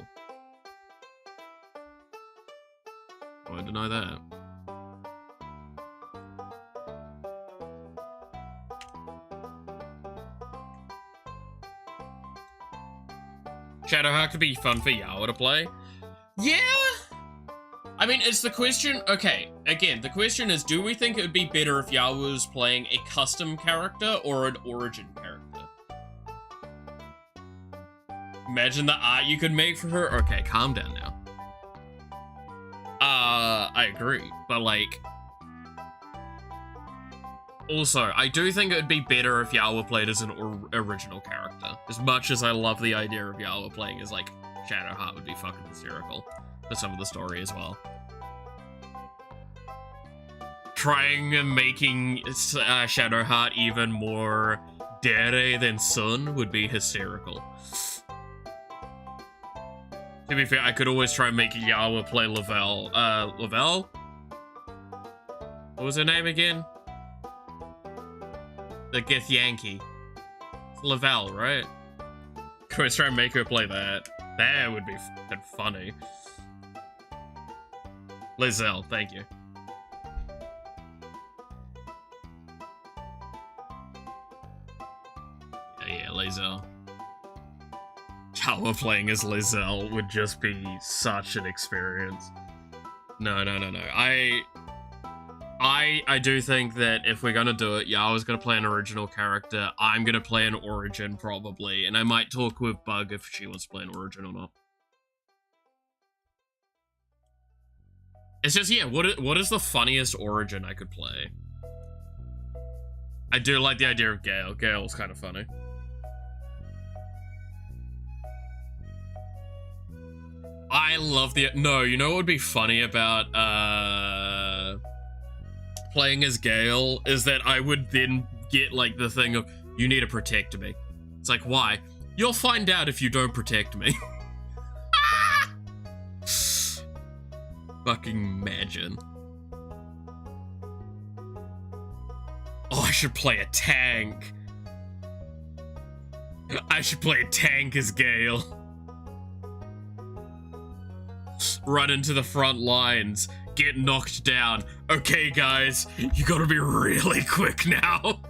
I won't deny that. Shadowheart could be fun for Yawa to play. Yeah! I mean, it's the question... Okay, again, the question is, do we think it would be better if Yawa was playing a custom character or an origin character? Imagine the art you could make for her. Okay, calm down now. I agree, but, like... Also, I do think it would be better if Yawa played as an original character. As much as I love the idea of Yawa playing as, like, Shadowheart would be fucking hysterical for some of the story as well. Trying and making Shadowheart even more dere than Sun would be hysterical. To be fair, I could always try and make Yawa play Lavelle. Lavelle? What was her name again? The Githyanki. It's Lavelle, right? Could always try and make her play that. That would be fucking funny. Lizelle, thank you. Yeah, Lizelle. Yawa playing as Lizelle would just be such an experience. No. I do think that if we're gonna do it, Yawa's gonna play an original character, I'm gonna play an origin probably, and I might talk with Bug if she wants to play an origin or not. It's just, yeah, what is the funniest origin I could play? I do like the idea of Gale. Gale's kind of funny. I love the... No, you know what would be funny about playing as Gale is that I would then get like the thing of, you need to protect me. It's like, why? You'll find out if you don't protect me. Fucking imagine. Oh, I should play a tank. I should play a tank as Gale. Run into the front lines, get knocked down. Okay, guys, you gotta be really quick now.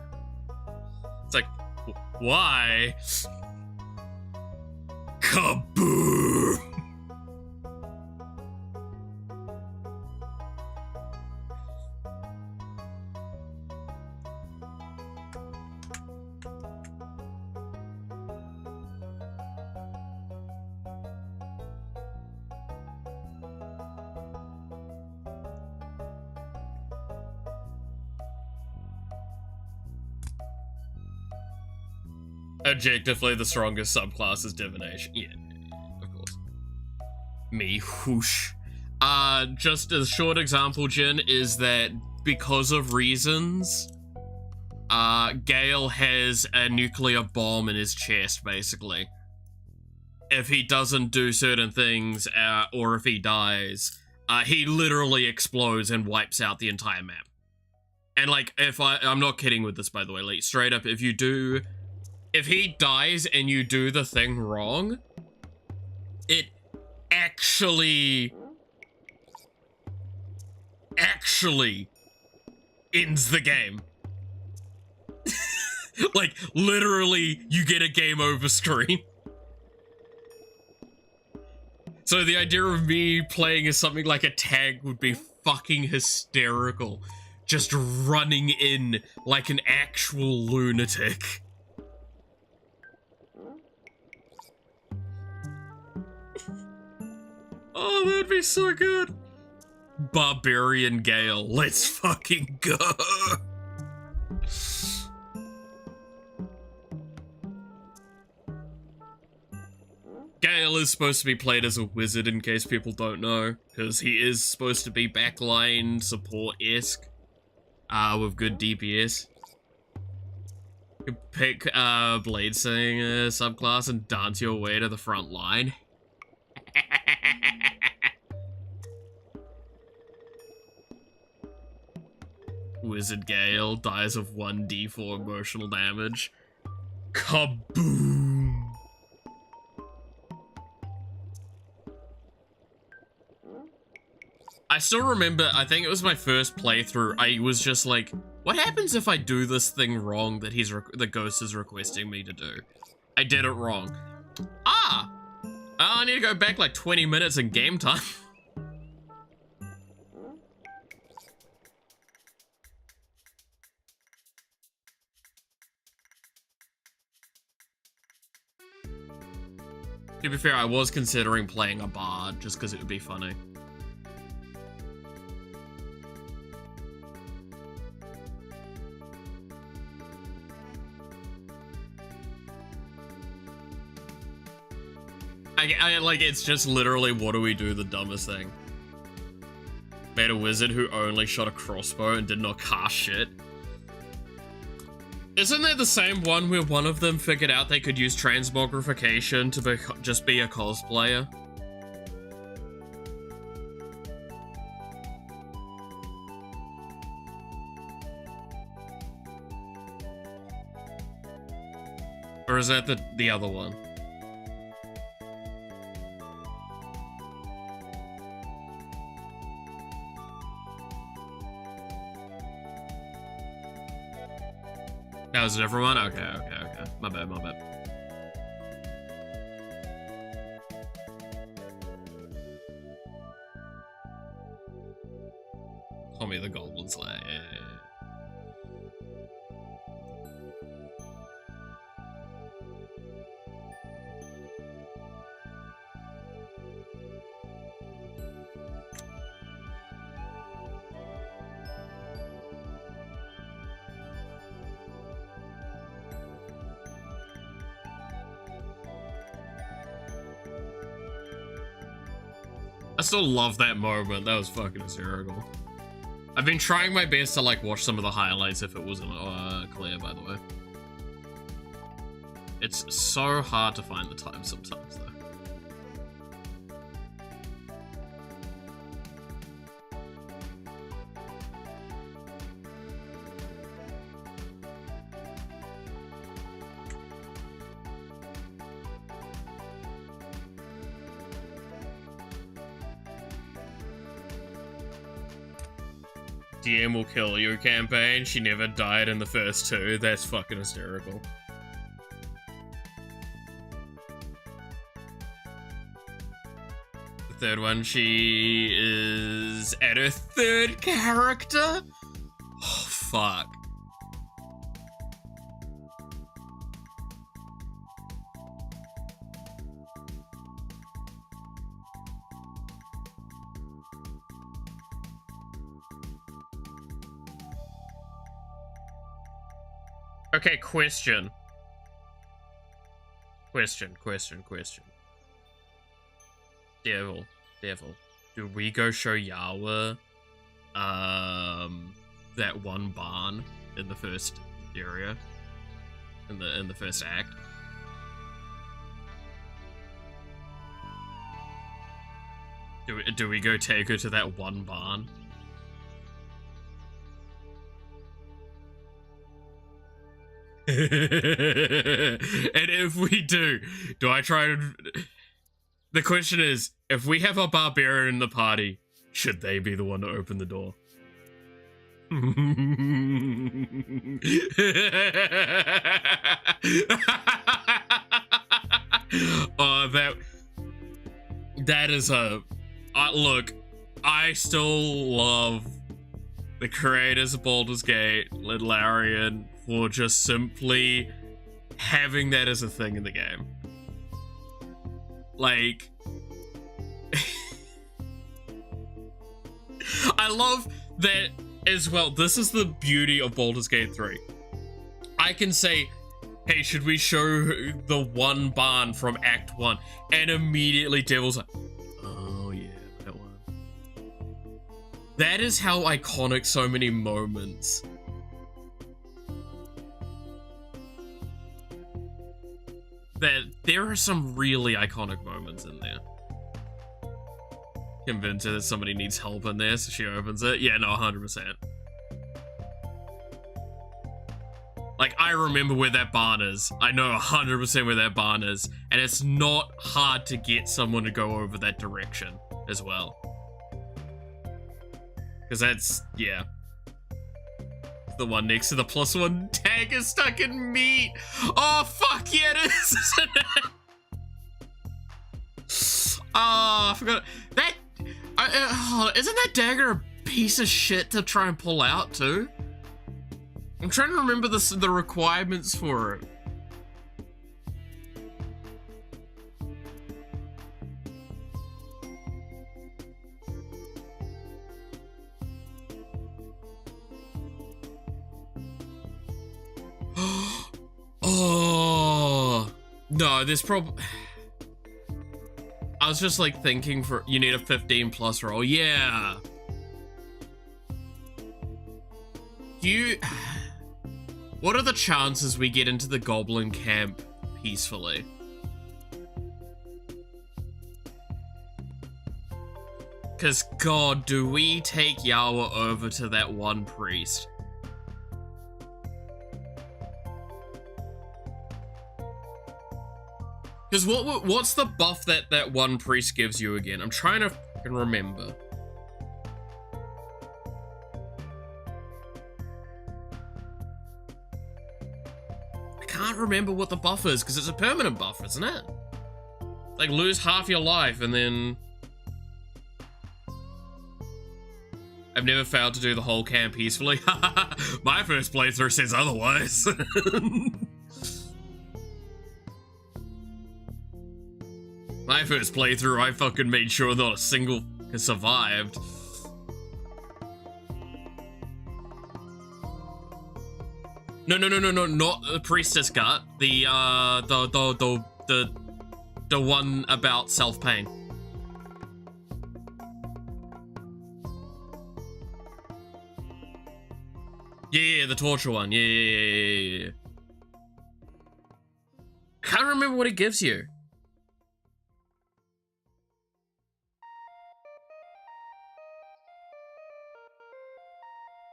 It's like, why? Kaboom! Objectively, the strongest subclass is divination. Yeah, of course. Me, whoosh. Just a short example, Jin, is that because of reasons, Gale has a nuclear bomb in his chest, basically. If he doesn't do certain things, or if he dies, he literally explodes and wipes out the entire map. And, like, I'm not kidding with this, by the way, like, straight up, if he dies and you do the thing wrong, it actually ends the game. Like, literally, you get a game over screen. So the idea of me playing as something like a tank would be fucking hysterical. Just running in like an actual lunatic. Oh, that'd be so good. Barbarian Gale, let's fucking go. Gale is supposed to be played as a wizard, in case people don't know, because he is supposed to be backline support-esque, with good DPS. You could pick Blade Singer subclass and dance your way to the front line. Wizard Gale dies of 1d4 emotional damage. Kaboom! I still remember, I think it was my first playthrough, I was just like, what happens if I do this thing wrong that the ghost is requesting me to do? I did it wrong. Ah! I need to go back like 20 minutes in game time. To be fair, I was considering playing a bard just because it would be funny. Like, it's just literally, what do we do? The dumbest thing. Made a wizard who only shot a crossbow and did not cast shit. Isn't that the same one where one of them figured out they could use transmogrification to just be a cosplayer? Or is that the other one? That was a different one? Okay. My bad. Tommy the Goblin Slayer. I still love that moment. That was fucking hysterical. I've been trying my best to like watch some of the highlights if it wasn't clear, by the way. It's so hard to find the time sometimes, though. DM will kill you campaign. She never died in the first two. That's fucking hysterical. The third one, she is at her third character? Oh, fuck. Okay, question. Devil. Do we go show Yawa, that one barn in the first area? In the first act? Do we go take her to that one barn? And if we do I try to... The question is, if we have a barbarian in the party, should they be the one to open the door? Oh, that is a... look, I still love the creators of Baldur's Gate, Larian, for just simply having that as a thing in the game. Like... I love that as well. This is the beauty of Baldur's Gate 3. I can say, hey, should we show the one barn from Act 1? And immediately Devil's like, oh yeah, that one. That is how iconic so many moments. That there are some really iconic moments in there. Convince her that somebody needs help in there, so she opens it. Yeah, no, 100%. Like, I remember where that barn is. I know 100% where that barn is. And it's not hard to get someone to go over that direction as well. Because that's, yeah. The one next to the +1 tag is stuck in meat. Oh, fuck yeah, it is, isn't it? Oh, I forgot. That, isn't that dagger a piece of shit to try and pull out, too? I'm trying to remember the requirements for it. Oh no, there's probably... I was just like thinking for you need a 15+ roll. Yeah. What are the chances we get into the goblin camp peacefully? Cause God, do we take Yawa over to that one priest? Because what's the buff that one priest gives you again? I'm trying to fucking remember. I can't remember what the buff is, because it's a permanent buff, isn't it? Like, lose half your life, and then... I've never failed to do the whole camp peacefully. My first playthrough says otherwise. My first playthrough, I fucking made sure not a single survived. No, not the priestess gut. The one about self-pain. Yeah, the torture one. Yeah. Can't remember what it gives you.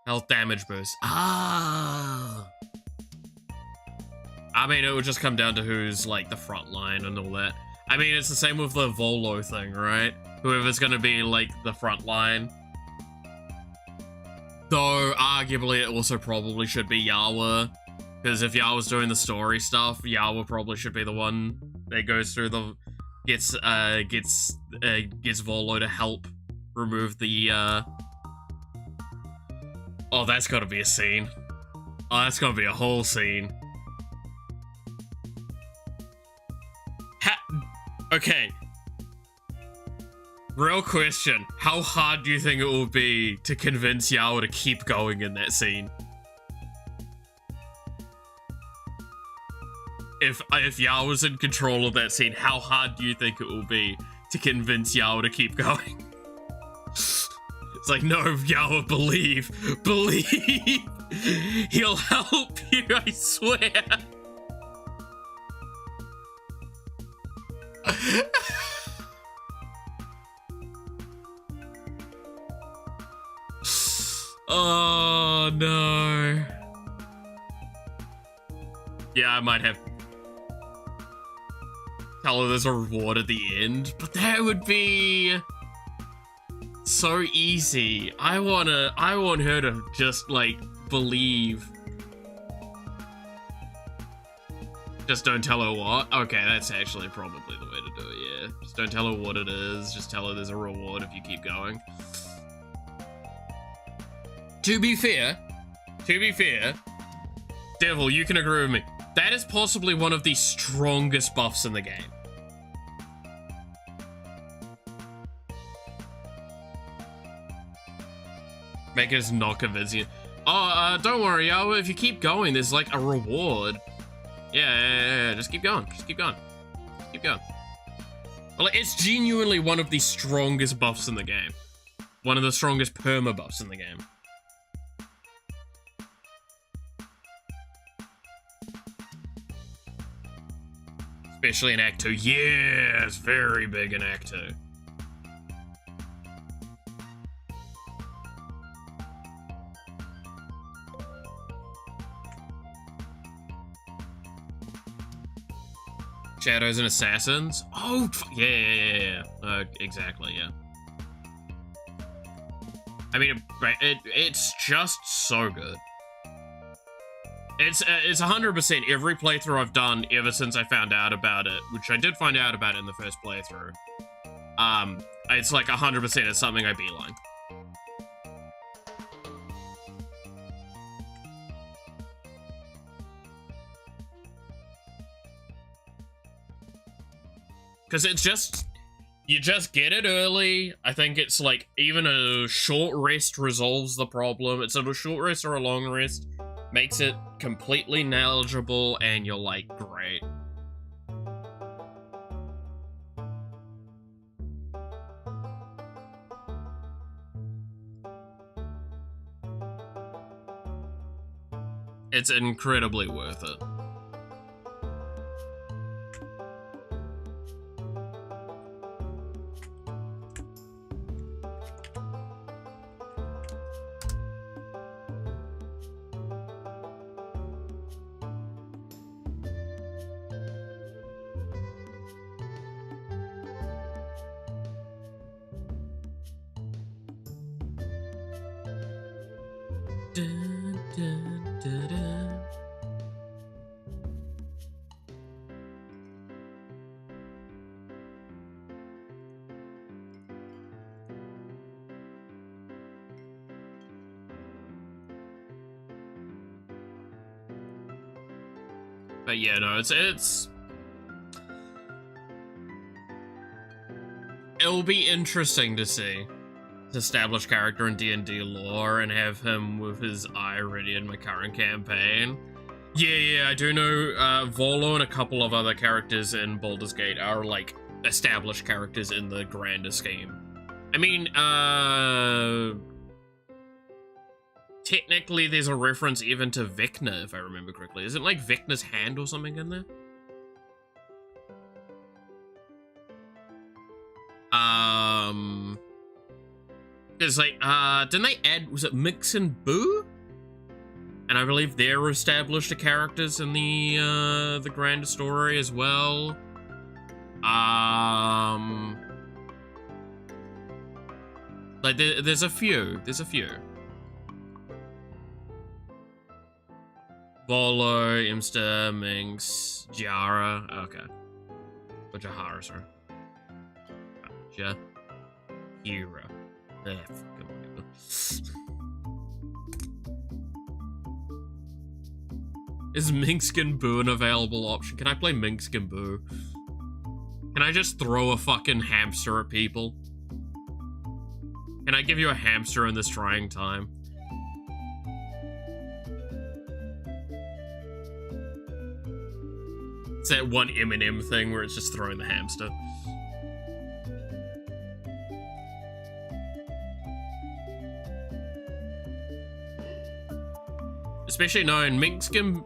Health damage boost. Ah. I mean, it would just come down to who's, like, the front line and all that. I mean, it's the same with the Volo thing, right? Whoever's gonna be, like, the front line. Though, arguably, it also probably should be Yawa. Because if Yawa's doing the story stuff, Yawa probably should be the one that goes through the... Gets Volo to help remove the, Oh, that's gotta be a scene. Oh, that's gotta be a whole scene. Okay. Real question. How hard do you think it will be to convince Yawa to keep going in that scene? If Yawa's in control of that scene, how hard do you think it will be to convince Yawa to keep going? It's like, no, Yawa, believe. Believe. He'll help you, I swear. Oh, no. Yeah, I might have... Tell her there's a reward at the end, but that would be... so easy. I want her to just, like, believe. Just don't tell her what? Okay, that's actually probably the way to do it, yeah. Just don't tell her what it is, just tell her there's a reward if you keep going. To be fair, Devil, you can agree with me. That is possibly one of the strongest buffs in the game. Make us not convince you. Oh, don't worry, Yawa, if you keep going, there's like a reward. Yeah, just keep going, keep going. Well, it's genuinely one of the strongest buffs in the game. One of the strongest perma buffs in the game. Especially in Act 2. Yeah, it's very big in Act 2. Shadows and Assassins? Oh, yeah. Exactly, yeah. I mean, it's just so good. It's 100% every playthrough I've done ever since I found out about it, which I did find out about it in the first playthrough. It's like 100% it's something I beeline. Because it's just, you just get it early. I think it's like, even a short rest resolves the problem. It's a short rest or a long rest. Makes it completely knowledgeable, and you're like, great. It's incredibly worth it. Dun, dun, dun, dun. But yeah, no, it'll be interesting to see his established character in D&D lore and have him with his eye ready in my current campaign. Yeah, I do know Volo and a couple of other characters in Baldur's Gate are like established characters in the grander scheme. I mean, technically there's a reference even to Vecna, if I remember correctly. Isn't like Vecna's hand or something in there? There's like, didn't they add, was it Mix and Boo? And I believe they're established characters in the grander story as well. Like there's a few. Volo, Imster, Minx, Jara. Okay. Or Jahara, sorry. Jahira. Is Minkskin Boo an available option? Can I play Minkskin Boo? Can I just throw a fucking hamster at people? Can I give you a hamster in this trying time? It's that one Eminem thing where it's just throwing the hamster. Especially knowing Minkskin,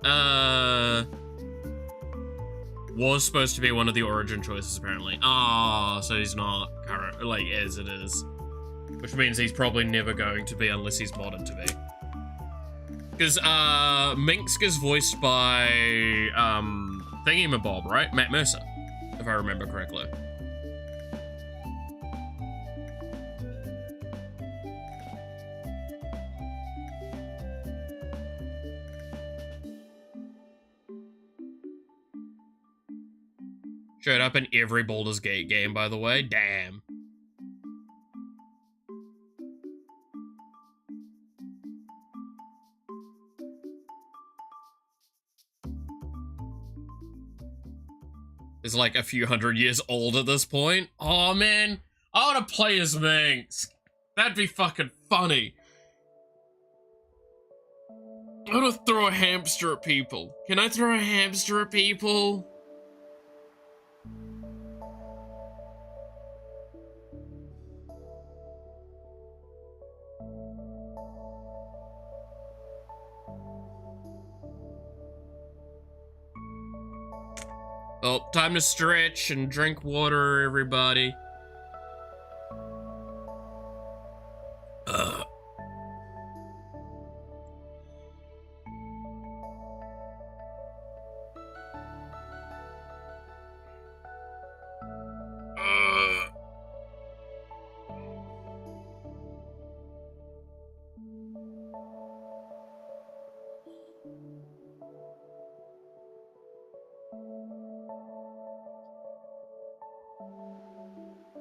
was supposed to be one of the origin choices, apparently. Ah, so he's not current, like, as it is. Which means he's probably never going to be unless he's modded to be. Because, Minsk is voiced by, Thingamabob, right? Matt Mercer, if I remember correctly. Showed up in every Baldur's Gate game, by the way. Damn. Is like a few hundred years old at this point. Oh man, I want to play as Minx. That'd be fucking funny. I want to throw a hamster at people. Can I throw a hamster at people? Oh, time to stretch and drink water, everybody. Ugh.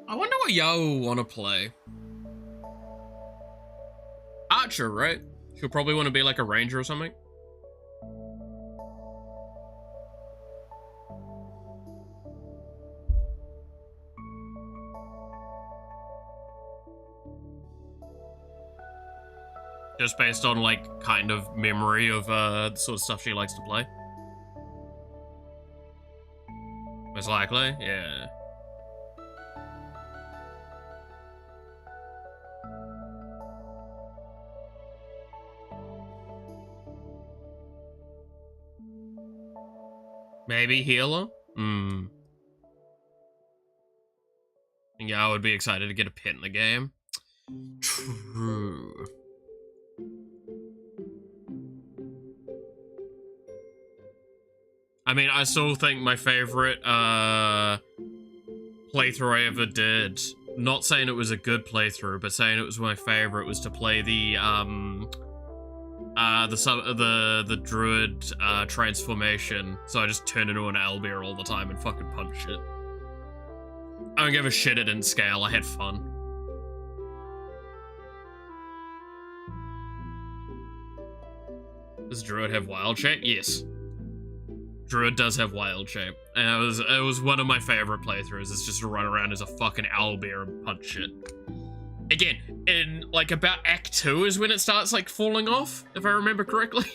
I wonder what Yao will want to play. Archer, right? She'll probably want to be like a ranger or something. Just based on like kind of memory of the sort of stuff she likes to play. Most likely, yeah. Maybe healer? Yeah, I would be excited to get a pet in the game. True. I mean, I still think my favorite playthrough I ever did, not saying it was a good playthrough, but saying it was my favorite, was to play the druid transformation. So I just turned into an owlbear all the time and fucking punched it. I don't give a shit it didn't scale, I had fun. Does druid have wild shape? Yes. Druid does have wild shape. And it was one of my favorite playthroughs, is just to run around as a fucking owlbear and punch shit. Again, in like about Act 2 is when it starts like falling off, if I remember correctly.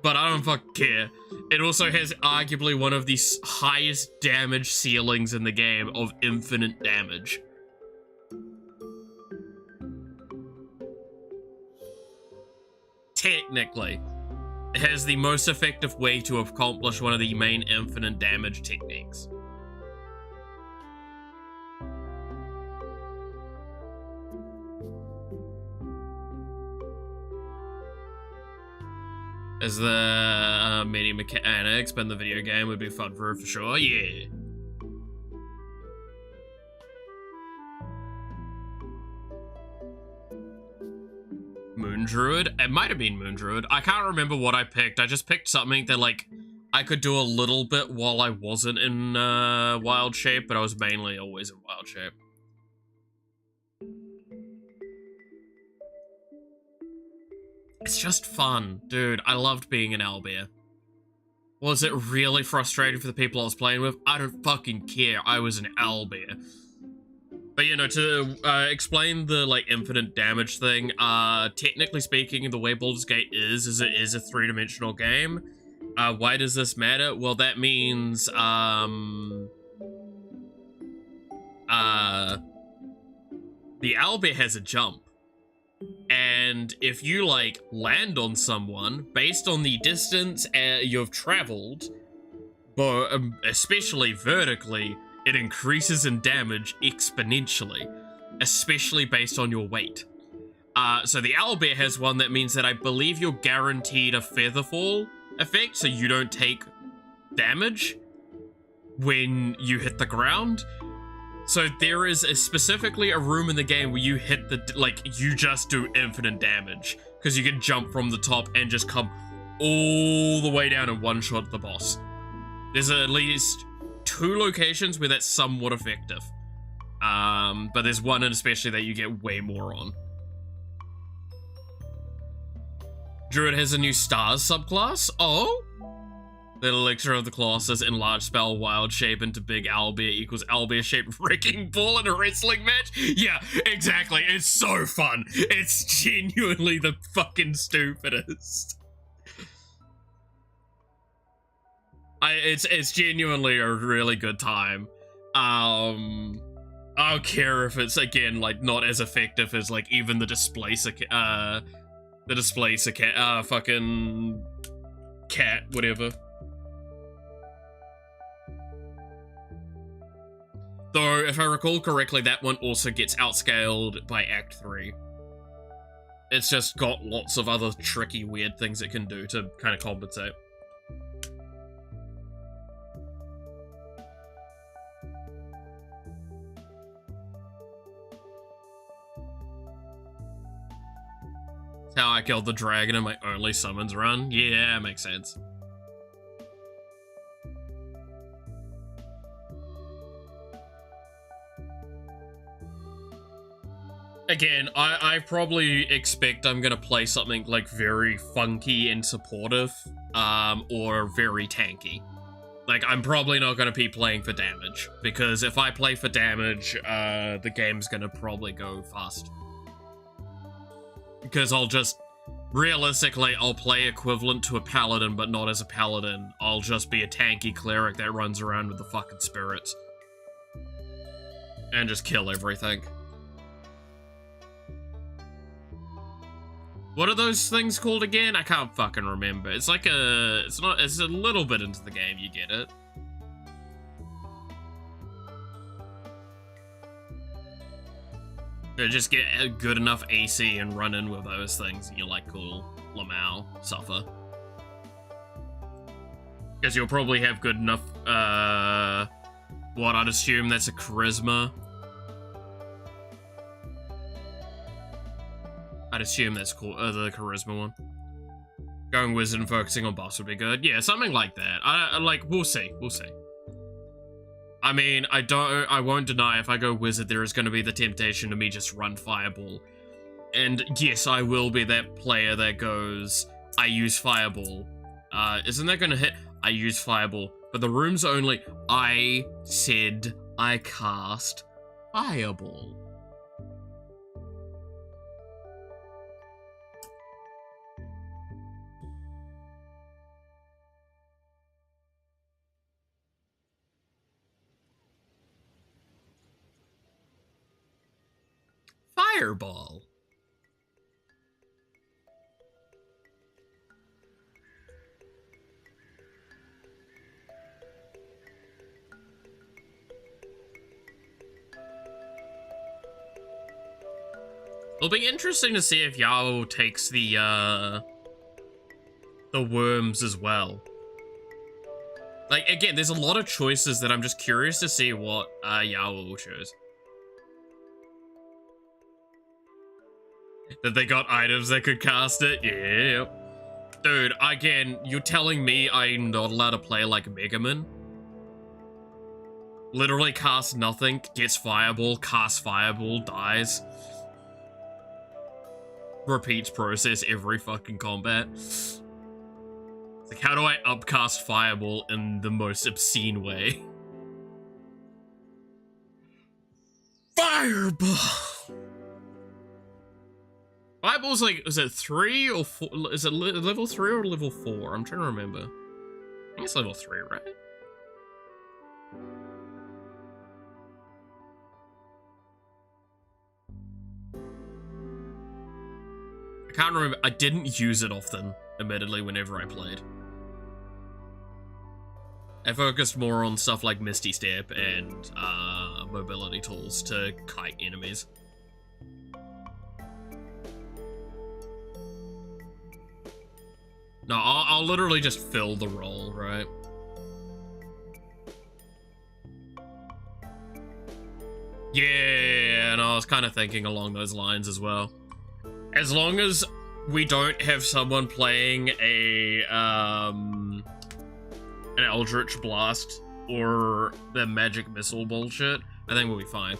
But I don't fucking care. It also has arguably one of the highest damage ceilings in the game of infinite damage. technically, has the most effective way to accomplish one of the main infinite damage techniques. As the many mechanics, but in the video game would be fun for sure, yeah. Moon Druid? It might have been Moon Druid. I can't remember what I picked. I just picked something that, like, I could do a little bit while I wasn't in wild shape, but I was mainly always in wild shape. It's just fun. Dude, I loved being an owlbear. Was it really frustrating for the people I was playing with? I don't fucking care. I was an owlbear. But, you know, to explain the, like, infinite damage thing, technically speaking, the way Baldur's Gate is it is a three-dimensional game. Why does this matter? Well, that means, the owlbear has a jump. And if you, like, land on someone, based on the distance you've traveled, but especially vertically, it increases in damage exponentially, especially based on your weight. So the owlbear has one that means that I believe you're guaranteed a feather fall effect, so you don't take damage when you hit the ground. So there is specifically a room in the game where you hit the, like, you just do infinite damage, because you can jump from the top and just come all the way down and one-shot the boss. There's at least 2 locations where that's somewhat effective. But there's one in especially that you get way more on. Druid has a new stars subclass. Oh? The elixir of the classes enlarge spell wild shape into big owlbear equals owlbear shaped wrecking ball in a wrestling match. Yeah, exactly. It's so fun. It's genuinely the fucking stupidest. It's genuinely a really good time. I don't care if it's, again, like, not as effective as, like, even the displacer cat, fucking cat, whatever. Though, if I recall correctly, that one also gets outscaled by Act 3. It's just got lots of other tricky, weird things it can do to kind of compensate. That's how I killed the dragon in my only summons run. Yeah, makes sense. Again, I probably expect I'm gonna play something like very funky and supportive, or very tanky. Like, I'm probably not gonna be playing for damage, because if I play for damage, the game's gonna probably go fast. Because realistically, I'll play equivalent to a paladin, but not as a paladin. I'll just be a tanky cleric that runs around with the fucking spirits. And just kill everything. What are those things called again? I can't fucking remember. It's like it's a little bit into the game, you get it. You just get a good enough AC and run in with those things, and you're like, cool, Lamau, suffer. Because you'll probably have good enough, what, I'd assume that's a charisma. I'd assume that's cool, the charisma one. Going wizard and focusing on boss would be good. Yeah, something like that. Like, we'll see. I mean, I won't deny if I go wizard, there is going to be the temptation to me just run fireball. And yes, I will be that player that goes, I use fireball. Isn't that going to hit? I use fireball. But the room's only, I said I cast fireball. Fireball. It'll be interesting to see if Yao takes the worms as well. Like, again, there's a lot of choices that I'm just curious to see what Yao will choose. That they got items that could cast it? Yeah. Dude, again, you're telling me I'm not allowed to play like Mega Man? Literally casts nothing, gets fireball, casts fireball, dies. Repeats process every fucking combat. It's like, how do I upcast fireball in the most obscene way? Fireball! Fireball's like, is it 3 or 4? Is it level 3 or level 4? I'm trying to remember. I think it's level 3, right? I can't remember. I didn't use it often, admittedly, whenever I played. I focused more on stuff like Misty Step and mobility tools to kite enemies. No, I'll literally just fill the role, right? Yeah, and I was kind of thinking along those lines as well. As long as we don't have someone playing an Eldritch Blast or the magic missile bullshit, I think we'll be fine.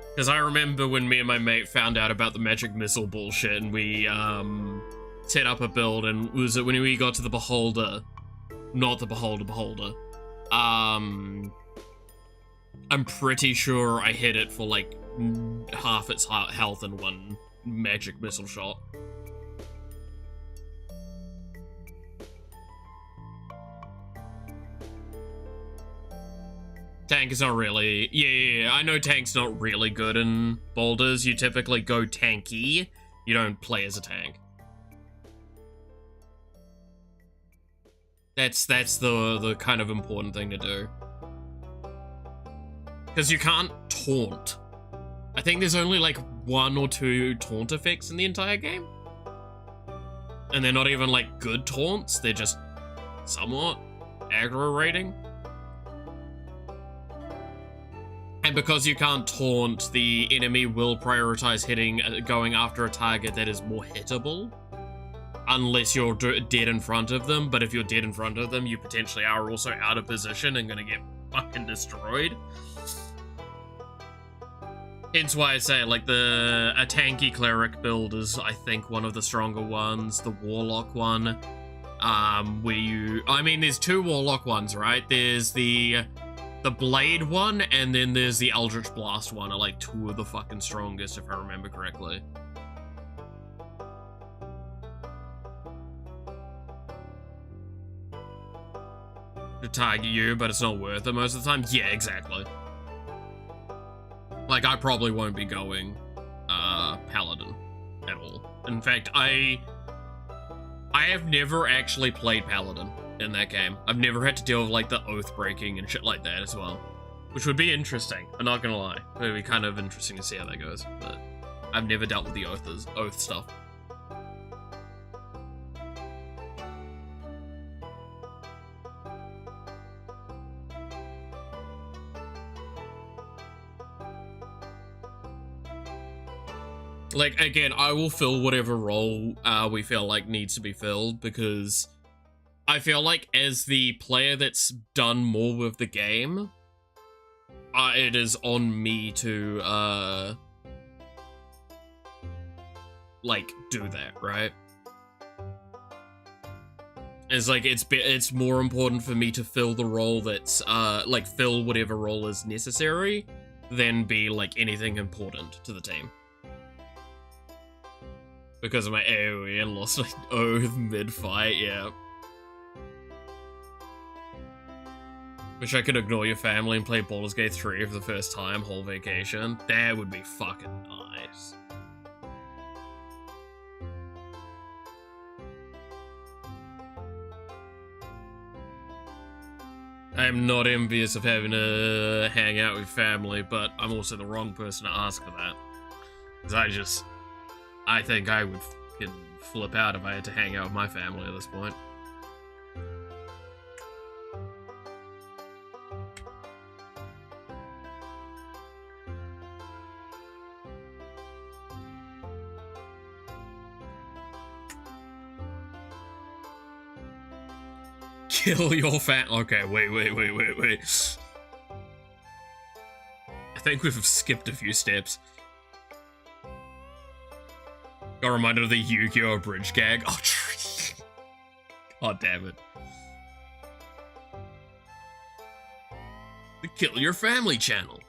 Because I remember when me and my mate found out about the magic missile bullshit and we set up a build, and was it when we got to the Beholder? Not the Beholder. I'm pretty sure I hit it for like half its health in one magic missile shot. Tank is not really... Yeah, I know tank's not really good in boulders. You typically go tanky. You don't play as a tank. That's the kind of important thing to do. Because you can't taunt. I think there's only like 1 or 2 taunt effects in the entire game. And they're not even like good taunts, they're just somewhat aggro rating. And because you can't taunt, the enemy will prioritize going after a target that is more hittable. Unless you're dead in front of them, but if you're dead in front of them, you potentially are also out of position and gonna get fucking destroyed. Hence why I say, like, a tanky cleric build is, I think, one of the stronger ones. The warlock one, I mean, there's 2 warlock ones, right? There's the blade one, and then there's the Eldritch Blast one, are like 2 of the fucking strongest, if I remember correctly. To target you, but it's not worth it most of the time. Yeah, exactly. Like, I probably won't be going Paladin at all. In fact, I have never actually played Paladin in that game. I've never had to deal with, like, the oath breaking and shit like that as well. Which would be interesting, I'm not gonna lie. It would be kind of interesting to see how that goes, but I've never dealt with the oath stuff. Like, again, I will fill whatever role we feel like needs to be filled, because I feel like as the player that's done more with the game, it is on me to, like, do that, right? It's like, it's more important for me to fill the role that's, like, fill whatever role is necessary than be, like, anything important to the team. Because of my AoE and lost my oath mid-fight, yeah. Wish I could ignore your family and play Baldur's Gate 3 for the first time, whole vacation. That would be fucking nice. I am not envious of having to hang out with family, but I'm also the wrong person to ask for that. Because I think I would fucking flip out if I had to hang out with my family at this point. Kill your Okay, wait. I think we've skipped a few steps. Got reminded of the Yu-Gi-Oh! Bridge gag. Oh, God damn it. The Kill Your Family channel.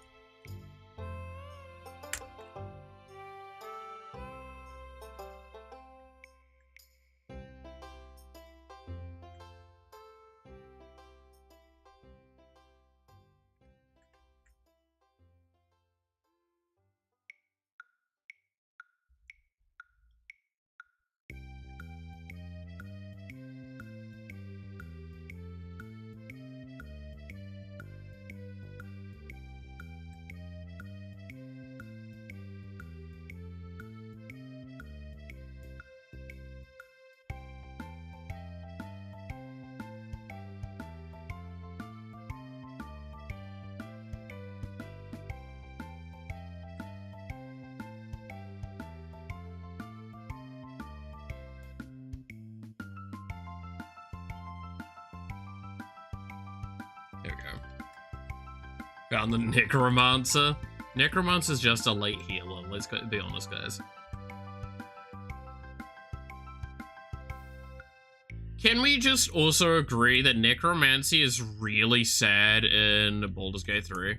There we go. Found the Necromancer. Necromancer's just a late healer, let's be honest, guys. Can we just also agree that necromancy is really sad in Baldur's Gate 3?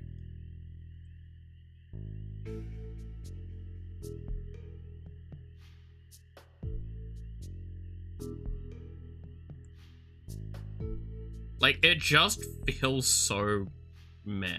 Like, it just feels so meh.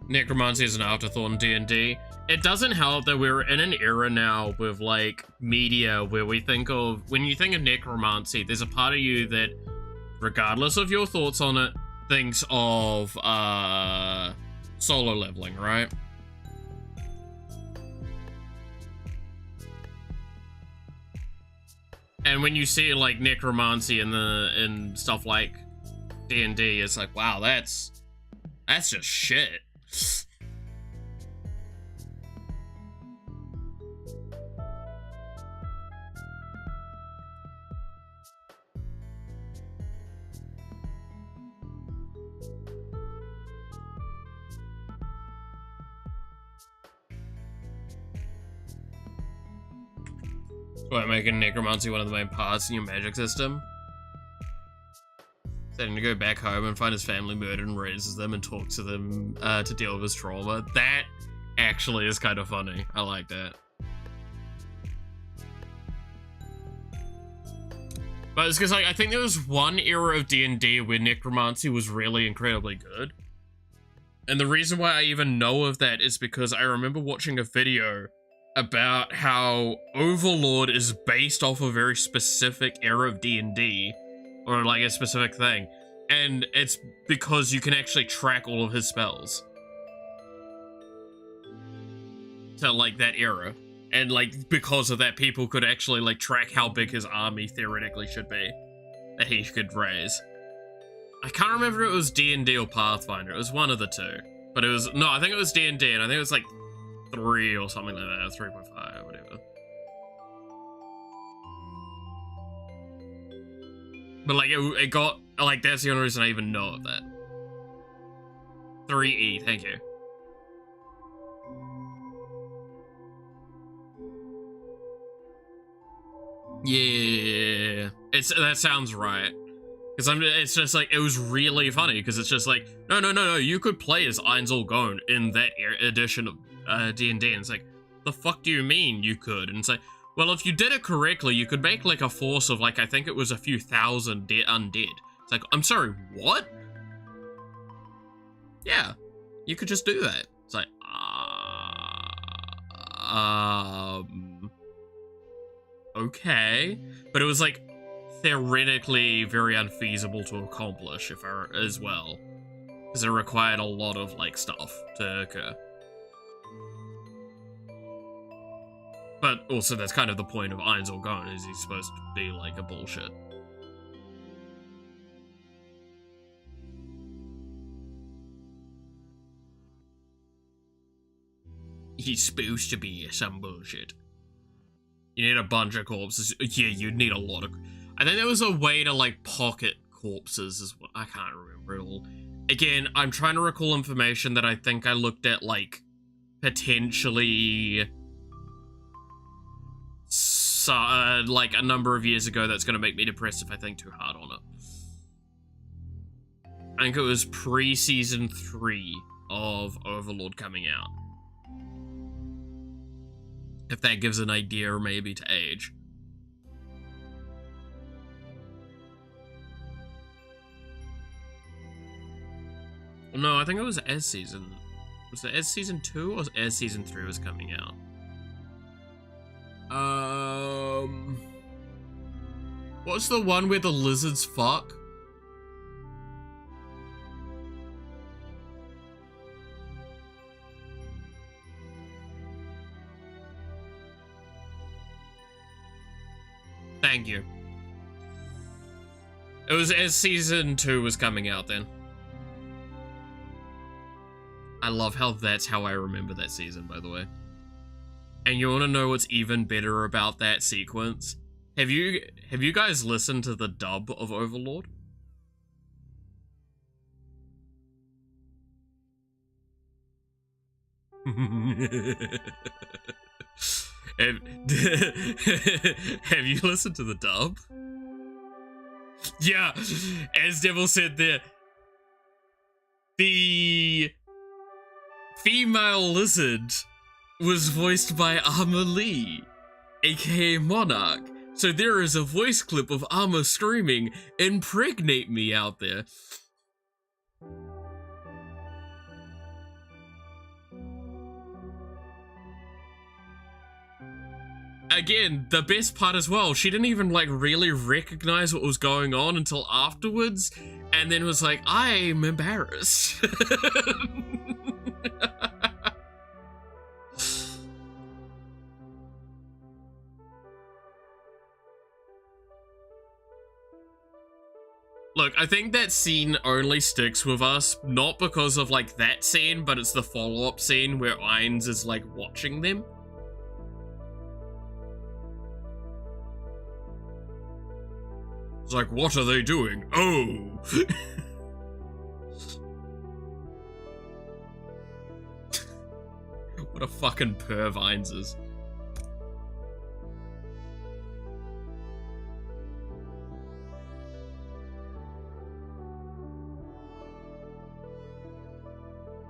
Necromancy is an afterthought in D&D. It doesn't help that we're in an era now with, like, media where we think of... When you think of necromancy, there's a part of you that, regardless of your thoughts on it, thinks of, solo leveling, right? And when you see, like, necromancy in stuff like D&D, it's like, wow, that's just shit. What, making necromancy one of the main parts in your magic system? Setting to go back home and find his family murdered and raises them and talk to them to deal with his trauma. That actually is kind of funny. I like that. But it's because, like, I think there was one era of D&D where necromancy was really incredibly good. And the reason why I even know of that is because I remember watching a video about how Overlord is based off a very specific era of D&D, or like a specific thing, and it's because you can actually track all of his spells to, like, that era, and, like, because of that, people could actually, like, track how big his army theoretically should be that he could raise. I can't remember if it was D&D or Pathfinder. It was one of the two, but it was, no, I think it was D&D, and I think it was like 3 or something like that, 3.5, whatever. But, like, it got, like, that's the only reason I even know of that. 3E, thank you. Yeah, that sounds right. Because it's just like, it was really funny, because it's just like, no, you could play as Ainzel Gone in that edition of D&D, and it's like, the fuck do you mean you could? And it's like, well, if you did it correctly, you could make, like, a force of, like, I think it was a few thousand undead. It's like, I'm sorry, what? Yeah, you could just do that. It's like, okay. But it was like theoretically very unfeasible to accomplish as well. Because it required a lot of like stuff to occur. But also that's kind of the point of Irons All Gone, is he's supposed to be like a bullshit. He's supposed to be some bullshit. You need a bunch of corpses. Yeah, you'd need a lot of... I think there was a way to, like, pocket corpses as well. I can't remember it all. Again, I'm trying to recall information that I think I looked at, like, potentially... like, a number of years ago that's going to make me depressed if I think too hard on it. I think it was pre-season 3 of Overlord coming out. If that gives an idea, maybe, to age. No, I think it was as season... Was it as season 2 or as season 3 was coming out? What's the one where the lizards fuck? Thank you. It was as season 2 was coming out then. I love how that's how I remember that season, by the way. And you want to know what's even better about that sequence? Have you guys listened to the dub of Overlord? Have you listened to the dub? Yeah, as Devil said there, the female lizard was voiced by Armor Lee, aka Monarch. So there is a voice clip of Armor screaming, "Impregnate me" out there. Again, the best part as well, she didn't even like really recognize what was going on until afterwards, and then was like, I'm embarrassed. Look, I think that scene only sticks with us, not because of like that scene, but it's the follow-up scene where Ainz is like watching them. It's like, what are they doing? Oh! What a fucking perv Ainz is.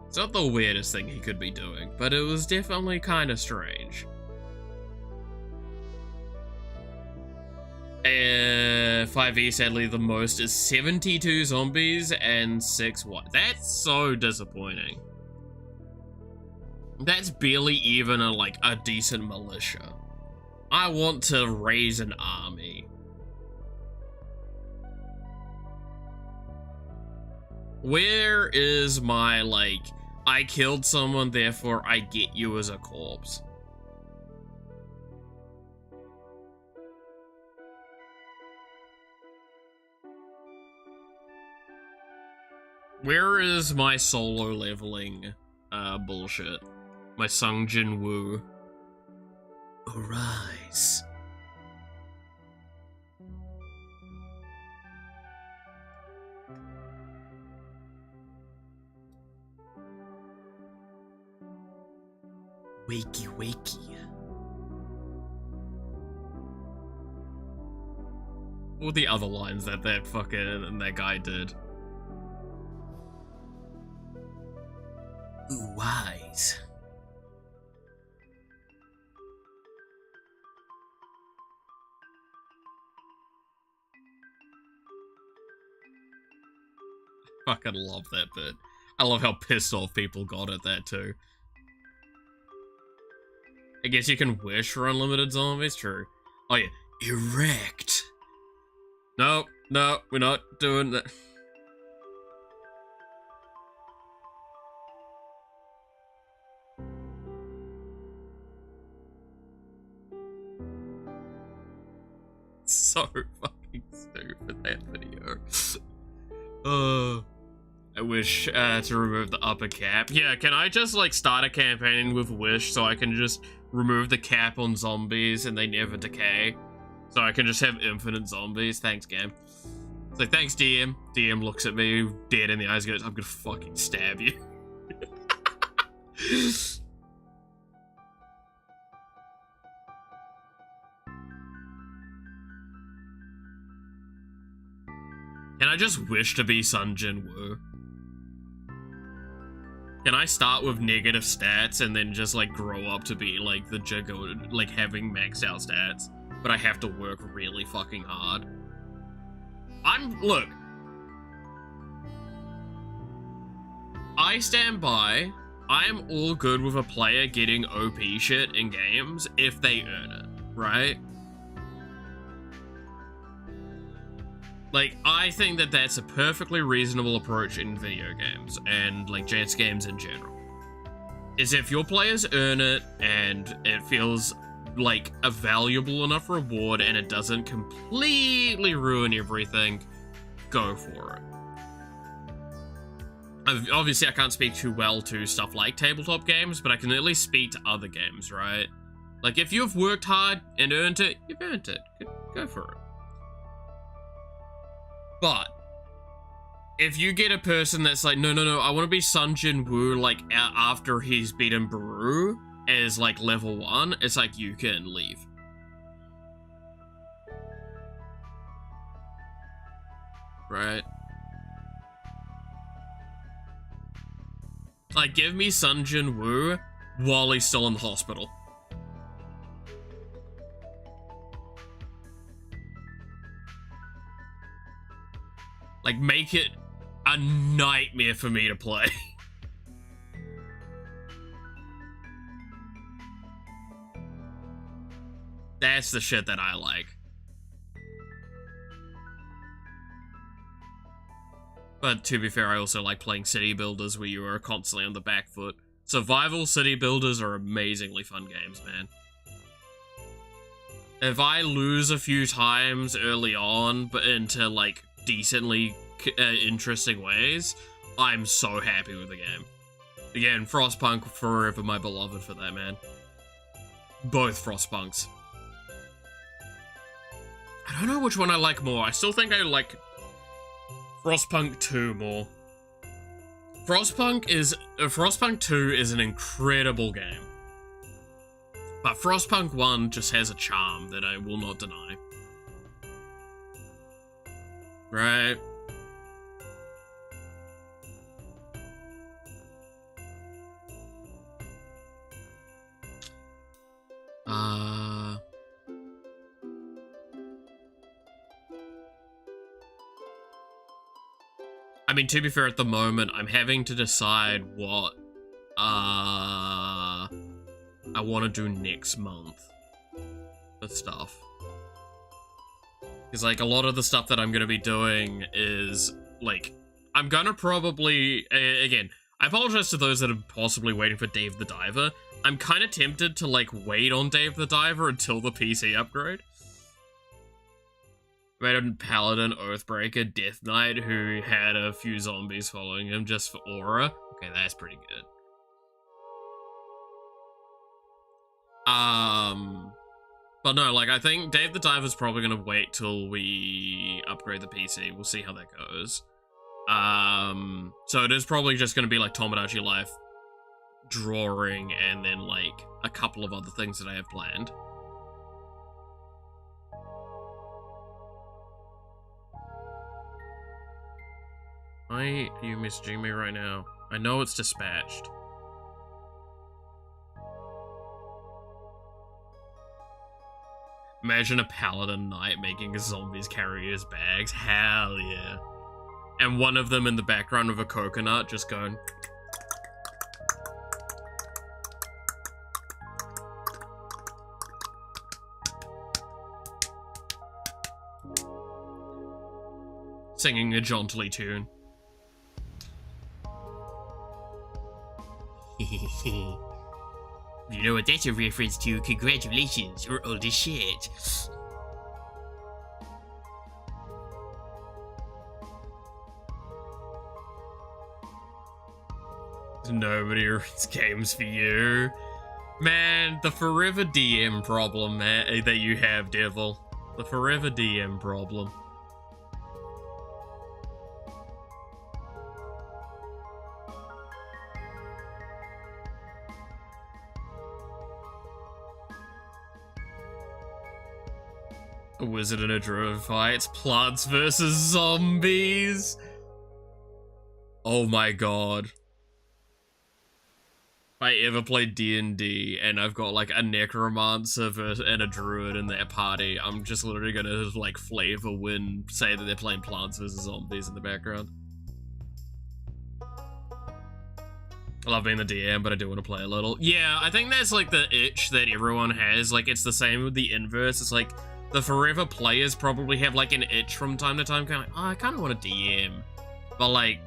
It's not the weirdest thing he could be doing, but it was definitely kind of strange. 5e, sadly, the most is 72 zombies and 6 what? That's so disappointing. That's barely even a decent militia. I want to raise an army. Where is my, I killed someone, therefore I get you as a corpse? Where is my solo leveling bullshit? My Sung Jin Woo. Arise. Wakey, wakey. All the other lines that that guy did. Ooh, wise. Fucking love that bit. I love how pissed off people got at that too. I guess you can wish for unlimited zombies, true. Oh yeah, erect. No, no, we're not doing that. So fucking stupid, that video. I wish to remove the upper cap. Yeah, can I just like start a campaign with Wish so I can just remove the cap on zombies and they never decay? So I can just have infinite zombies? Thanks, game. It's like, thanks, DM. DM looks at me dead in the eyes and goes, I'm gonna fucking stab you. Can I just wish to be Sun Jin Woo? Can I start with negative stats and then just like grow up to be like the Jigga, like having maxed out stats, but I have to work really fucking hard? Look. I stand by. I am all good with a player getting OP shit in games if they earn it, right? Like, I think that that's a perfectly reasonable approach in video games, and, like, JS games in general. Is if your players earn it, and it feels like a valuable enough reward, and it doesn't completely ruin everything, go for it. Obviously, I can't speak too well to stuff like tabletop games, but I can at least speak to other games, right? Like, if you've worked hard and earned it, you've earned it. Go for it. But if you get a person that's like, no, I want to be Sun Jin Woo, like, after he's beaten Baru as, like, level 1, it's like, you can leave. Right? Like, give me Sun Jin Woo while he's still in the hospital. Like, make it a nightmare for me to play. That's the shit that I like. But to be fair, I also like playing city builders where you are constantly on the back foot. Survival city builders are amazingly fun games, man. If I lose a few times early on, but into, like, decently interesting ways, I'm so happy with the game. Again, Frostpunk forever my beloved for that, man. Both Frostpunks. I don't know which one I like more. I still think I like Frostpunk 2 more. Frostpunk 2 is an incredible game. But Frostpunk 1 just has a charm that I will not deny. Right? I mean, to be fair, at the moment, I'm having to decide what, I want to do next month for stuff. Because, like, a lot of the stuff that I'm going to be doing is, like, I'm going to probably, again, I apologize to those that are possibly waiting for Dave the Diver. I'm kind of tempted to, like, wait on Dave the Diver until the PC upgrade. Made a Paladin, Oathbreaker, Death Knight, who had a few zombies following him just for aura. Okay, that's pretty good. But no, like, I think Dave the Diver's probably gonna wait till we upgrade the PC. We'll see how that goes. So it is probably just gonna be, like, Tomodachi Life, drawing, and then, like, a couple of other things that I have planned. Why are you messaging me right now? I know it's dispatched. Imagine a Paladin Knight making zombies carry his bags. Hell yeah. and one of them in the background with a coconut just going. Singing a jauntily tune. You know what that's a reference to? Congratulations, you're old as shit. Nobody runs games for you. Man, the forever DM problem, man, that you have, Devil. The forever DM problem. A wizard and a druid fights, plants versus zombies. Oh my god. If I ever played D&D and I've got like a necromancer and a druid in their party, I'm just literally gonna like flavor win, say that they're playing plants versus zombies in the background. I love being the DM, but I do want to play a little. Yeah, I think that's like the itch that everyone has. Like, it's the same with the inverse. It's like, the forever players probably have like an itch from time to time, kind of like, oh, I kind of want to DM. But like,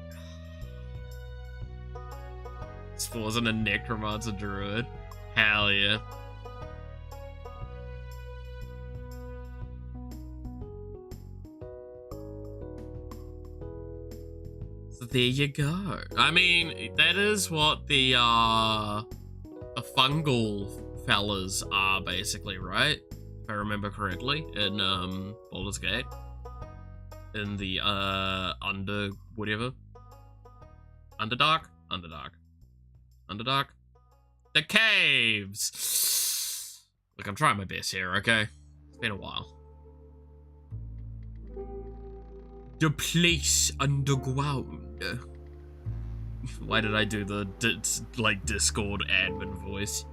Spores and a necromancer druid. Hell yeah. So there you go. I mean, that is what the fungal fellas are basically, right? If I remember correctly, in Baldur's Gate. In the Underdark? The caves! Look, I'm trying my best here, okay? It's been a while. The place underground. Why did I do the, like, Discord admin voice?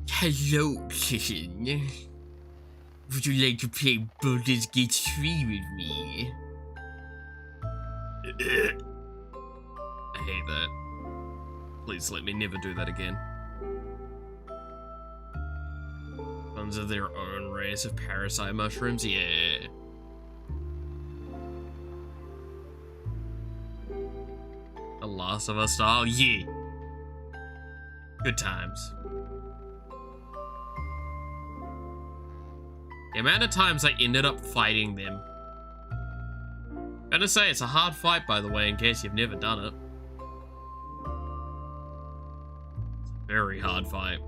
Hello, kitten. Would you like to play Baldur's Gate 3 with me? I hate that. Please let me never do that again. Ones of their own race of parasite mushrooms? Yeah. The Last of Us style? Yeah. Good times. The amount of times I ended up fighting them. Gonna say, it's a hard fight, by the way, in case you've never done it. It's a very hard fight.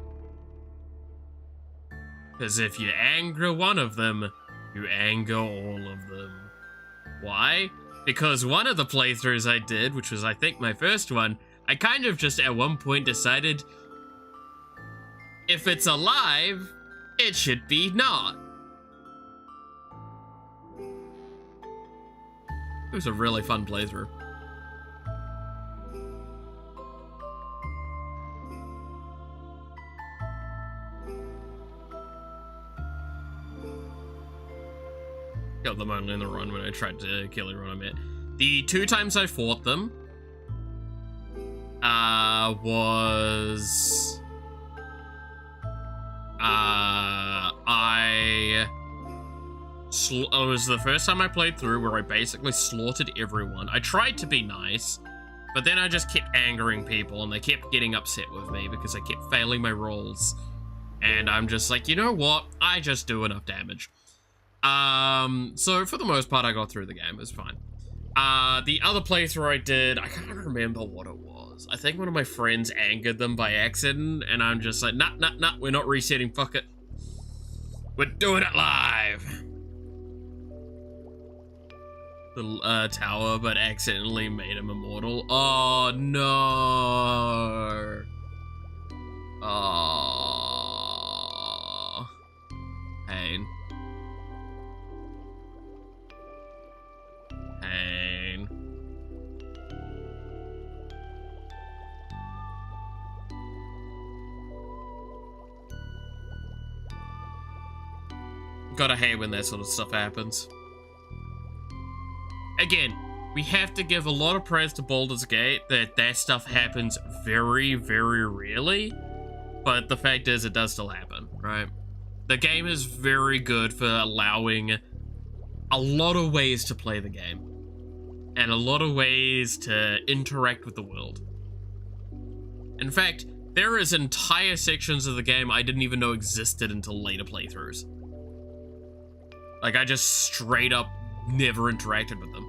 Because if you anger one of them, you anger all of them. Why? Because one of the playthroughs I did, which was I think my first one, I kind of just at one point decided, if it's alive, it should be not. It was a really fun playthrough. Killed them only in the run when I tried to kill everyone I met. The 2 times I fought them was it was the first time I played through where I basically slaughtered everyone. I tried to be nice, but then I just kept angering people and they kept getting upset with me because I kept failing my rolls. And I'm just like, you know what? I just do enough damage. So for the most part, I got through the game. It was fine. The other playthrough I did, I can't remember what it was. I think one of my friends angered them by accident, and I'm just like, nah, we're not resetting, fuck it. We're doing it live. The tower, but accidentally made him immortal. Oh, no. Oh. Pain. Pain. Gotta hate when that sort of stuff happens. again, we have to give a lot of praise to Baldur's Gate that stuff happens very, very rarely. But the fact is, it does still happen, right? The game is very good for allowing a lot of ways to play the game. And a lot of ways to interact with the world. In fact, there is entire sections of the game I didn't even know existed until later playthroughs. Like, I just straight up never interacted with them.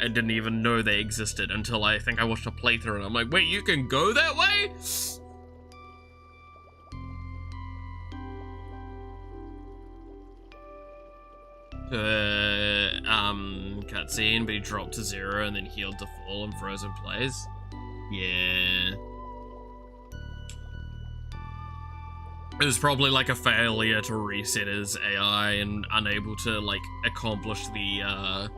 And didn't even know they existed until I think I watched a playthrough and I'm like, wait, you can go that way? Cutscene, but he dropped to 0 and then healed to full and froze in place. Yeah. It was probably like a failure to reset his AI and unable to like accomplish the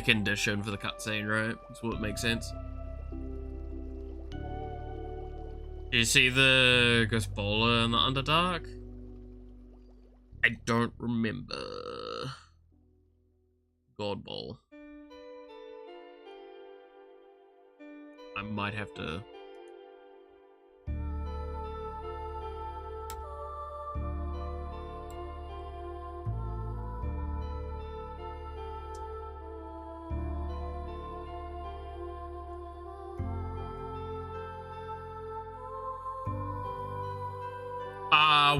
condition for the cutscene, right? That's what makes sense. Do you see the Ghost Bowler in the Underdark? I don't remember. God Bowl. I might have to...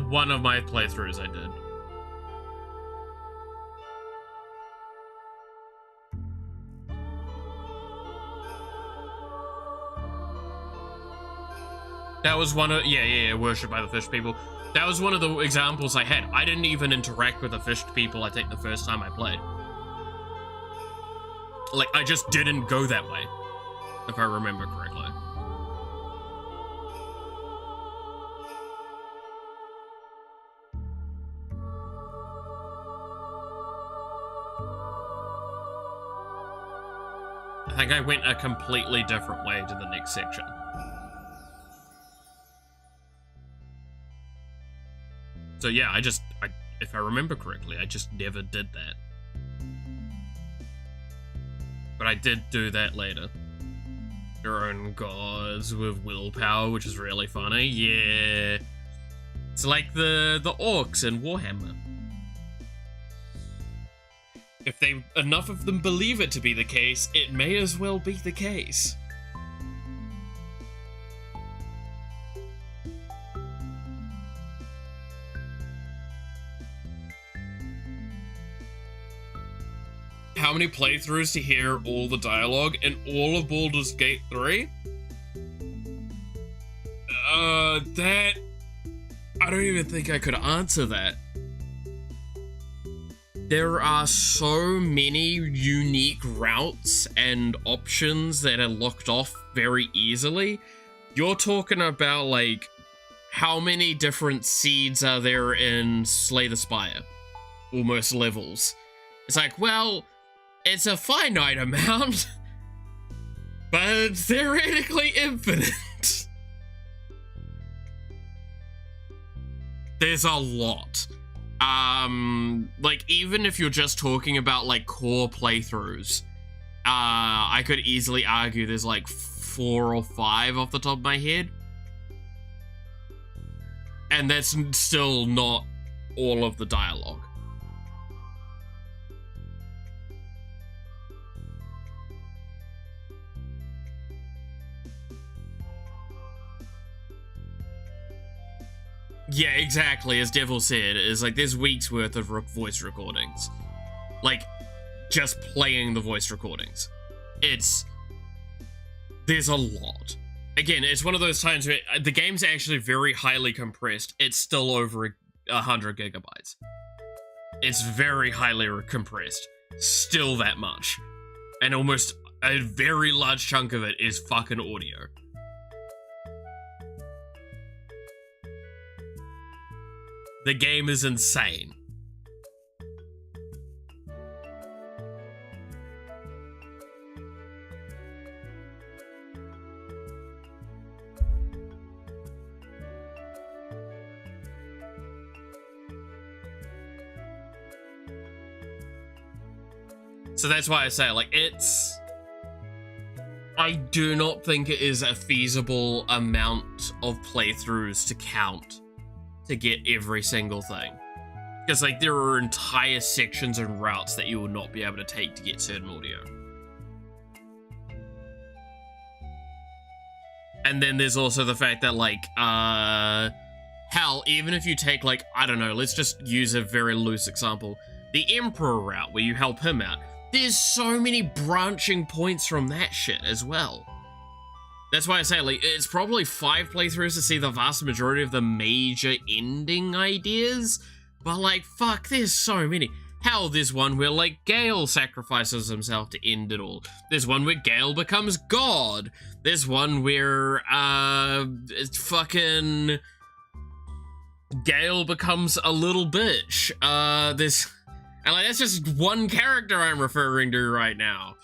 one of my playthroughs I did. That was one of, yeah, Worship by the Fish People. That was one of the examples I had. I didn't even interact with the fish people, I think, the first time I played. Like, I just didn't go that way, if I remember correctly. I think I went a completely different way to the next section. So yeah, if I remember correctly, I just never did that. But I did do that later. Your own gods with willpower, which is really funny. Yeah. It's like the orcs in Warhammer. If enough of them believe it to be the case, it may as well be the case. How many playthroughs to hear all the dialogue in all of Baldur's Gate 3? That... I don't even think I could answer that. There are so many unique routes and options that are locked off very easily. You're talking about, like, how many different seeds are there in Slay the Spire? Almost levels. It's like, well, it's a finite amount, but it's theoretically infinite. There's a lot. Like, even if you're just talking about, like, core playthroughs, I could easily argue there's, like, 4 or 5 off the top of my head. And that's still not all of the dialogue. Yeah, exactly, as Devil said, is like there's weeks worth of voice recordings. Like, just playing the voice recordings. There's a lot. Again, it's one of those times where the game's actually very highly compressed. It's still over 100 gigabytes. It's very highly compressed. Still that much. And almost a very large chunk of it is fucking audio. The game is insane. So that's why I say, like, it's... I do not think it is a feasible amount of playthroughs to count to get every single thing. Because, like, there are entire sections and routes that you will not be able to take to get certain audio. And then there's also the fact that, like, hell, even if you take, like, I don't know, let's just use a very loose example. The Emperor route, where you help him out. There's so many branching points from that shit as well. That's why I say, like, it's probably 5 playthroughs to see the vast majority of the major ending ideas. But, like, fuck, there's so many. Hell, there's one where, like, Gale sacrifices himself to end it all. There's one where Gale becomes God. There's one where, it's fucking... Gale becomes a little bitch. And, like, that's just one character I'm referring to right now.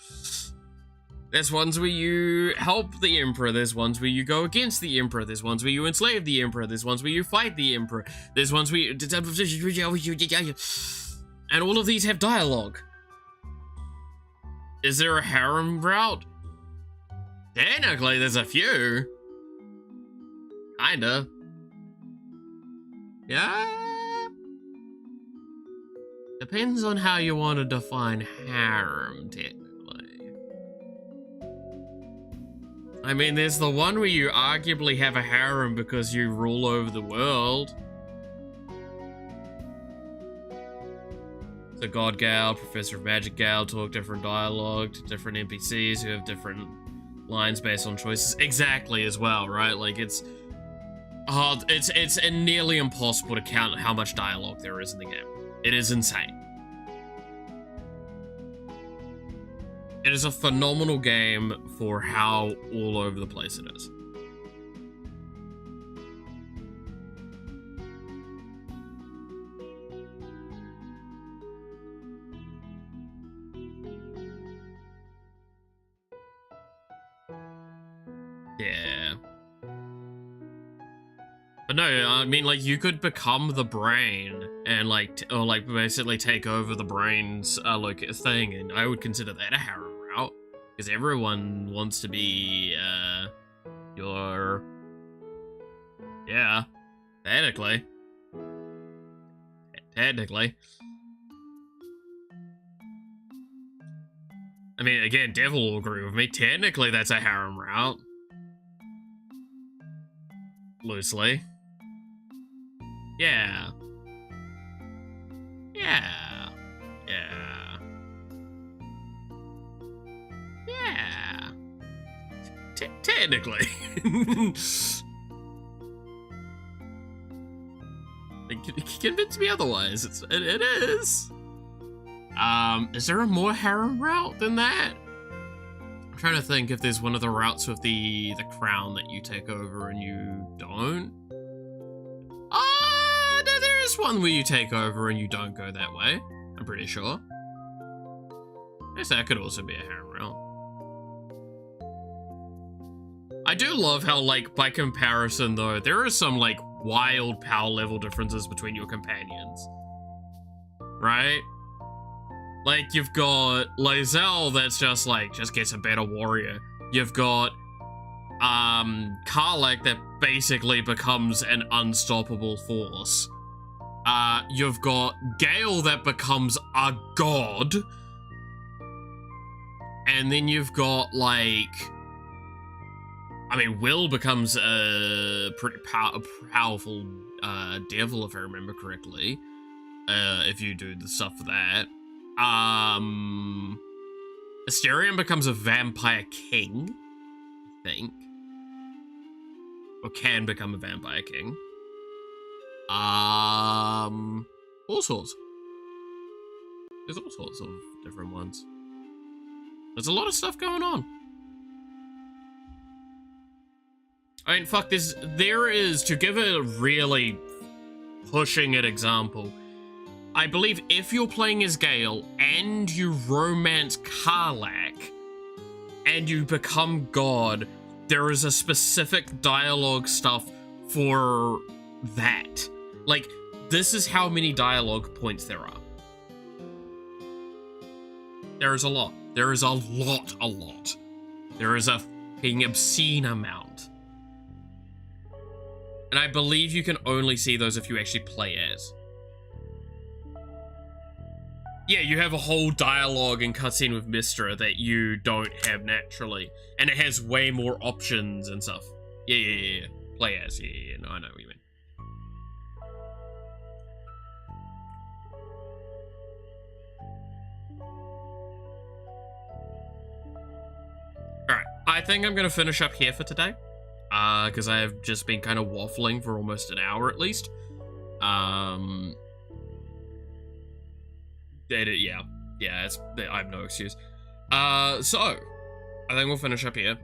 There's ones where you help the Emperor. There's ones where you go against the Emperor. There's ones where you enslave the Emperor. There's ones where you fight the Emperor. There's ones where you... And all of these have dialogue. Is there a harem route? Technically, there's a few. Kinda. Yeah? Depends on how you want to define harem, technically. I mean, there's the one where you arguably have a harem because you rule over the world. So God Gale, Professor of Magic Gale talk different dialogue to different NPCs who have different lines based on choices. Exactly, as well, right? Like, it's nearly impossible to count how much dialogue there is in the game. It is insane. It is a phenomenal game for how all over the place it is. Yeah. But no, I mean, like, you could become the brain and, like, or, like, basically take over the brain's, like, thing, and I would consider that a harem route. Because everyone wants to be, your... Yeah. Technically. Technically. I mean, again, Devil will agree with me. Technically, that's a harem route. Loosely. Yeah. Yeah. Yeah. Yeah. Technically. Convince me otherwise. It is. Is there a more harem route than that? I'm trying to think if there's one of the routes with the crown that you take over and you don't. No, there is one where you take over and you don't go that way. I'm pretty sure. I guess that could also be a harem route. I do love how, like, by comparison, though, there are some, like, wild power level differences between your companions. Right? Like, you've got Lae'zel that's just, like, just gets a better warrior. You've got, Karlach that basically becomes an unstoppable force. You've got Gale that becomes a god. And then you've got, like... I mean, Will becomes a pretty powerful, devil, if I remember correctly. If you do the stuff for that. Asterion becomes a vampire king, I think. Or can become a vampire king. All sorts. There's all sorts of different ones. There's a lot of stuff going on. I mean, fuck, there is, to give a really pushing it example, I believe if you're playing as Gale and you romance Karlach and you become God, there is a specific dialogue stuff for that. Like, this is how many dialogue points there are. There is a lot. There is a lot. There is a fucking obscene amount. And I believe you can only see those if you actually play as. Yeah, you have a whole dialogue and cutscene with Mistra that you don't have naturally. And it has way more options and stuff. Yeah. Play as, yeah. No, I know what you mean. Alright, I think I'm gonna finish up here for today. Because I have just been kind of waffling for almost an hour at least. Yeah, I have no excuse. So, I think we'll finish up here.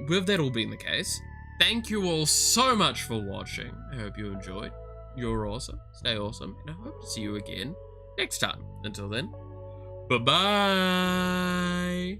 With that all being the case, thank you all so much for watching. I hope you enjoyed. You're awesome. Stay awesome. And I hope to see you again next time. Until then, bye-bye.